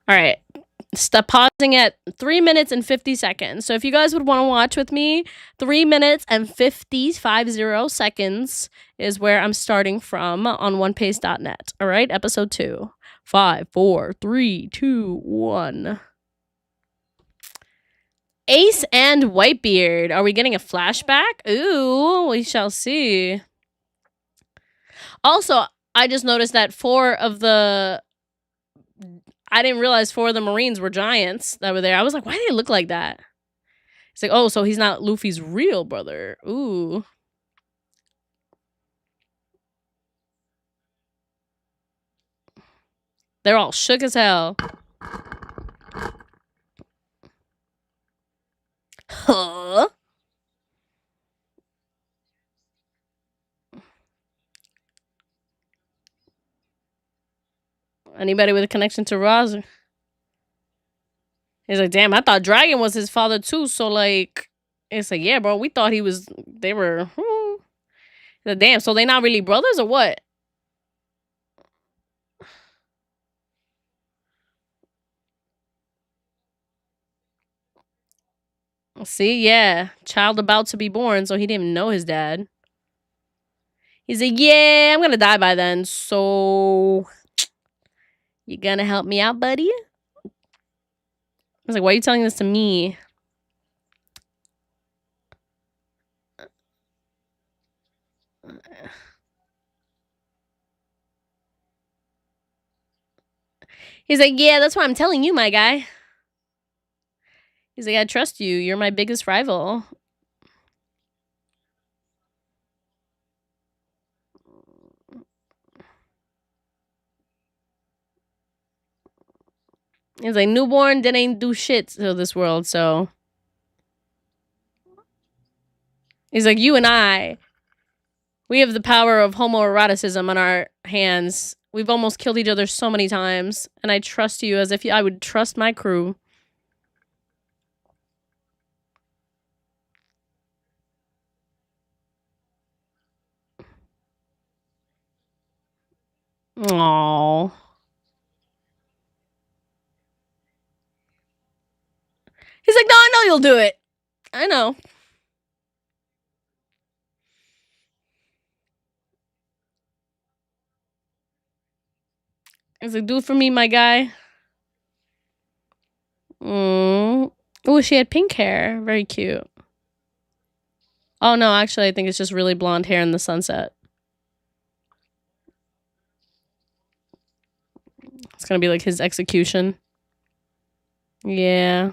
All right. Stop pausing at 3 minutes and 50 seconds. So if you guys would want to watch with me, 3 minutes and 50 seconds is where I'm starting from on onepace.net. All right, episode 2. 5, 4, 3, 2, 1. Ace and Whitebeard. Are we getting a flashback? Ooh, we shall see. Also, I just noticed that I didn't realize 4 of the Marines were giants that were there. I was like, why do they look like that? It's like, oh, so he's not Luffy's real brother. Ooh. They're all shook as hell. Huh? Anybody with a connection to Roz? He's like, damn, I thought Dragon was his father too. So like, it's like, yeah, bro, we thought they were. Damn, so they not really brothers or what? See, yeah, child about to be born, so he didn't even know his dad. He's like, yeah, I'm gonna die by then, so you gonna help me out, buddy? I was like, why are you telling this to me? He's like, yeah, that's why I'm telling you, my guy. He's like, I trust you. You're my biggest rival. He's like, newborn didn't do shit to this world, so. He's like, you and I, we have the power of homoeroticism on our hands. We've almost killed each other so many times, and I trust you as if I would trust my crew. Aww. He's like, no, I know you'll do it. I know. He's like, do it for me, my guy. Oh, she had pink hair. Very cute. Oh, no, actually, I think it's just really blonde hair in the sunset. It's gonna be like his execution. Yeah.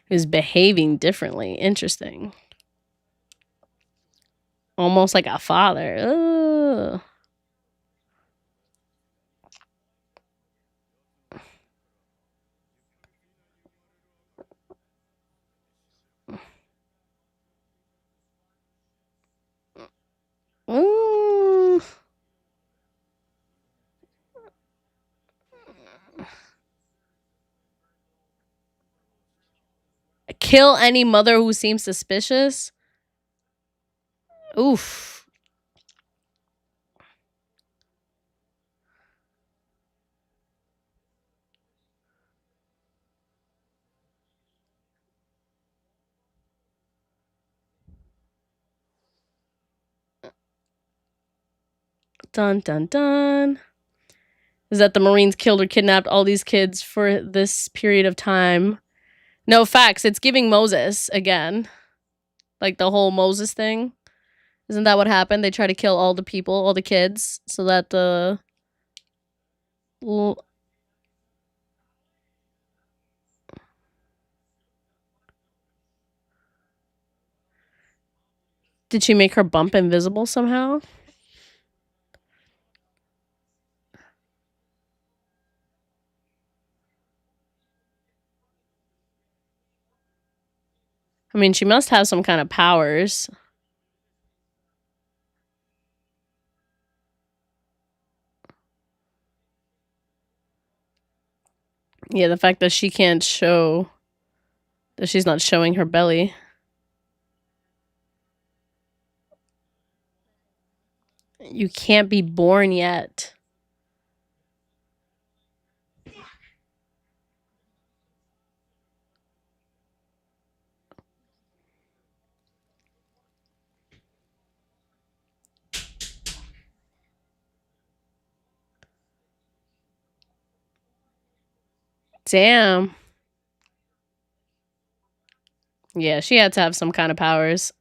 Is behaving differently. Interesting. Almost like a father. Ugh. Ooh. Kill any mother who seems suspicious. Oof. Dun dun dun. Is that the Marines killed or kidnapped all these kids for this period of time? No, facts. It's giving Moses again. Like the whole Moses thing. Isn't that what happened? They try to kill all the people, all the kids, so that the Did she make her bump invisible somehow? I mean, she must have some kind of powers. Yeah, the fact that she can't show, that she's not showing her belly. You can't be born yet. Damn. Yeah, she had to have some kind of powers.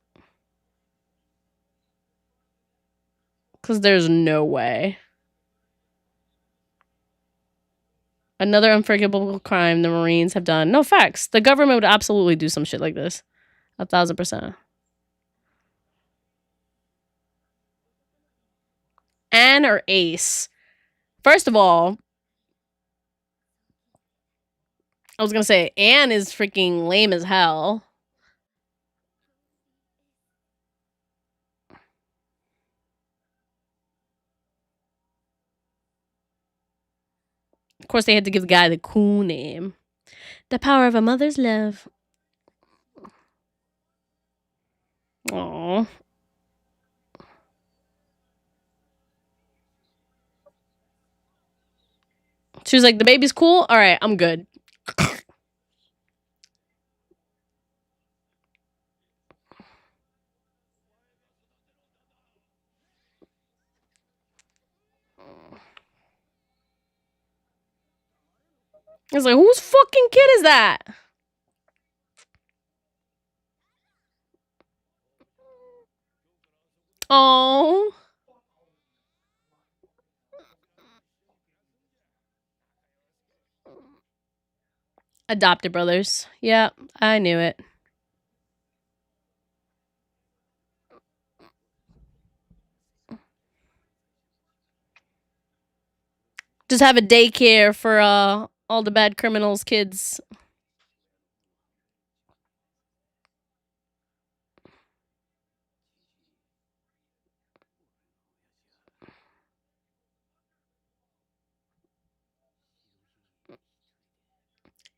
Because there's no way. Another unforgivable crime the Marines have done. No, facts. The government would absolutely do some shit like this. 1,000%. Anne or Ace? First of all, I was gonna say Anne is freaking lame as hell. Of course, they had to give the guy the cool name. The power of a mother's love. Aww. She was like, the baby's cool? Alright, I'm good. It's like, whose fucking kid is that? Oh. Adopted brothers. Yep, I knew it. Just have a daycare for all the bad criminals' kids.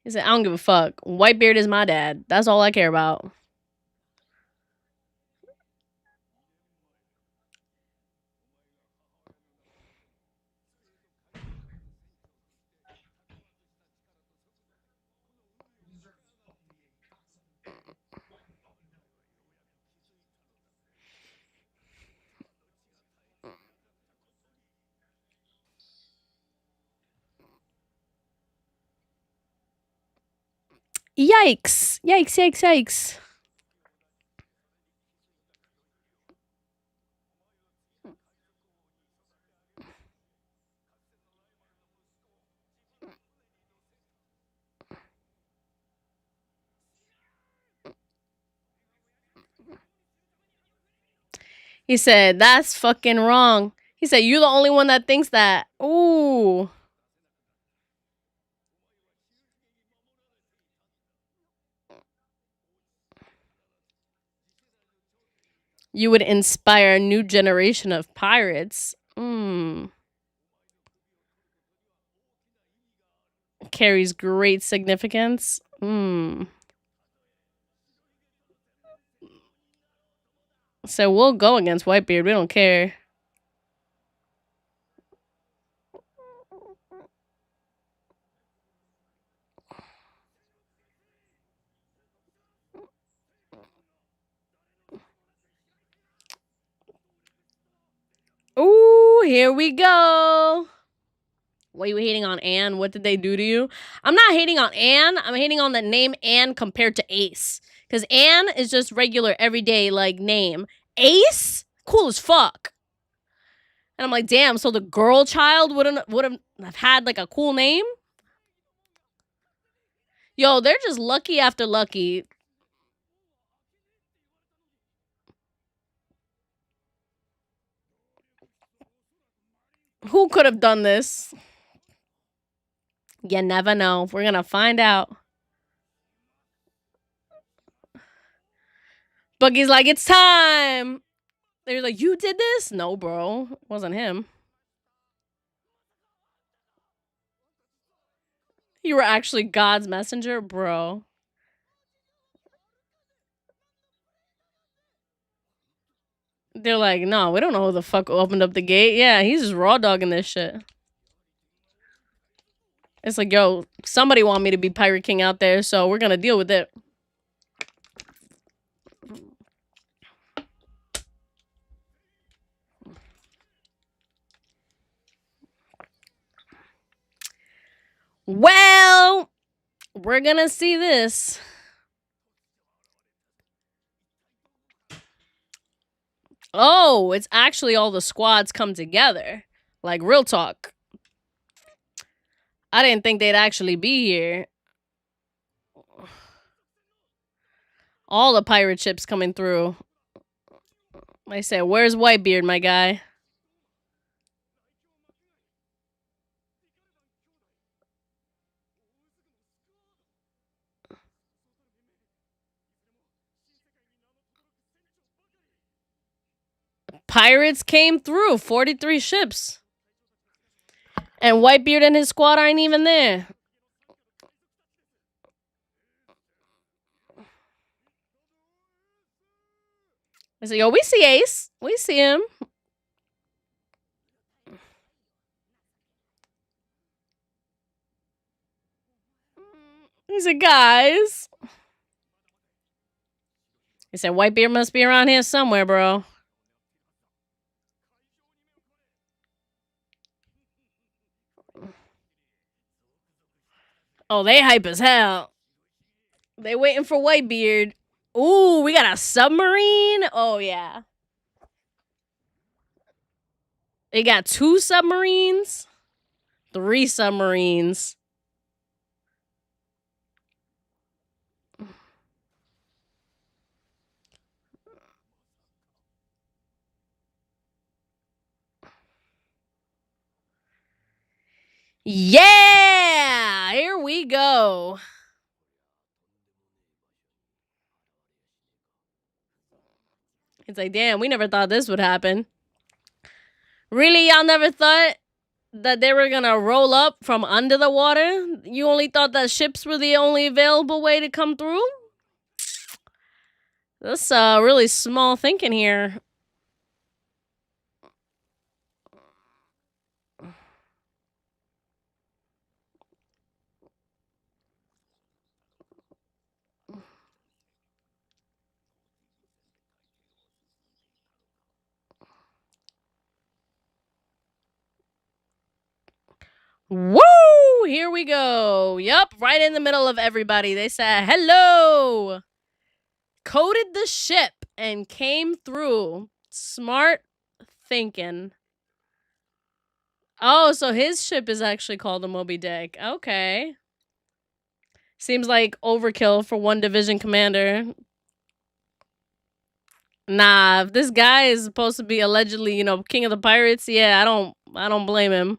He said, I don't give a fuck. Whitebeard is my dad. That's all I care about. Yikes. Yikes, yikes, yikes. He said, that's fucking wrong. He said, you're the only one that thinks that. Ooh. You would inspire a new generation of pirates. Carries great significance. So we'll go against Whitebeard. We don't care. Ooh, here we go. What are you hating on Anne? What did they do to you? I'm not hating on Anne. I'm hating on the name Anne compared to Ace. Because Anne is just regular, everyday, like, name. Ace? Cool as fuck. And I'm like, damn, so the girl child would have had like a cool name? Yo, they're just lucky after lucky. Who could have done this? You never know. We're gonna find out. Buggy's like, it's time. They're like, you did this? No, bro. It wasn't him. You were actually God's messenger, bro. They're like, no, we don't know who the fuck opened up the gate. Yeah, he's just raw dogging this shit. It's like, yo, somebody want me to be Pirate King out there, so we're gonna deal with it. Well, we're gonna see this. Oh, it's actually all the squads come together. Like, real talk. I didn't think they'd actually be here. All the pirate ships coming through. I said, where's Whitebeard, my guy? Pirates came through. 43 ships. And Whitebeard and his squad aren't even there. I said, yo, we see Ace. We see him. He said, guys. He said, Whitebeard must be around here somewhere, bro. Oh, they hype as hell. They waiting for Whitebeard. Ooh, we got a submarine? Oh, yeah. They got 2 submarines? 3 submarines. Yeah! Here we go. It's like, damn, we never thought this would happen. Really, y'all never thought that they were gonna roll up from under the water? You only thought that ships were the only available way to come through? That's really small thinking here. Woo! Here we go. Yup, right in the middle of everybody. They said, hello! Coded the ship and came through. Smart thinking. Oh, so his ship is actually called a Moby Dick. Okay. Seems like overkill for one division commander. Nah, if this guy is supposed to be allegedly, king of the pirates, yeah, I don't blame him.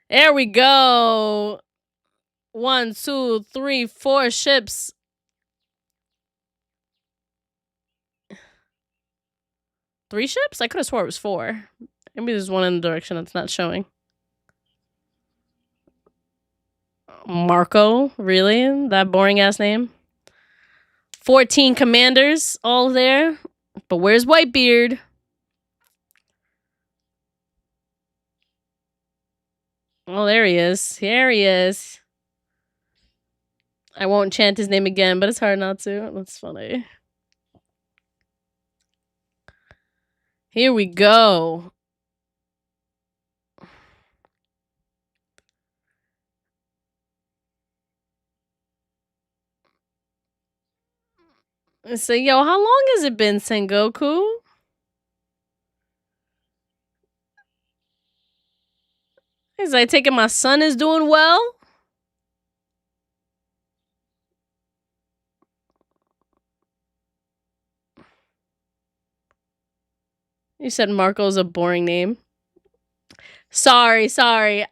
There we go. 1, 2, 3, 4 ships. Three ships? I could have swore it was 4. Maybe there's one in the direction that's not showing. Marco? Really? That boring ass name? 14 commanders all there. But where's Whitebeard? Oh, there he is. Here he is. I won't chant his name again, but it's hard not to. That's funny. Here we go. So, yo, how long has it been, Sengoku? He's like, taking my son is doing well. You said Marco's a boring name. Sorry.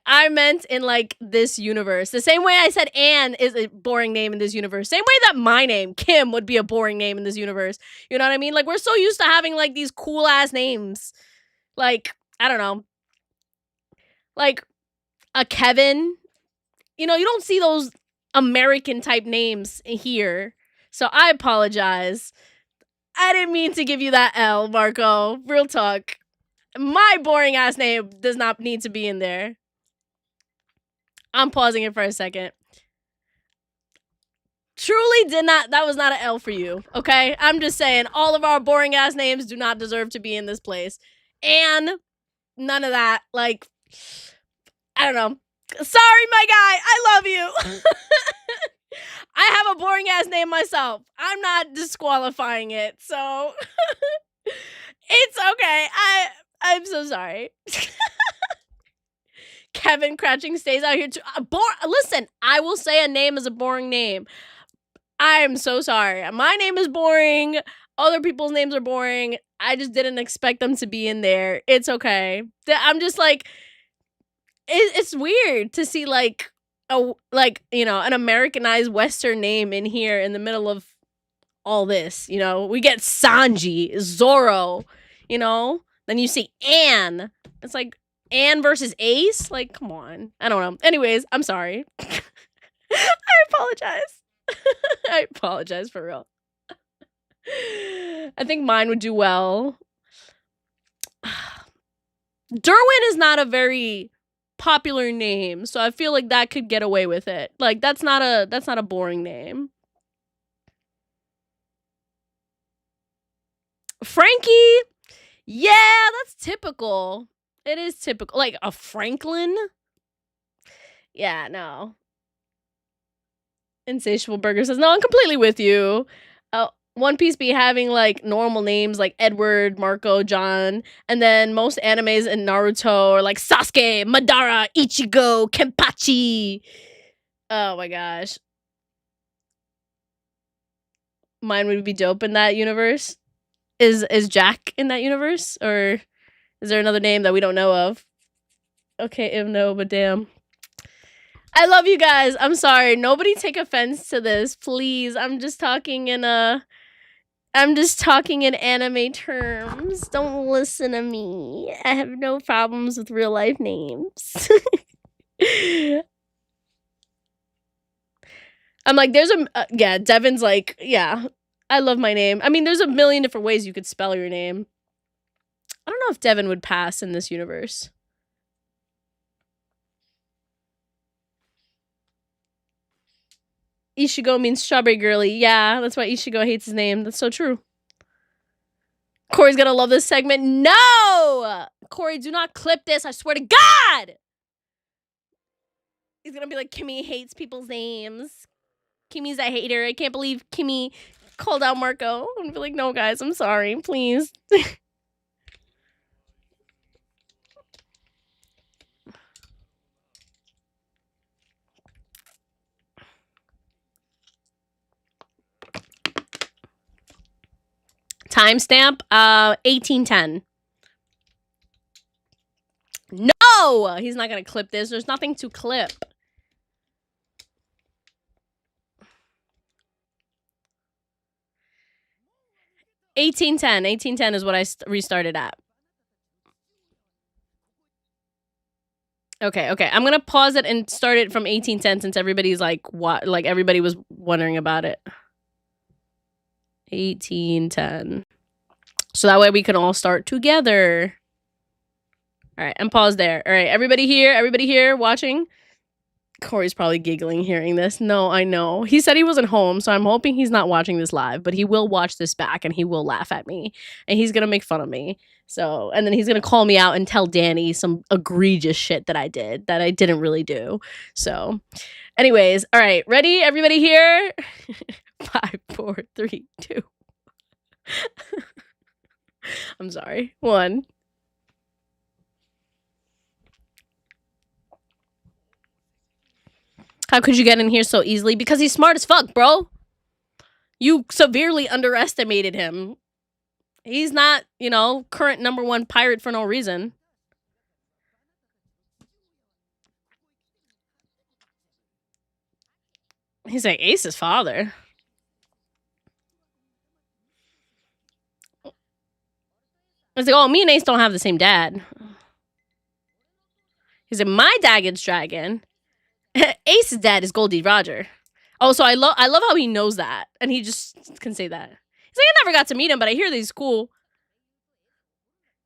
I meant in like this universe. The same way I said Anne is a boring name in this universe. Same way that my name, Kim, would be a boring name in this universe. You know what I mean? Like, we're so used to having like these cool ass names. Like, I don't know. Like a Kevin. You know, you don't see those American type names here. So I apologize. I didn't mean to give you that L, Marco. Real talk. My boring ass name does not need to be in there. I'm pausing it for a second. Truly did not, that was not an L for you, okay? I'm just saying, all of our boring ass names do not deserve to be in this place. And none of that. Like, I don't know. Sorry, my guy. I love you. I have a boring ass name myself. I'm not disqualifying it, so it's okay. I'm so sorry. Kevin Crouching stays out here too. Listen, I will say a name is a boring name. I am so sorry. My name is boring. Other people's names are boring. I just didn't expect them to be in there. It's okay. I'm just like, it's weird to see like an Americanized Western name in here in the middle of all this. You know, we get Sanji, Zoro. You know, then you see Anne. It's like Anne versus Ace. Like, come on. I don't know. Anyways, I'm sorry. I apologize. I apologize for real. I think mine would do well. Derwin is not a very popular name, so I feel like that could get away with it. Like, that's not a boring name. Frankie, yeah, that's typical. It is typical. Like a Franklin. Yeah, no. Insatiable Burger says, no, I'm completely with you. One Piece be having like normal names like Edward, Marco, John, and then most animes in Naruto are like Sasuke, Madara, Ichigo, Kenpachi. Oh my gosh. Mine would be dope in that universe. Is Jack in that universe? Or is there another name that we don't know of? Okay, no, but damn. I love you guys. I'm sorry. Nobody take offense to this, please. I'm just talking in anime terms. Don't listen to me. I have no problems with real life names. I'm like, there's yeah, Devin's like, yeah, I love my name. I mean, there's a million different ways you could spell your name. I don't know if Devin would pass in this universe. Ishigo means strawberry girly. Yeah, that's why Ishigo hates his name. That's so true. Corey's gonna love this segment. No! Corey, do not clip this. I swear to God! He's gonna be like, Kimmy hates people's names. Kimmy's a hater. I can't believe Kimmy called out Marco. I'm gonna be like, no, guys, I'm sorry. Please. Timestamp, 1810. No! He's not gonna clip this. There's nothing to clip. $18.10 is what I restarted at. Okay. I'm gonna pause it and start it from 1810 since everybody's like, what? Like, everybody was wondering about it. 1810. So that way we can all start together. All right, I'm paused there. All right, everybody here watching? Corey's probably giggling hearing this. No, I know. He said he wasn't home, so I'm hoping he's not watching this live, but he will watch this back and he will laugh at me and he's going to make fun of me. So, and then he's going to call me out and tell Danny some egregious shit that I did that I didn't really do. So, anyways, all right, ready? Everybody here? 5, 4, 3, 2. I'm sorry. 1. How could you get in here so easily? Because he's smart as fuck, bro. You severely underestimated him. He's not, you know, current #1 pirate for no reason. He's like Ace's father. It's like, oh, me and Ace don't have the same dad. He's like, my dad gets dragon. Ace's dad is Goldie Roger. Oh, so I love how he knows that, and he just can say that. He's like, I never got to meet him, but I hear that he's cool.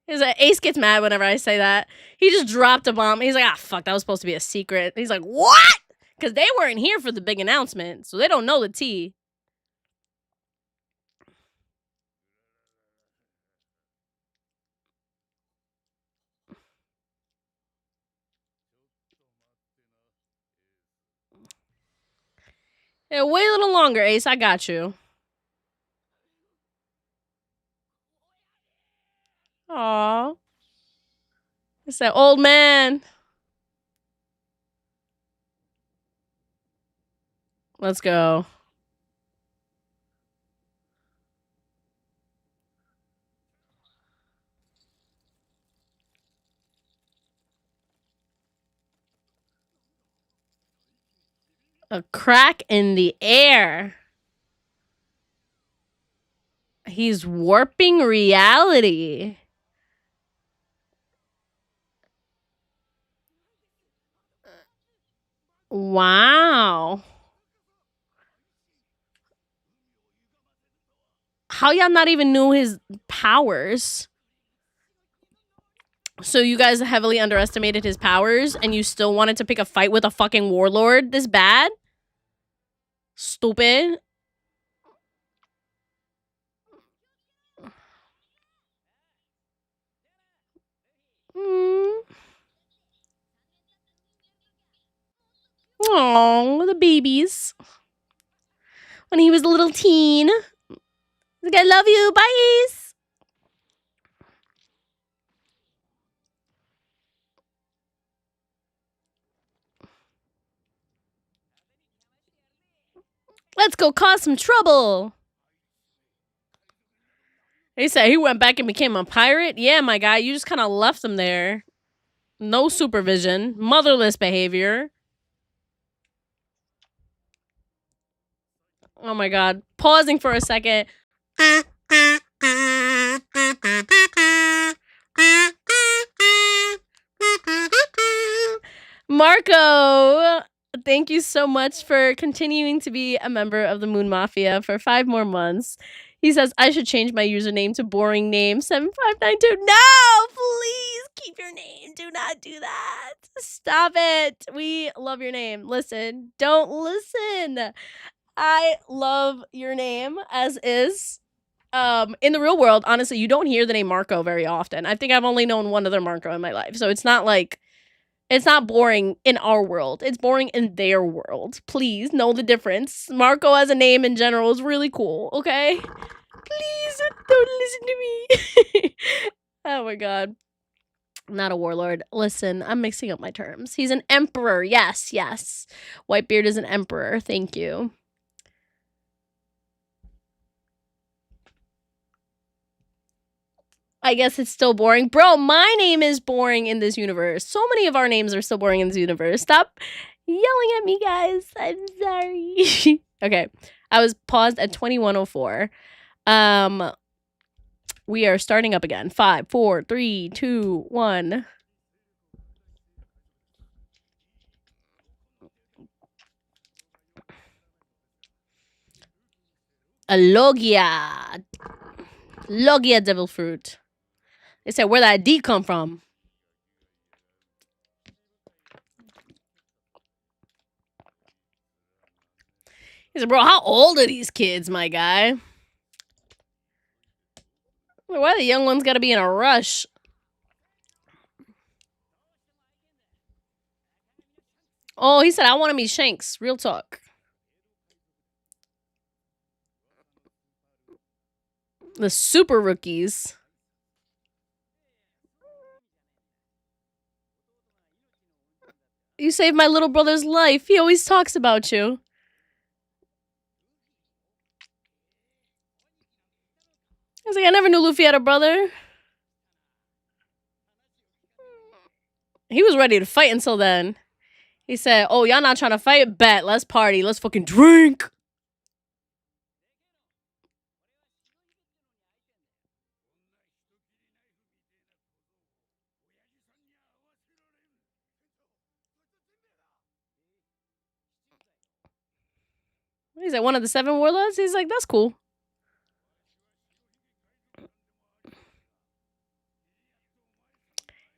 He's like, Ace gets mad whenever I say that. He just dropped a bomb. He's like, ah, fuck, that was supposed to be a secret. He's like, what? Because they weren't here for the big announcement, so they don't know the tea. Yeah, wait a little longer, Ace. I got you. Aw. It's that old man. Let's go. A crack in the air. He's warping reality. Wow. How y'all not even knew his powers? So you guys heavily underestimated his powers and you still wanted to pick a fight with a fucking warlord this bad? Stupid. Oh, the babies. When he was a little teen. Like, I love you. Bye. Let's go cause some trouble. They said he went back and became a pirate. Yeah, my guy, you just kind of left him there. No supervision. Motherless behavior. Oh my god. Pausing for a second. Marco, thank you so much for continuing to be a member of the Moon Mafia for 5 more months. He says, I should change my username to boring name 7592. No, please keep your name. Do not do that. Stop it. We love your name. Listen, don't listen. I love your name as is. In the real world, honestly, you don't hear the name Marco very often. I think I've only known one other Marco in my life. So it's not like, it's not boring in our world. It's boring in their world. Please know the difference. Marco as a name in general is really cool, okay? Please don't listen to me. Oh my god. Not a warlord. Listen, I'm mixing up my terms. He's an emperor. Yes, yes. Whitebeard is an emperor. Thank you. I guess it's still boring. Bro, my name is boring in this universe. So many of our names are still boring in this universe. Stop yelling at me, guys. I'm sorry. Okay. I was paused at 2104. We are starting up again. 5, 4, 3, 2, 1. A Logia. Logia devil fruit. They said, where that D come from? He said, bro, how old are these kids, my guy? Why the young ones gotta be in a rush? Oh, he said, I want to meet Shanks. Real talk. The super rookies. You saved my little brother's life. He always talks about you. I was like, I never knew Luffy had a brother. He was ready to fight until then. He said, oh, y'all not trying to fight? Bet. Let's party. Let's fucking drink. He's like, one of the 7 warlords? He's like, that's cool.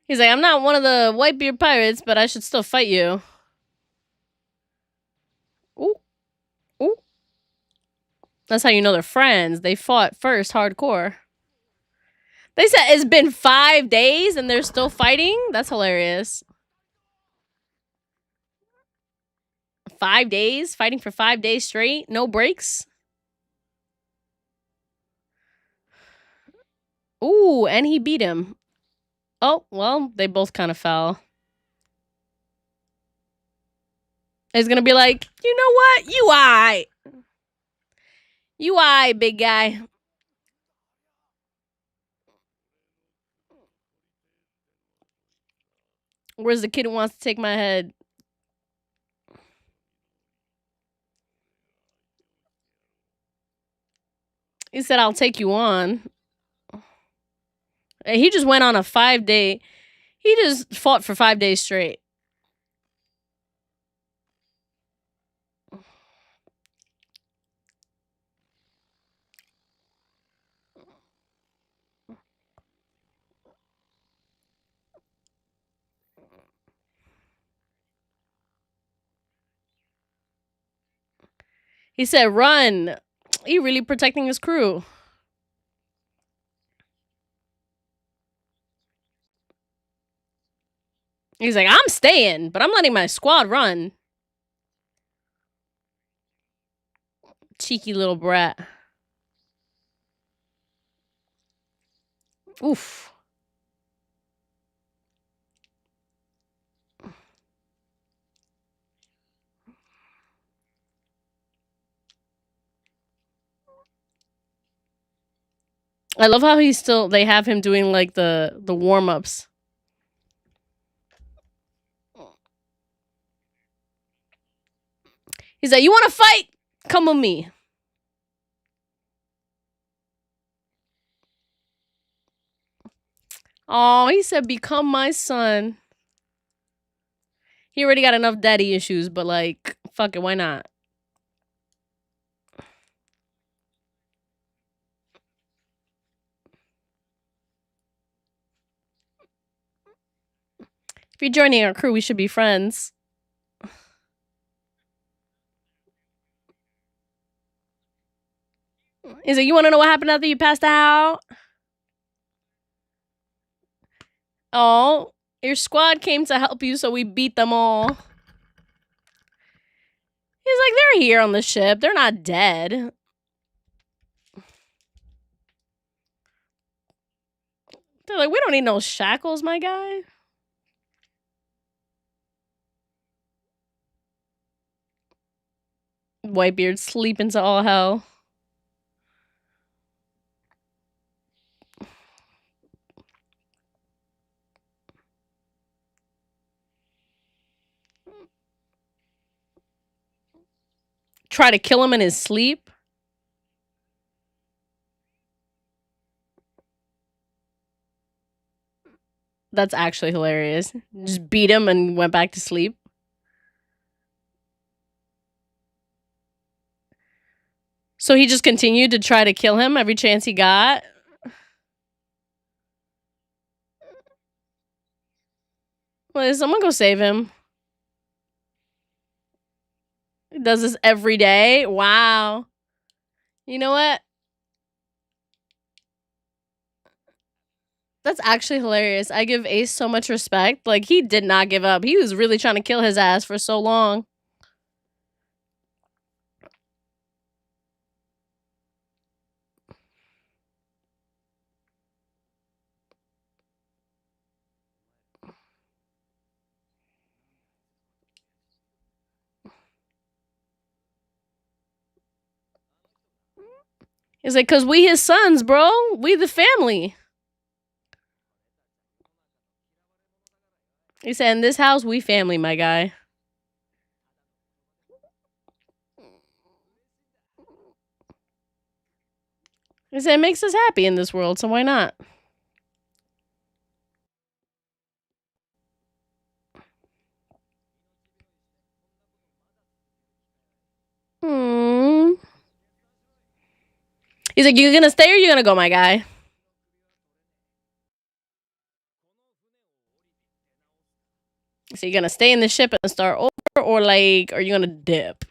He's like, I'm not one of the Whitebeard pirates, but I should still fight you. Ooh. Ooh. That's how you know they're friends. They fought first hardcore. They said it's been 5 days and they're still fighting? That's hilarious. 5 days? Fighting for 5 days straight? No breaks? Ooh, and he beat him. Oh, well, they both kind of fell. He's gonna be like, you know what? You aight. You aight, big guy. Where's the kid who wants to take my head? He said, I'll take you on. He just went on a 5-day. He just fought for 5 days straight. He said, run. He really protecting his crew. He's like, I'm staying, but I'm letting my squad run. Cheeky little brat. Oof. I love how they have him doing like the warm-ups. He's like, you want to fight? Come with me. Oh, he said, become my son. He already got enough daddy issues, but like, fuck it, why not? If you're joining our crew, we should be friends. He's like, you want to know what happened after you passed out? Oh, your squad came to help you, so we beat them all. He's like, they're here on the ship. They're not dead. They're like, we don't need no shackles, my guy. Whitebeard sleeping to all hell. Try to kill him in his sleep. That's actually hilarious. Just beat him and went back to sleep. So he just continued to try to kill him every chance he got. Well, someone go save him. He does this every day. Wow. You know what? That's actually hilarious. I give Ace so much respect. Like, he did not give up. He was really trying to kill his ass for so long. He's like, cause we his sons, bro. We the family. He said, in this house, we family, my guy. He said, it makes us happy in this world, so why not? Hmm. He's like, you gonna stay or you gonna go, my guy? So you gonna stay in the ship and start over, or like, are you gonna dip?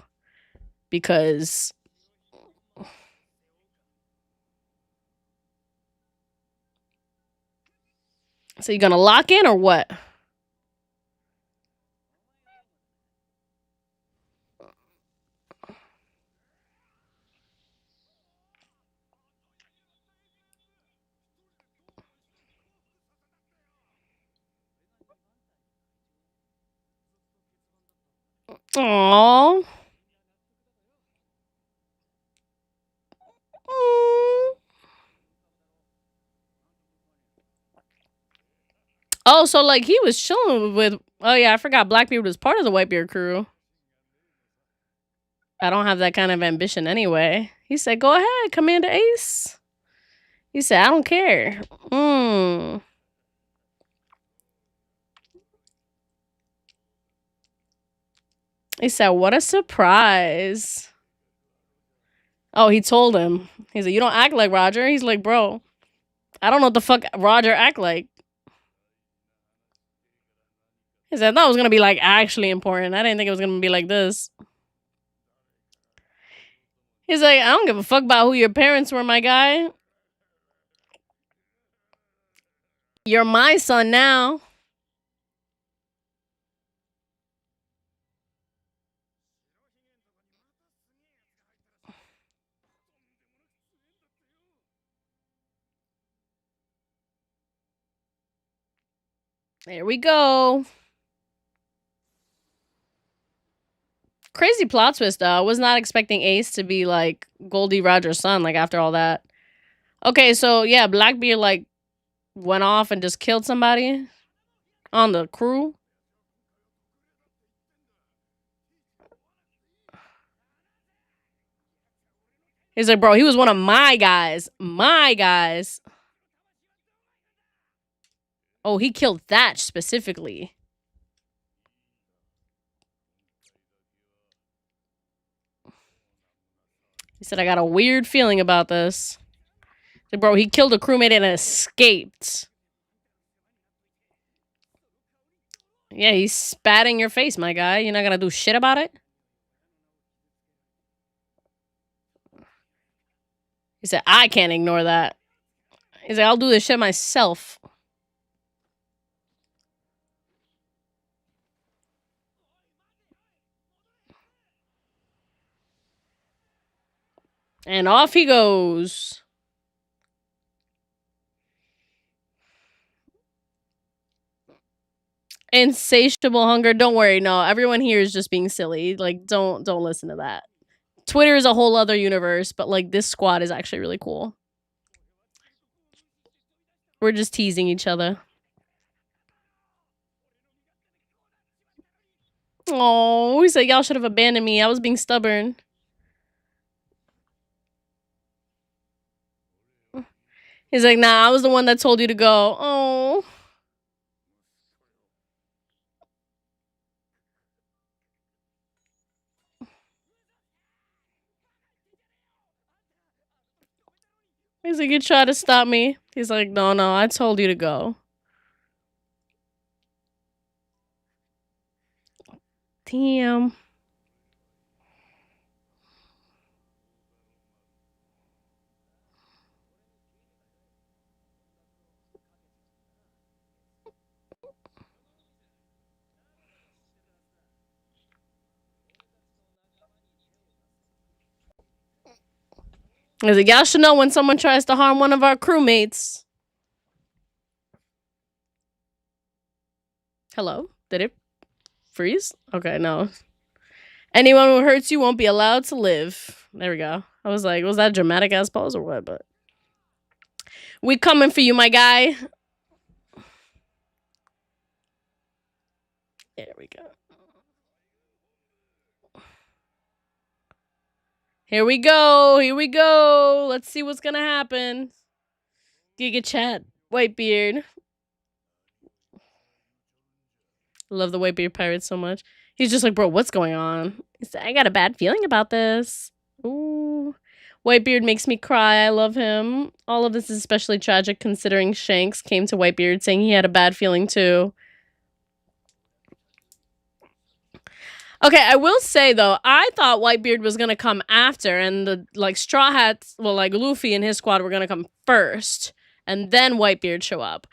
Because so you gonna lock in or what? Aww. Oh, so like he was chilling with. Oh yeah, I forgot Blackbeard was part of the Whitebeard crew. I don't have that kind of ambition anyway. He said, "Go ahead, Commander Ace." He said, "I don't care." He said, "What a surprise." Oh, he told him. He said, "You don't act like Roger." He's like, "Bro, I don't know what the fuck Roger act like." He said, "I thought it was gonna be like actually important. I didn't think it was gonna be like this." He's like, "I don't give a fuck about who your parents were, my guy. You're my son now." There we go. Crazy plot twist though. I was not expecting Ace to be like Goldie Roger's son, like after all that. Okay, so yeah, Blackbeard like went off and just killed somebody on the crew. He's like, bro, he was one of my guys. My guys. Oh, he killed Thatch specifically. He said, I got a weird feeling about this. Like, bro, he killed a crewmate and escaped. Yeah, he's spat in your face, my guy. You're not gonna do shit about it? He said, I can't ignore that. He's like, I'll do this shit myself. And off he goes. Insatiable hunger. Don't worry, no. Everyone here is just being silly. Like, don't listen to that. Twitter is a whole other universe, but like this squad is actually really cool. We're just teasing each other. Oh, he said y'all should have abandoned me. I was being stubborn. He's like, nah, I was the one that told you to go. Oh. He's like, you tried to stop me. He's like, no, I told you to go. Damn. He's like, y'all should know when someone tries to harm one of our crewmates. Hello? Did it freeze? Okay, no. Anyone who hurts you won't be allowed to live. There we go. I was like, was that a dramatic ass pause or what? But we coming for you, my guy. There we go. Here we go. Here we go. Let's see what's gonna happen. Giga chat. Whitebeard. Love the Whitebeard pirate so much. He's just like, bro, what's going on? He's like, I got a bad feeling about this. Ooh. Whitebeard makes me cry. I love him. All of this is especially tragic considering Shanks came to Whitebeard saying he had a bad feeling too. Okay, I will say though, I thought Whitebeard was gonna come after, and the like Straw Hats, well, like Luffy and his squad were gonna come first, and then Whitebeard show up,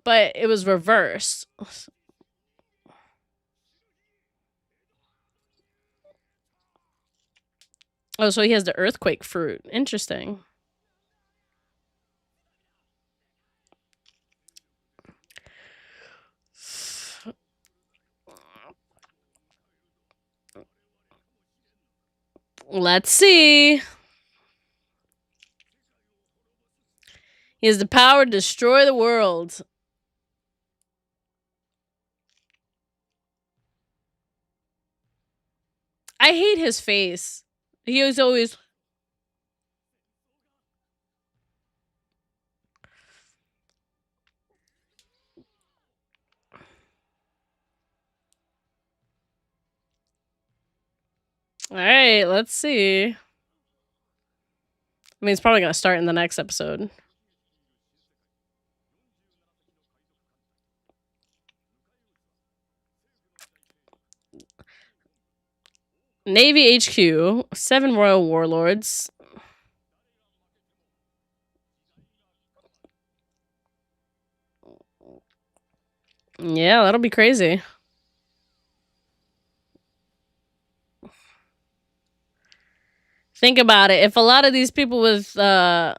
but it was reversed. Oh, so he has the earthquake fruit. Interesting. Let's see. He has the power to destroy the world. I hate his face. He was always... Alright, let's see. I mean, it's probably going to start in the next episode. Navy HQ, 7 Royal Warlords. Yeah, that'll be crazy. Think about it. If a lot of these people with devil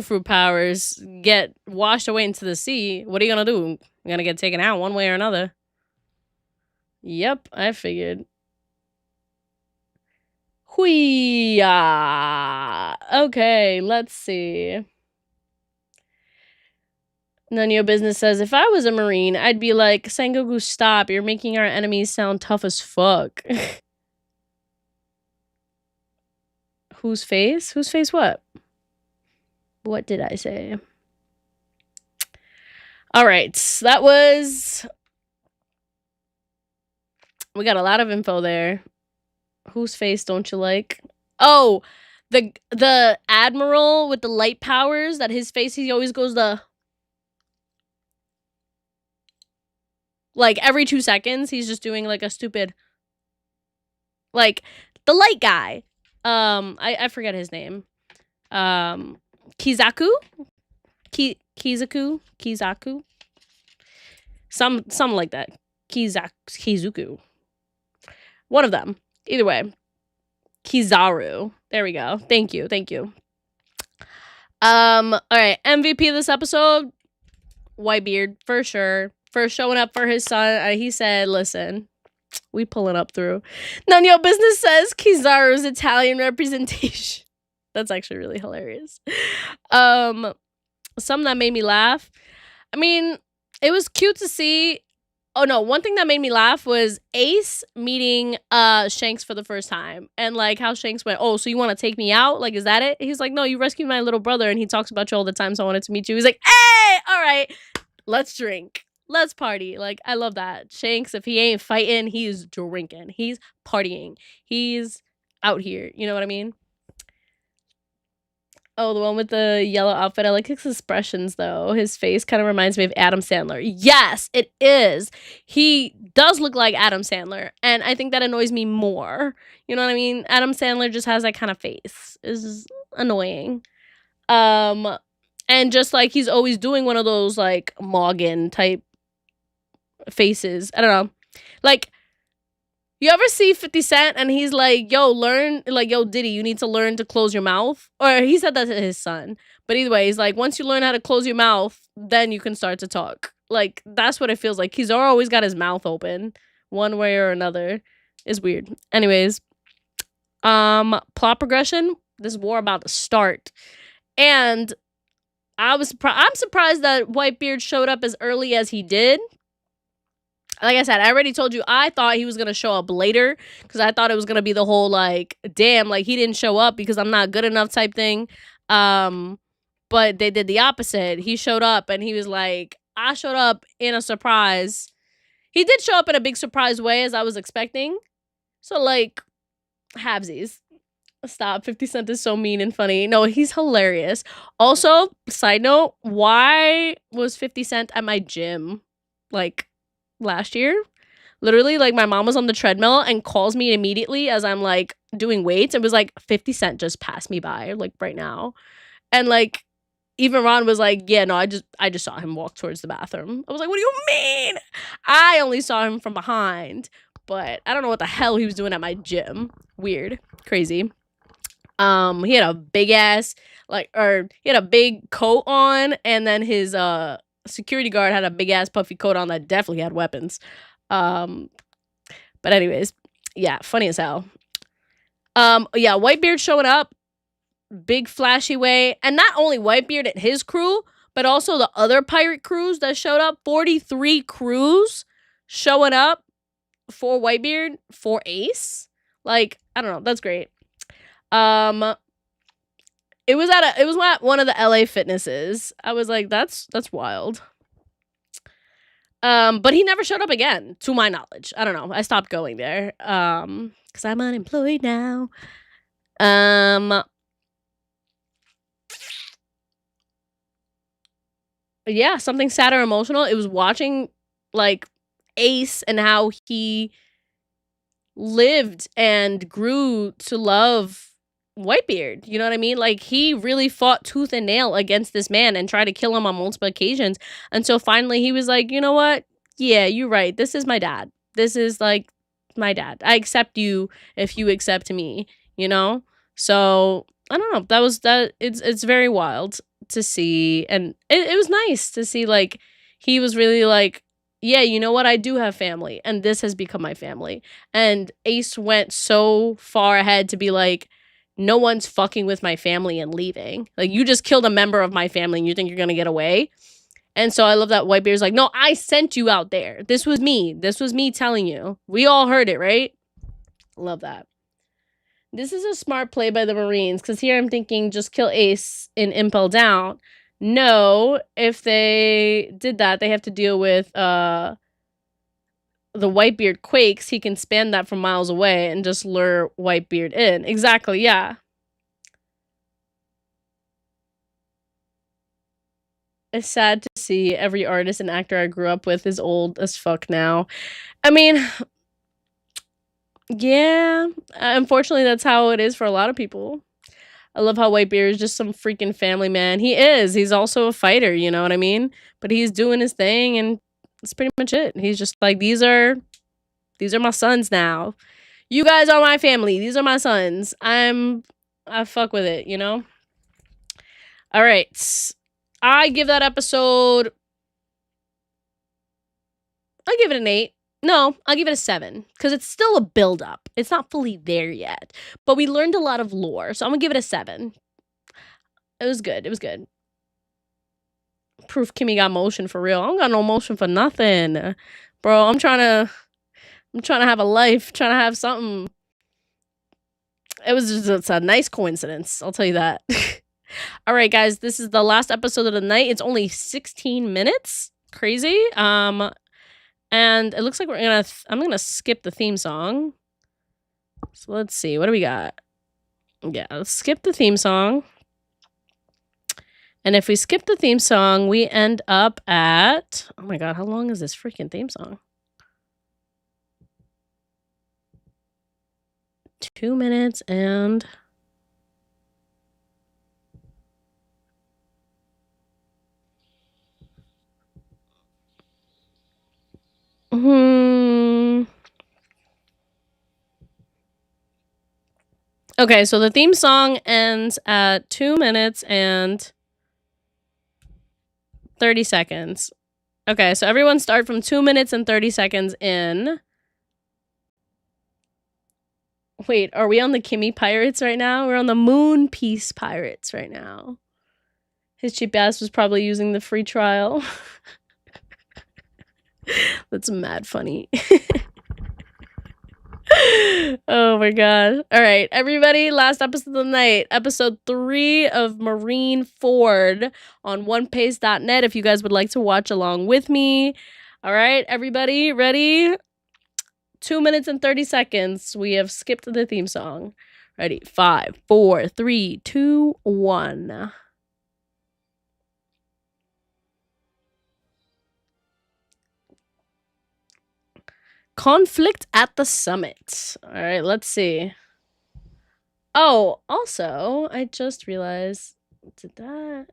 fruit powers get washed away into the sea, what are you gonna do? You're gonna get taken out one way or another. Yep, I figured. Hoo-yah! Okay, let's see. None of your business says, if I was a Marine, I'd be like, Sengoku, stop. You're making our enemies sound tough as fuck. Whose face? Whose face what? What did I say? All right, that was... We got a lot of info there. Whose face don't you like? Oh, the admiral with the light powers, that his face, he always goes the... Like, every 2 seconds, he's just doing, like, a stupid... Like, the light guy. I forget his name. Kizaku? Kizaku? Something like that. Kizuku. One of them. Either way. Kizaru. There we go. Thank you. Alright. MVP of this episode, Whitebeard, for sure. For showing up for his son. He said, listen, we pulling up through. None of your business says Kizaru's Italian representation. That's actually really hilarious. Something that made me laugh. I mean, it was cute to see. Oh no, one thing that made me laugh was Ace meeting Shanks for the first time. And like how Shanks went, oh, so you want to take me out? Like, is that it? He's like, no, you rescued my little brother and he talks about you all the time, so I wanted to meet you. He's like, hey, all right, let's drink. Let's party. Like, I love that. Shanks, if he ain't fighting, he's drinking. He's partying. He's out here. You know what I mean? Oh, the one with the yellow outfit. I like his expressions, though. His face kind of reminds me of Adam Sandler. Yes, it is. He does look like Adam Sandler, and I think that annoys me more. You know what I mean? Adam Sandler just has that kind of face. It's annoying. And just like he's always doing one of those like Morgan type faces. I don't know. Like, you ever see 50 Cent and he's like, yo, learn, like, yo, Diddy, you need to learn to close your mouth? Or he said that to his son. But either way, he's like, once you learn how to close your mouth, then you can start to talk. Like, that's what it feels like. He's always got his mouth open one way or another. It's weird. Anyways, Plot progression. This war about to start, and I'm surprised that Whitebeard showed up as early as he did. Like I said, I already told you I thought he was gonna show up later because I thought it was gonna be the whole like, damn, like he didn't show up because I'm not good enough type thing. But they did the opposite. He showed up and he was like, I showed up in a surprise. He did show up in a big surprise way as I was expecting. So like, halvesies. Stop. 50 Cent is so mean and funny. No, he's hilarious. Also, side note, why was 50 Cent at my gym like last year? Literally, like my mom was on the treadmill and calls me immediately as I'm like doing weights. It was like 50 Cent just passed me by like right now. And like even Ron was like, yeah, no, I just saw him walk towards the bathroom. I was like, what do you mean? I only saw him from behind. But I don't know what the hell he was doing at my gym. Weird. Crazy. He had a big ass he had a big coat on, and then his security guard had a big ass puffy coat on that definitely had weapons. But anyways, yeah, funny as hell. Yeah, Whitebeard showing up, big flashy way, and not only Whitebeard and his crew, but also the other pirate crews that showed up. 43 crews showing up for Whitebeard for Ace. Like, I don't know, that's great. It was at one of the LA fitnesses. I was like, that's wild. But he never showed up again, to my knowledge. I don't know. I stopped going there. Because I'm unemployed now. Yeah, something sad or emotional. It was watching like Ace and how he lived and grew to love Whitebeard. You know what I mean? Like he really fought tooth and nail against this man and tried to kill him on multiple occasions until finally he was like, you know what? Yeah, you're right. This is my dad. This is like my dad. I accept you if you accept me, you know? So I don't know. It's very wild to see, and it was nice to see like he was really like, yeah, you know what? I do have family, and this has become my family. And Ace went so far ahead to be like, no one's fucking with my family and leaving. Like, you just killed a member of my family and you think you're gonna get away? And so I love that Whitebeard's like, no, I sent you out there. This was me. This was me telling you. We all heard it, right? Love that. This is a smart play by the Marines, because here I'm thinking just kill Ace in Impel down. No, if they did that, they have to deal with the Whitebeard quakes. He can span that from miles away and just lure Whitebeard in. Exactly, yeah. It's sad to see every artist and actor I grew up with is old as fuck now. I mean, yeah, unfortunately that's how it is for a lot of people. I love how Whitebeard is just some freaking family man. He is. He's also a fighter, you know what I mean? But he's doing his thing, and that's pretty much it. He's just like, these are my sons now. You guys are my family. These are my sons. I fuck with it, you know? All right. I give that episode, I give it an 8. No, I'll give it a 7, because it's still a build-up. It's not fully there yet. But we learned a lot of lore, so I'm going to give it a 7. It was good. It was good. Proof Kimmy got motion for real. I don't got no motion for nothing. Bro, I'm trying to have a life, trying to have something. It's a nice coincidence, I'll tell you that. All right, guys, this is the last episode of the night. It's only 16 minutes. Crazy. And it looks like I'm gonna skip the theme song. So let's see, what do we got? Yeah, let's skip the theme song. And if we skip the theme song, we end up at, oh my god, how long is this freaking theme song? 2 minutes and... Okay, so the theme song ends at 2 minutes and 30 seconds. Okay, so everyone start from 2 minutes and 30 seconds in. Wait, are we on the Kimmy Pirates right now? We're on the One Piece Pirates right now. His cheap ass was probably using the free trial. That's mad funny. Oh my god. All right, everybody, last episode of the night, episode 3 of Marineford on onepace.net if you guys would like to watch along with me. All right, everybody, ready? 2 minutes and 30 seconds. We have skipped the theme song. Ready? 5, 4, 3, 2, 1. Conflict at the summit. All right, let's see. Oh, also, I just realized, is that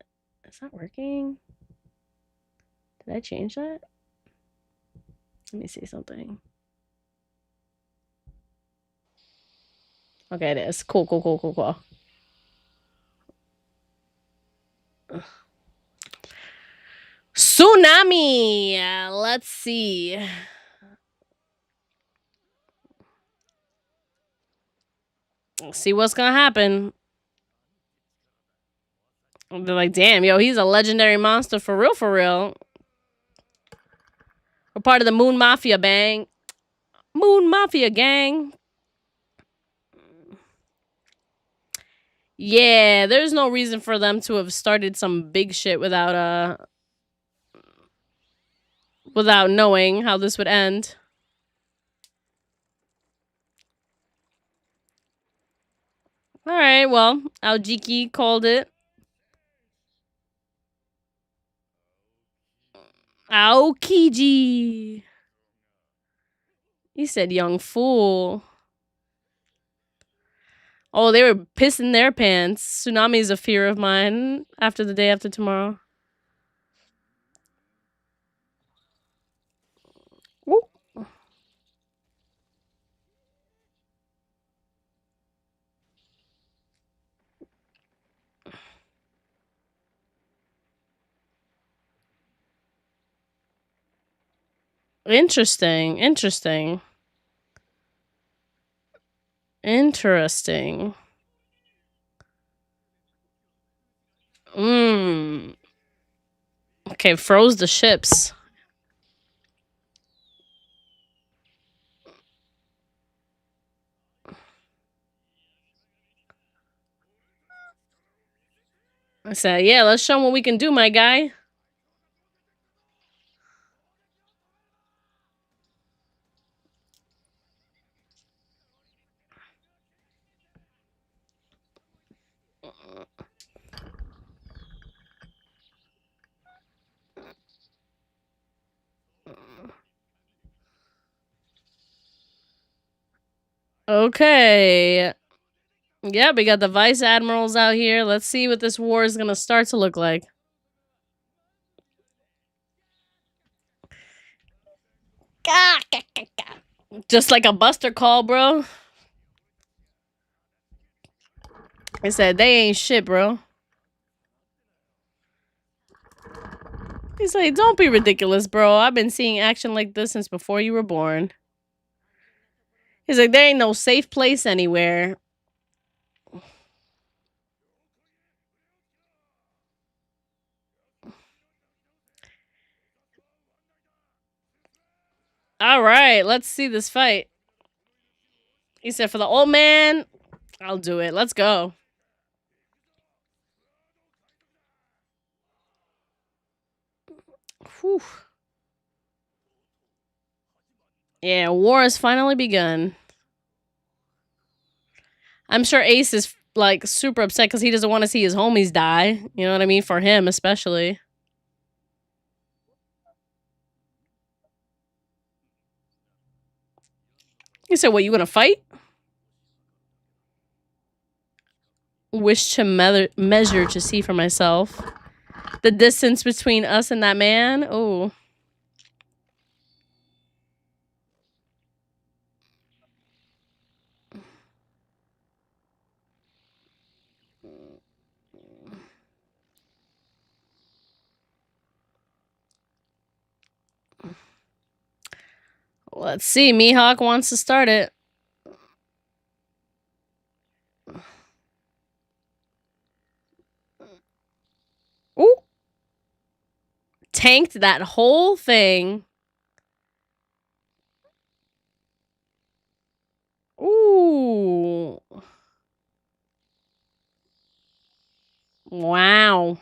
working? Did I change that? Let me see something. Okay, it is. Cool. Tsunami! Let's see. See what's gonna happen. They're like, damn, yo, he's a legendary monster for real, for real. We're part of the Moon Mafia bang. Moon Mafia gang. Yeah, there's no reason for them to have started some big shit without knowing how this would end. Alright, well, Aojiki called it. Aokiji. He said young fool. Oh, they were pissing their pants. Tsunami is a fear of mine after the day after tomorrow. Woo. Interesting. Okay, froze the ships. I said, yeah, let's show them what we can do, my guy. Okay. Yeah, we got the vice admirals out here. Let's see what this war is gonna start to look like. Just like a buster call, bro. I said, they ain't shit, bro. He's like, don't be ridiculous, bro. I've been seeing action like this since before you were born. He's like, there ain't no safe place anywhere. All right, let's see this fight. He said, for the old man, I'll do it. Let's go. Whew. Yeah, war has finally begun. I'm sure Ace is like super upset because he doesn't want to see his homies die. You know what I mean? For him, especially. He said, what, you gonna fight? Wish to measure to see for myself. The distance between us and that man? Oh. Let's see. Mihawk wants to start it. tanked that whole thing. Ooh. Wow.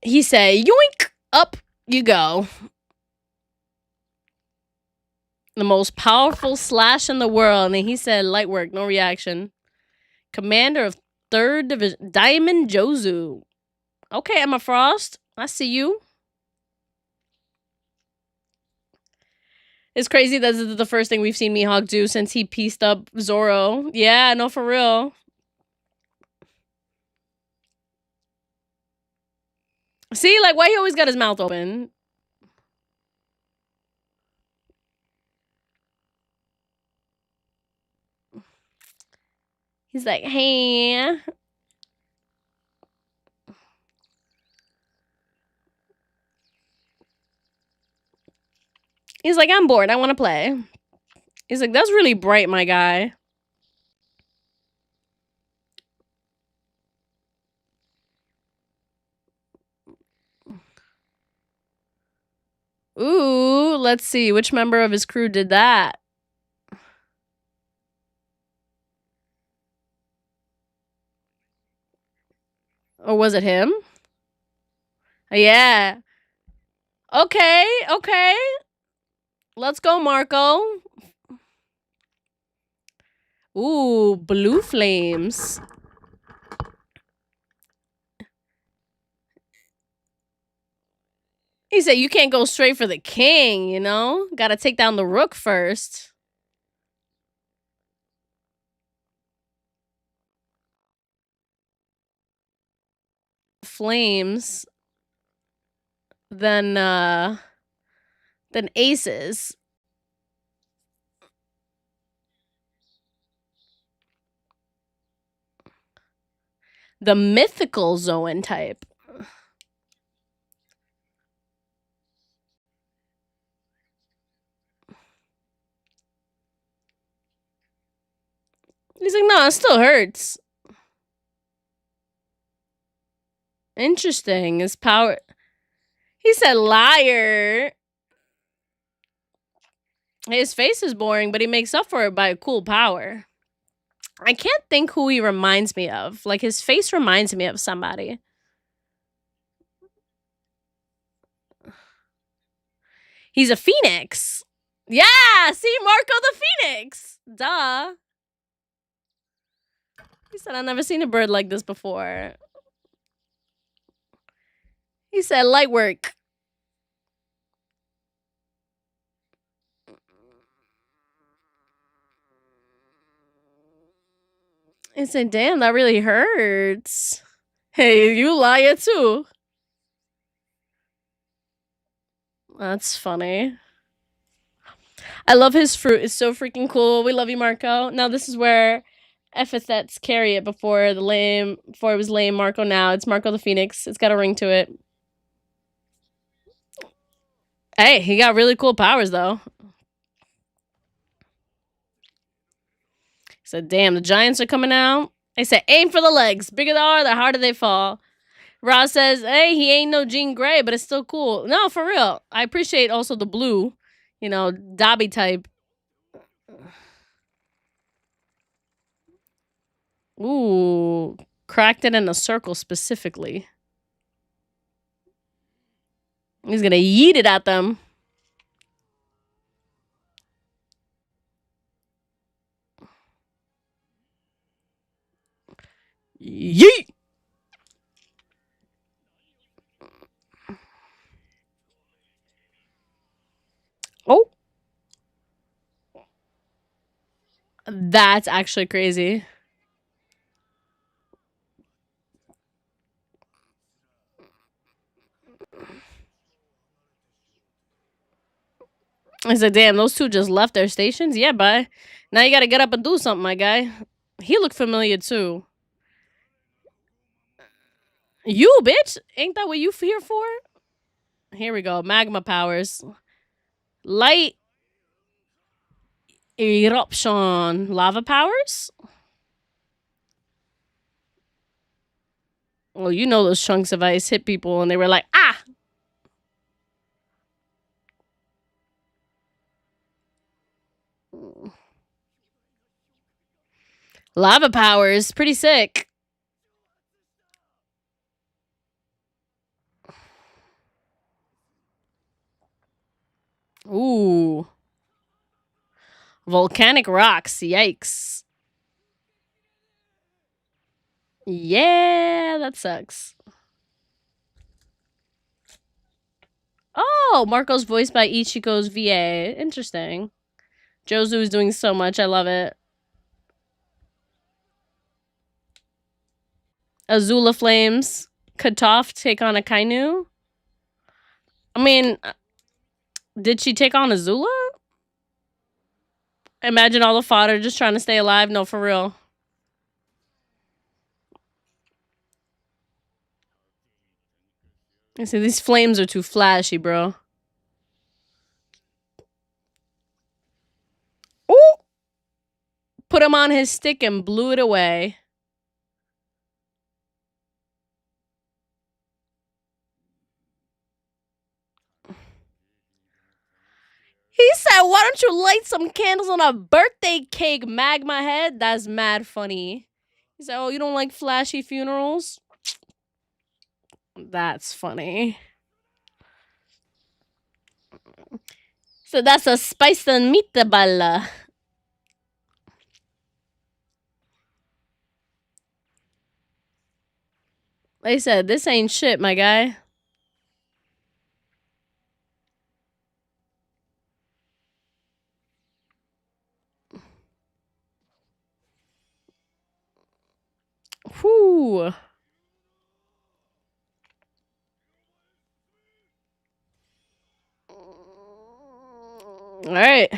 He said, yoink, up you go. The most powerful slash in the world. And he said, light work, no reaction. Commander of 3rd Division, Diamond Jozu. Okay, Emma Frost, I see you. It's crazy that this is the first thing we've seen Mihawk do since he pieced up Zoro. Yeah, no, for real. See, like, why he always got his mouth open? He's like, hey. He's like, I'm bored. I want to play. He's like, that's really bright, my guy. Ooh, let's see. Which member of his crew did that? Or was it him? Yeah. Okay, okay. Let's go, Marco. Ooh, blue flames. He said you can't go straight for the king, you know? Gotta take down the rook first. Flames. Then aces. The mythical Zoan type. He's like, no, it still hurts. Interesting. His power. He said liar. His face is boring, but he makes up for it by a cool power. I can't think who he reminds me of. Like, his face reminds me of somebody. He's a phoenix. Yeah, see, Marco the Phoenix. Duh. He said, I've never seen a bird like this before. He said, light work. He said, damn, that really hurts. Hey, you liar too. That's funny. I love his fruit. It's so freaking cool. We love you, Marco. Now this is where epithets carry it before it was lame Marco. Now it's Marco the Phoenix. It's got a ring to it. Hey, he got really cool powers though. He said, damn, the giants are coming out. They said, aim for the legs. Bigger they are, the harder they fall. Ross says, hey, he ain't no Jean Grey, but it's still cool. No, for real. I appreciate also the blue, you know, Dobby type. Ooh, cracked it in a circle specifically. He's gonna yeet it at them. Yeet! Oh. That's actually crazy. I said, damn, those two just left their stations? Yeah, bye. Now you gotta get up and do something, my guy. He looked familiar too. You, bitch! Ain't that what you here for? Here we go. Magma powers. Light eruption. Lava powers? Well, you know those chunks of ice hit people and they were like, ah! Lava powers, pretty sick. Ooh. Volcanic rocks, yikes. Yeah, that sucks. Oh, Marco's voiced by Ichiko's VA. Interesting. Jozu is doing so much. I love it. Azula Flames. Katoph take on a Kainu. I mean, did she take on Azula? Imagine all the fodder just trying to stay alive. No, for real. I see these flames are too flashy, bro. Ooh! Put him on his stick and blew it away. He said, why don't you light some candles on a birthday cake, Magma Head? That's mad funny. He said, oh, you don't like flashy funerals? That's funny. So that's a spice and meatball. They said, this ain't shit, my guy. Whew. All right.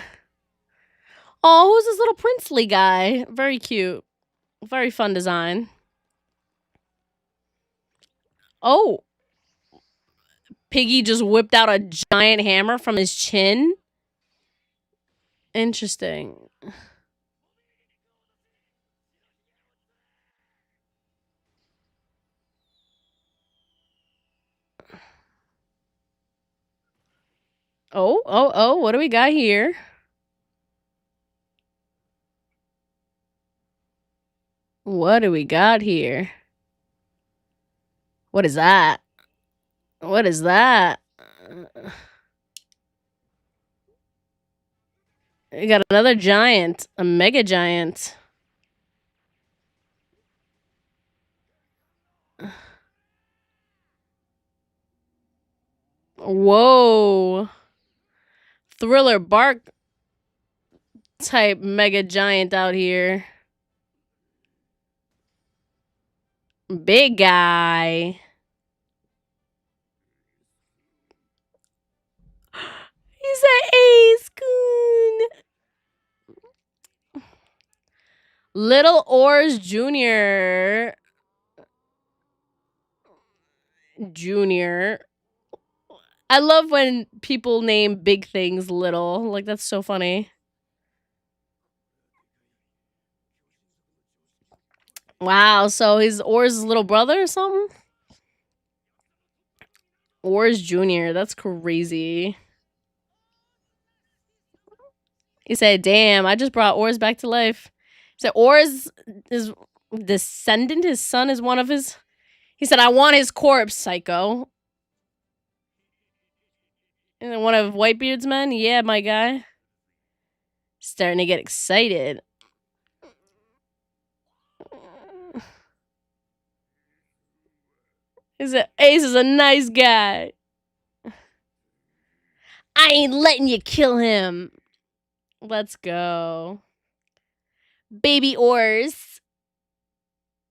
Oh, who's this little princely guy? Very cute. Very fun design. Oh, Piggy just whipped out a giant hammer from his chin. Interesting. Oh, what do we got here? What do we got here? What is that? What is that? We got another giant, a mega giant. Whoa. Thriller bark type mega giant out here. Big guy. He's an ace coon. Little Oars Jr. Junior. I love when people name big things little. Like, that's so funny. Wow, so he's Oars' little brother or something? Oars Jr. That's crazy. He said, damn, I just brought Oars back to life. He said, Oars is descendant. His son is one of his. He said, I want his corpse, psycho. And then one of Whitebeard's men? Yeah, my guy. Starting to get excited. He said, Ace is a nice guy. I ain't letting you kill him. Let's go. Baby Oars.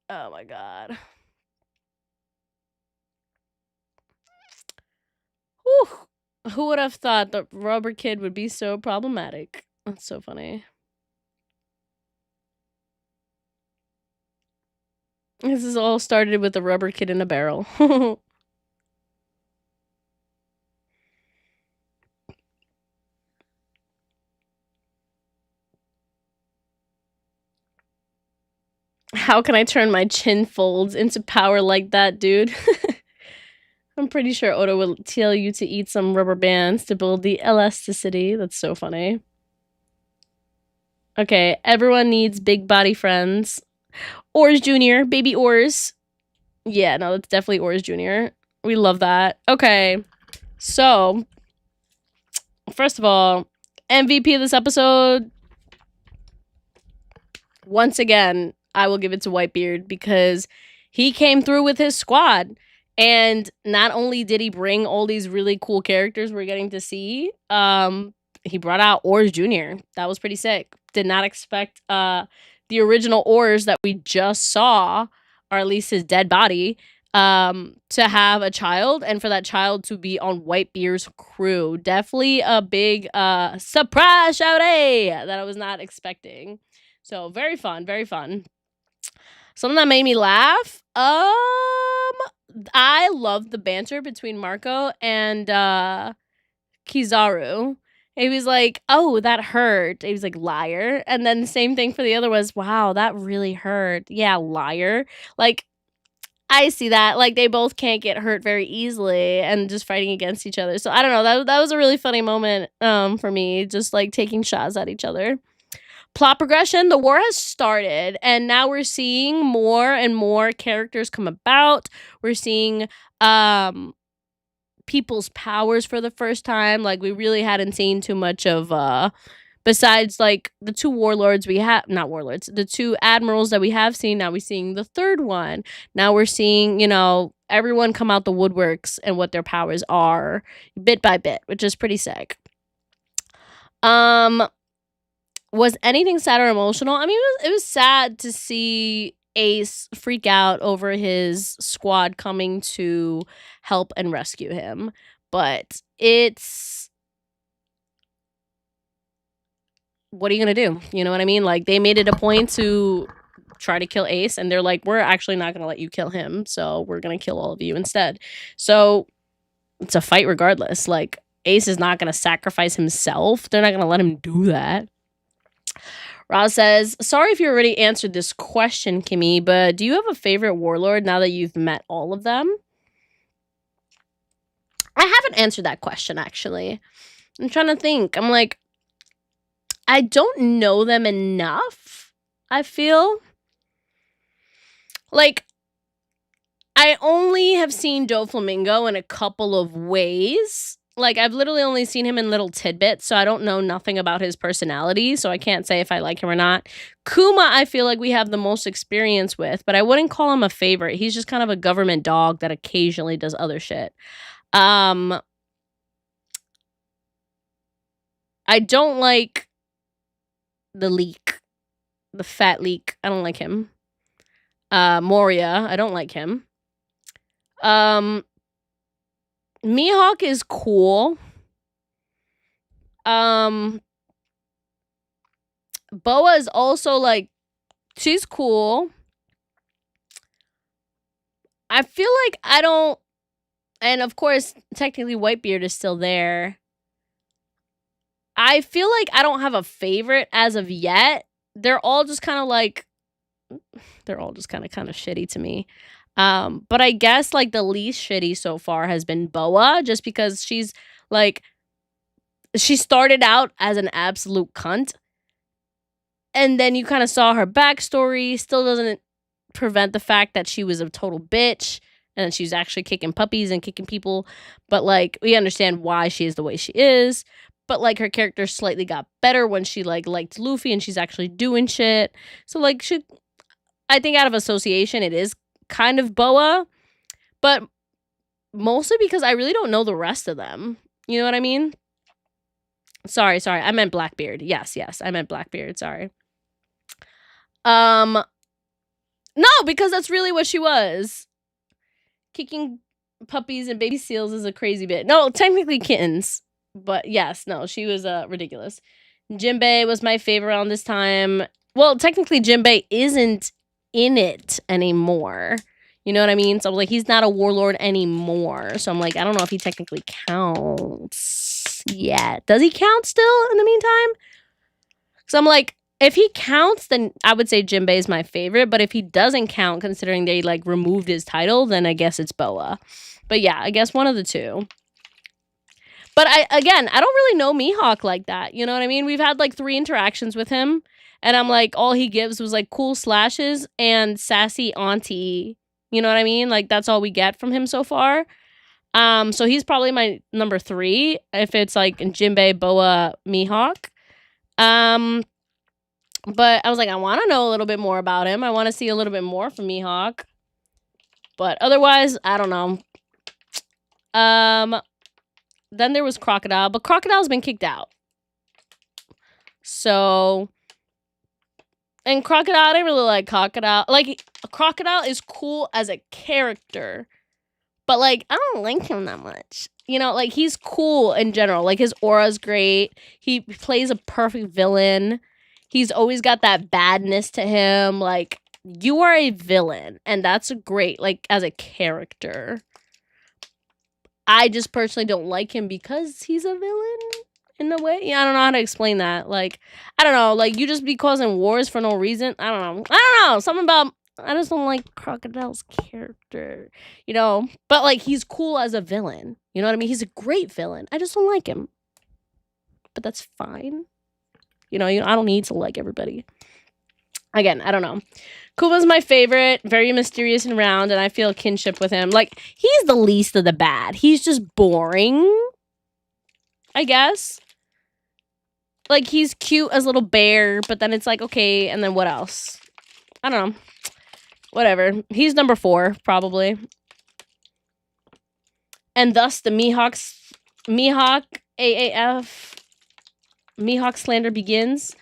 Oh my god. Whew. Who would have thought the rubber kid would be so problematic? That's so funny. This is all started with a rubber kid in a barrel. How can I turn my chin folds into power like that, dude? I'm pretty sure Oda will tell you to eat some rubber bands to build the elasticity. That's so funny. Okay, everyone needs big body friends. Oars Jr., baby Oars. Yeah, no, that's definitely Oars Jr. We love that. Okay, so first of all, MVP of this episode, once again, I will give it to Whitebeard because he came through with his squad. And not only did he bring all these really cool characters we're getting to see, he brought out Oars Jr. That was pretty sick. Did not expect the original Oars that we just saw, or at least his dead body, to have a child and for that child to be on Whitebeard's crew. Definitely a big surprise shouty that I was not expecting. So very fun, very fun. Something that made me laugh. I loved the banter between Marco and Kizaru. He was like, "Oh, that hurt." He was like, "Liar." And then the same thing for the other was, "Wow, that really hurt." Yeah, liar. Like, I see that. Like, they both can't get hurt very easily and just fighting against each other. So I don't know. That was a really funny moment for me, just like taking shots at each other. Plot progression, the war has started and now we're seeing more and more characters come about. We're seeing people's powers for the first time. Like, we really hadn't seen too much of besides like the two warlords we have, not warlords, the two admirals that we have seen. Now we're seeing the third one. Now we're seeing, you know, everyone come out the woodworks and what their powers are bit by bit, which is pretty sick. Was anything sad or emotional? I mean, it was sad to see Ace freak out over his squad coming to help and rescue him. But it's... what are you going to do? You know what I mean? Like, they made it a point to try to kill Ace, and they're like, we're actually not going to let you kill him, so we're going to kill all of you instead. So it's a fight regardless. Like, Ace is not going to sacrifice himself. They're not going to let him do that. Roz says, sorry if you already answered this question, Kimmy, but do you have a favorite warlord now that you've met all of them? I haven't answered that question, actually. I'm trying to think. I'm like, I don't know them enough, I feel. Like, I only have seen Doflamingo in a couple of ways. Like, I've literally only seen him in little tidbits, so I don't know nothing about his personality, so I can't say if I like him or not. Kuma, I feel like we have the most experience with, but I wouldn't call him a favorite. He's just kind of a government dog that occasionally does other shit. I don't like the leak. The fat leak. I don't like him. Moria, I don't like him. Mihawk is cool. Boa is also like, she's cool. I feel like I don't, and of course, technically Whitebeard is still there. I feel like I don't have a favorite as of yet. They're all just kind of like, they're all just kind of shitty to me. But I guess like the least shitty so far has been Boa, just because she's like, she started out as an absolute cunt. And then you kind of saw her backstory. Still doesn't prevent the fact that she was a total bitch. And she's actually kicking puppies and kicking people. But like, we understand why she is the way she is. But like, her character slightly got better when she like liked Luffy and she's actually doing shit. So like, I think out of association, it is kind of Boa. But mostly because I really don't know the rest of them. You know what I mean? Sorry. I meant Blackbeard. Yes, I meant Blackbeard. Sorry. No, because that's really what she was. Kicking puppies and baby seals is a crazy bit. No, technically kittens. But yes, no, she was ridiculous. Jinbei was my favorite around this time. Well, technically Jinbei isn't in it anymore. You know what I mean? So I'm like, he's not a warlord anymore. So I'm like, I don't know if he technically counts yet. Does he count still in the meantime? So I'm like, If he counts, then I would say Jinbei is my favorite. But if he doesn't count, considering they like removed his title, then I guess it's Boa. But yeah, I guess one of the two. But I don't really know Mihawk like that. You know what I mean? We've had like 3 interactions with him, and I'm like, all he gives was like cool slashes and sassy auntie. You know what I mean? Like that's all we get from him so far. So he's probably my number 3 if it's like Jinbei, Boa, Mihawk. But I was like, I want to know a little bit more about him. I want to see a little bit more from Mihawk. But otherwise, I don't know. Then there was Crocodile, but Crocodile's been kicked out. So, and Crocodile, I didn't really like Crocodile. Like, Crocodile is cool as a character, but like, I don't like him that much. You know, like, he's cool in general. Like, his aura's great. He plays a perfect villain. He's always got that badness to him. Like, you are a villain, and that's great, like, as a character. I just personally don't like him because he's a villain in a way. Yeah, I don't know how to explain that. Like, I don't know. Like, you just be causing wars for no reason. I don't know. Something about... I just don't like Crocodile's character. You know? But, like, he's cool as a villain. You know what I mean? He's a great villain. I just don't like him. But that's fine. You know, I don't need to like everybody. Again, I don't know. Kuba's my favorite, very mysterious and round, and I feel kinship with him. Like, he's the least of the bad. He's just boring, I guess. Like, he's cute as a little bear, but then it's like, okay, and then what else? I don't know. Whatever. He's number 4, probably. And thus, the Mihawk AAF, Mihawk slander begins.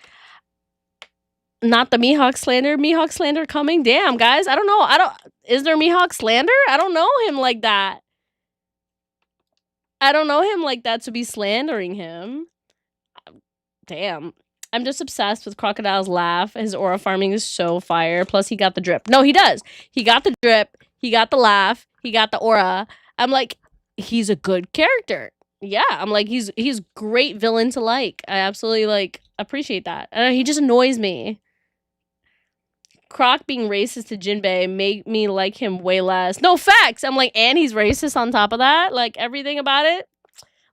Not the Mihawk slander coming. Damn, guys. I don't know. Is there Mihawk slander? I don't know him like that. I don't know him like that to be slandering him. Damn. I'm just obsessed with Crocodile's laugh. His aura farming is so fire. Plus, he got the drip. No, he does. He got the drip. He got the laugh. He got the aura. I'm like, he's a good character. Yeah, I'm like, he's great villain to like. I absolutely, like, appreciate that. And he just annoys me. Croc being racist to Jinbei made me like him way less. No, facts! I'm like, and he's racist on top of that? Like, everything about it?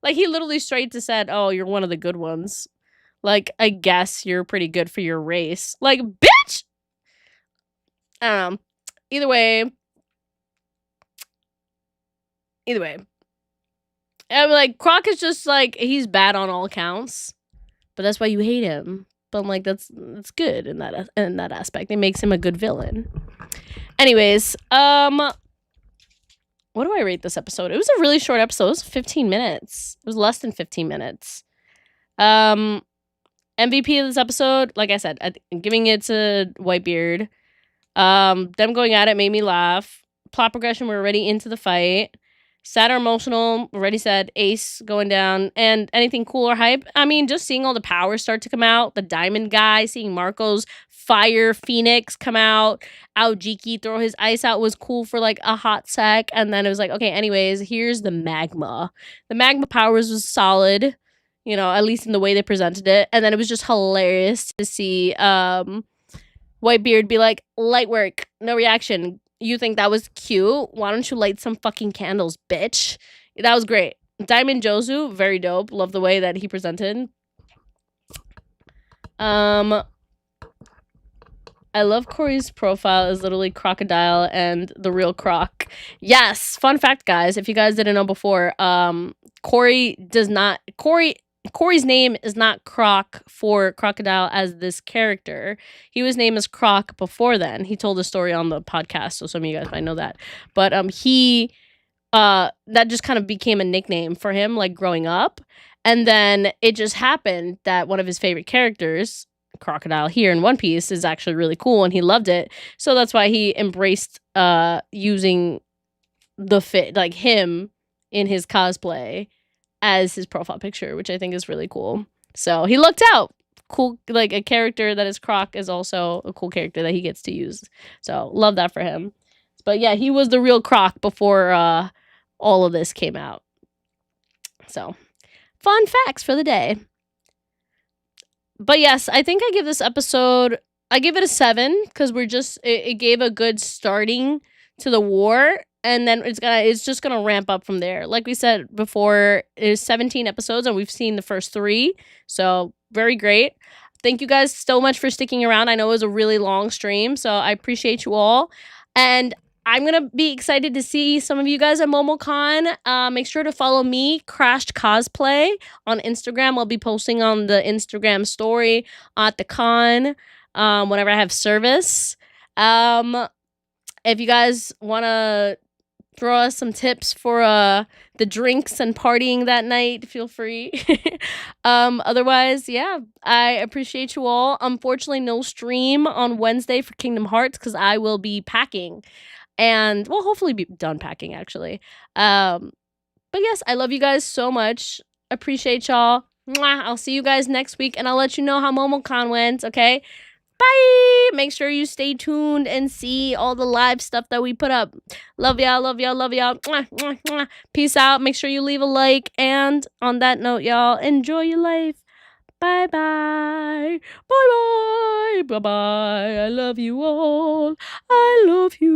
Like, he literally straight to said, oh, you're one of the good ones. Like, I guess you're pretty good for your race. Like, bitch! I don't know. Either way. I'm like, Croc is just like, he's bad on all accounts. But that's why you hate him. But I'm like, that's good in that aspect. It makes him a good villain. Anyways, what do I rate this episode? It was a really short episode. It was 15 minutes. It was less than 15 minutes. MVP of this episode, like I said, I'm giving it to Whitebeard. Them going at it made me laugh. Plot progression, we're already into the fight. Sad or emotional, already said. Ace going down. And anything cool or hype? I mean, just seeing all the powers start to come out. The diamond guy, seeing Marco's fire phoenix come out. Aojiki throw his ice out was cool for like a hot sec. And then it was like, okay, anyways, here's the magma. The magma powers was solid. You know, at least in the way they presented it. And then it was just hilarious to see Whitebeard be like, light work, no reaction. You think that was cute? Why don't you light some fucking candles, bitch? That was great. Diamond Jozu, very dope. Love the way that he presented. I love Corey's profile is literally Crocodile and the real Croc. Yes, fun fact, guys. If you guys didn't know before, Corey's name is not Croc for Crocodile as this character. He was named as Croc before then. He told the story on the podcast, so some of you guys might know that. But that just kind of became a nickname for him, like growing up. And then it just happened that one of his favorite characters, Crocodile here in One Piece, is actually really cool and he loved it. So that's why he embraced using the fit, like him in his cosplay as his profile picture, which I think is really cool. So he looked out. Cool, like a character that is Croc is also a cool character that he gets to use. So love that for him. But yeah, he was the real Croc before all of this came out. So fun facts for the day. But yes, I think I give this episode, I give it a 7 because it gave a good starting to the war, and then it's just gonna ramp up from there. Like we said before, it is 17 episodes and we've seen the first 3, so very great. Thank you guys so much for sticking around. I know it was a really long stream, so I appreciate you all. And I'm gonna be excited to see some of you guys at MomoCon. Make sure to follow me, Crashed Cosplay, on Instagram. I'll be posting on the Instagram story at the con whenever I have service. If you guys want to throw us some tips for the drinks and partying that night, feel free. Otherwise, yeah, I appreciate you all. Unfortunately, no stream on Wednesday for Kingdom Hearts because I will be packing and well, hopefully be done packing actually. But yes, I love you guys so much. Appreciate y'all. Mwah. I'll see you guys next week and I'll let you know how MomoCon went, okay? Bye. Make sure you stay tuned and see all the live stuff that we put up. Love y'all, love y'all, love y'all. Mwah, mwah, mwah. Peace out. Make sure you leave a like. And on that note, y'all, enjoy your life. Bye bye. Bye bye. Bye bye. I love you all. I love you.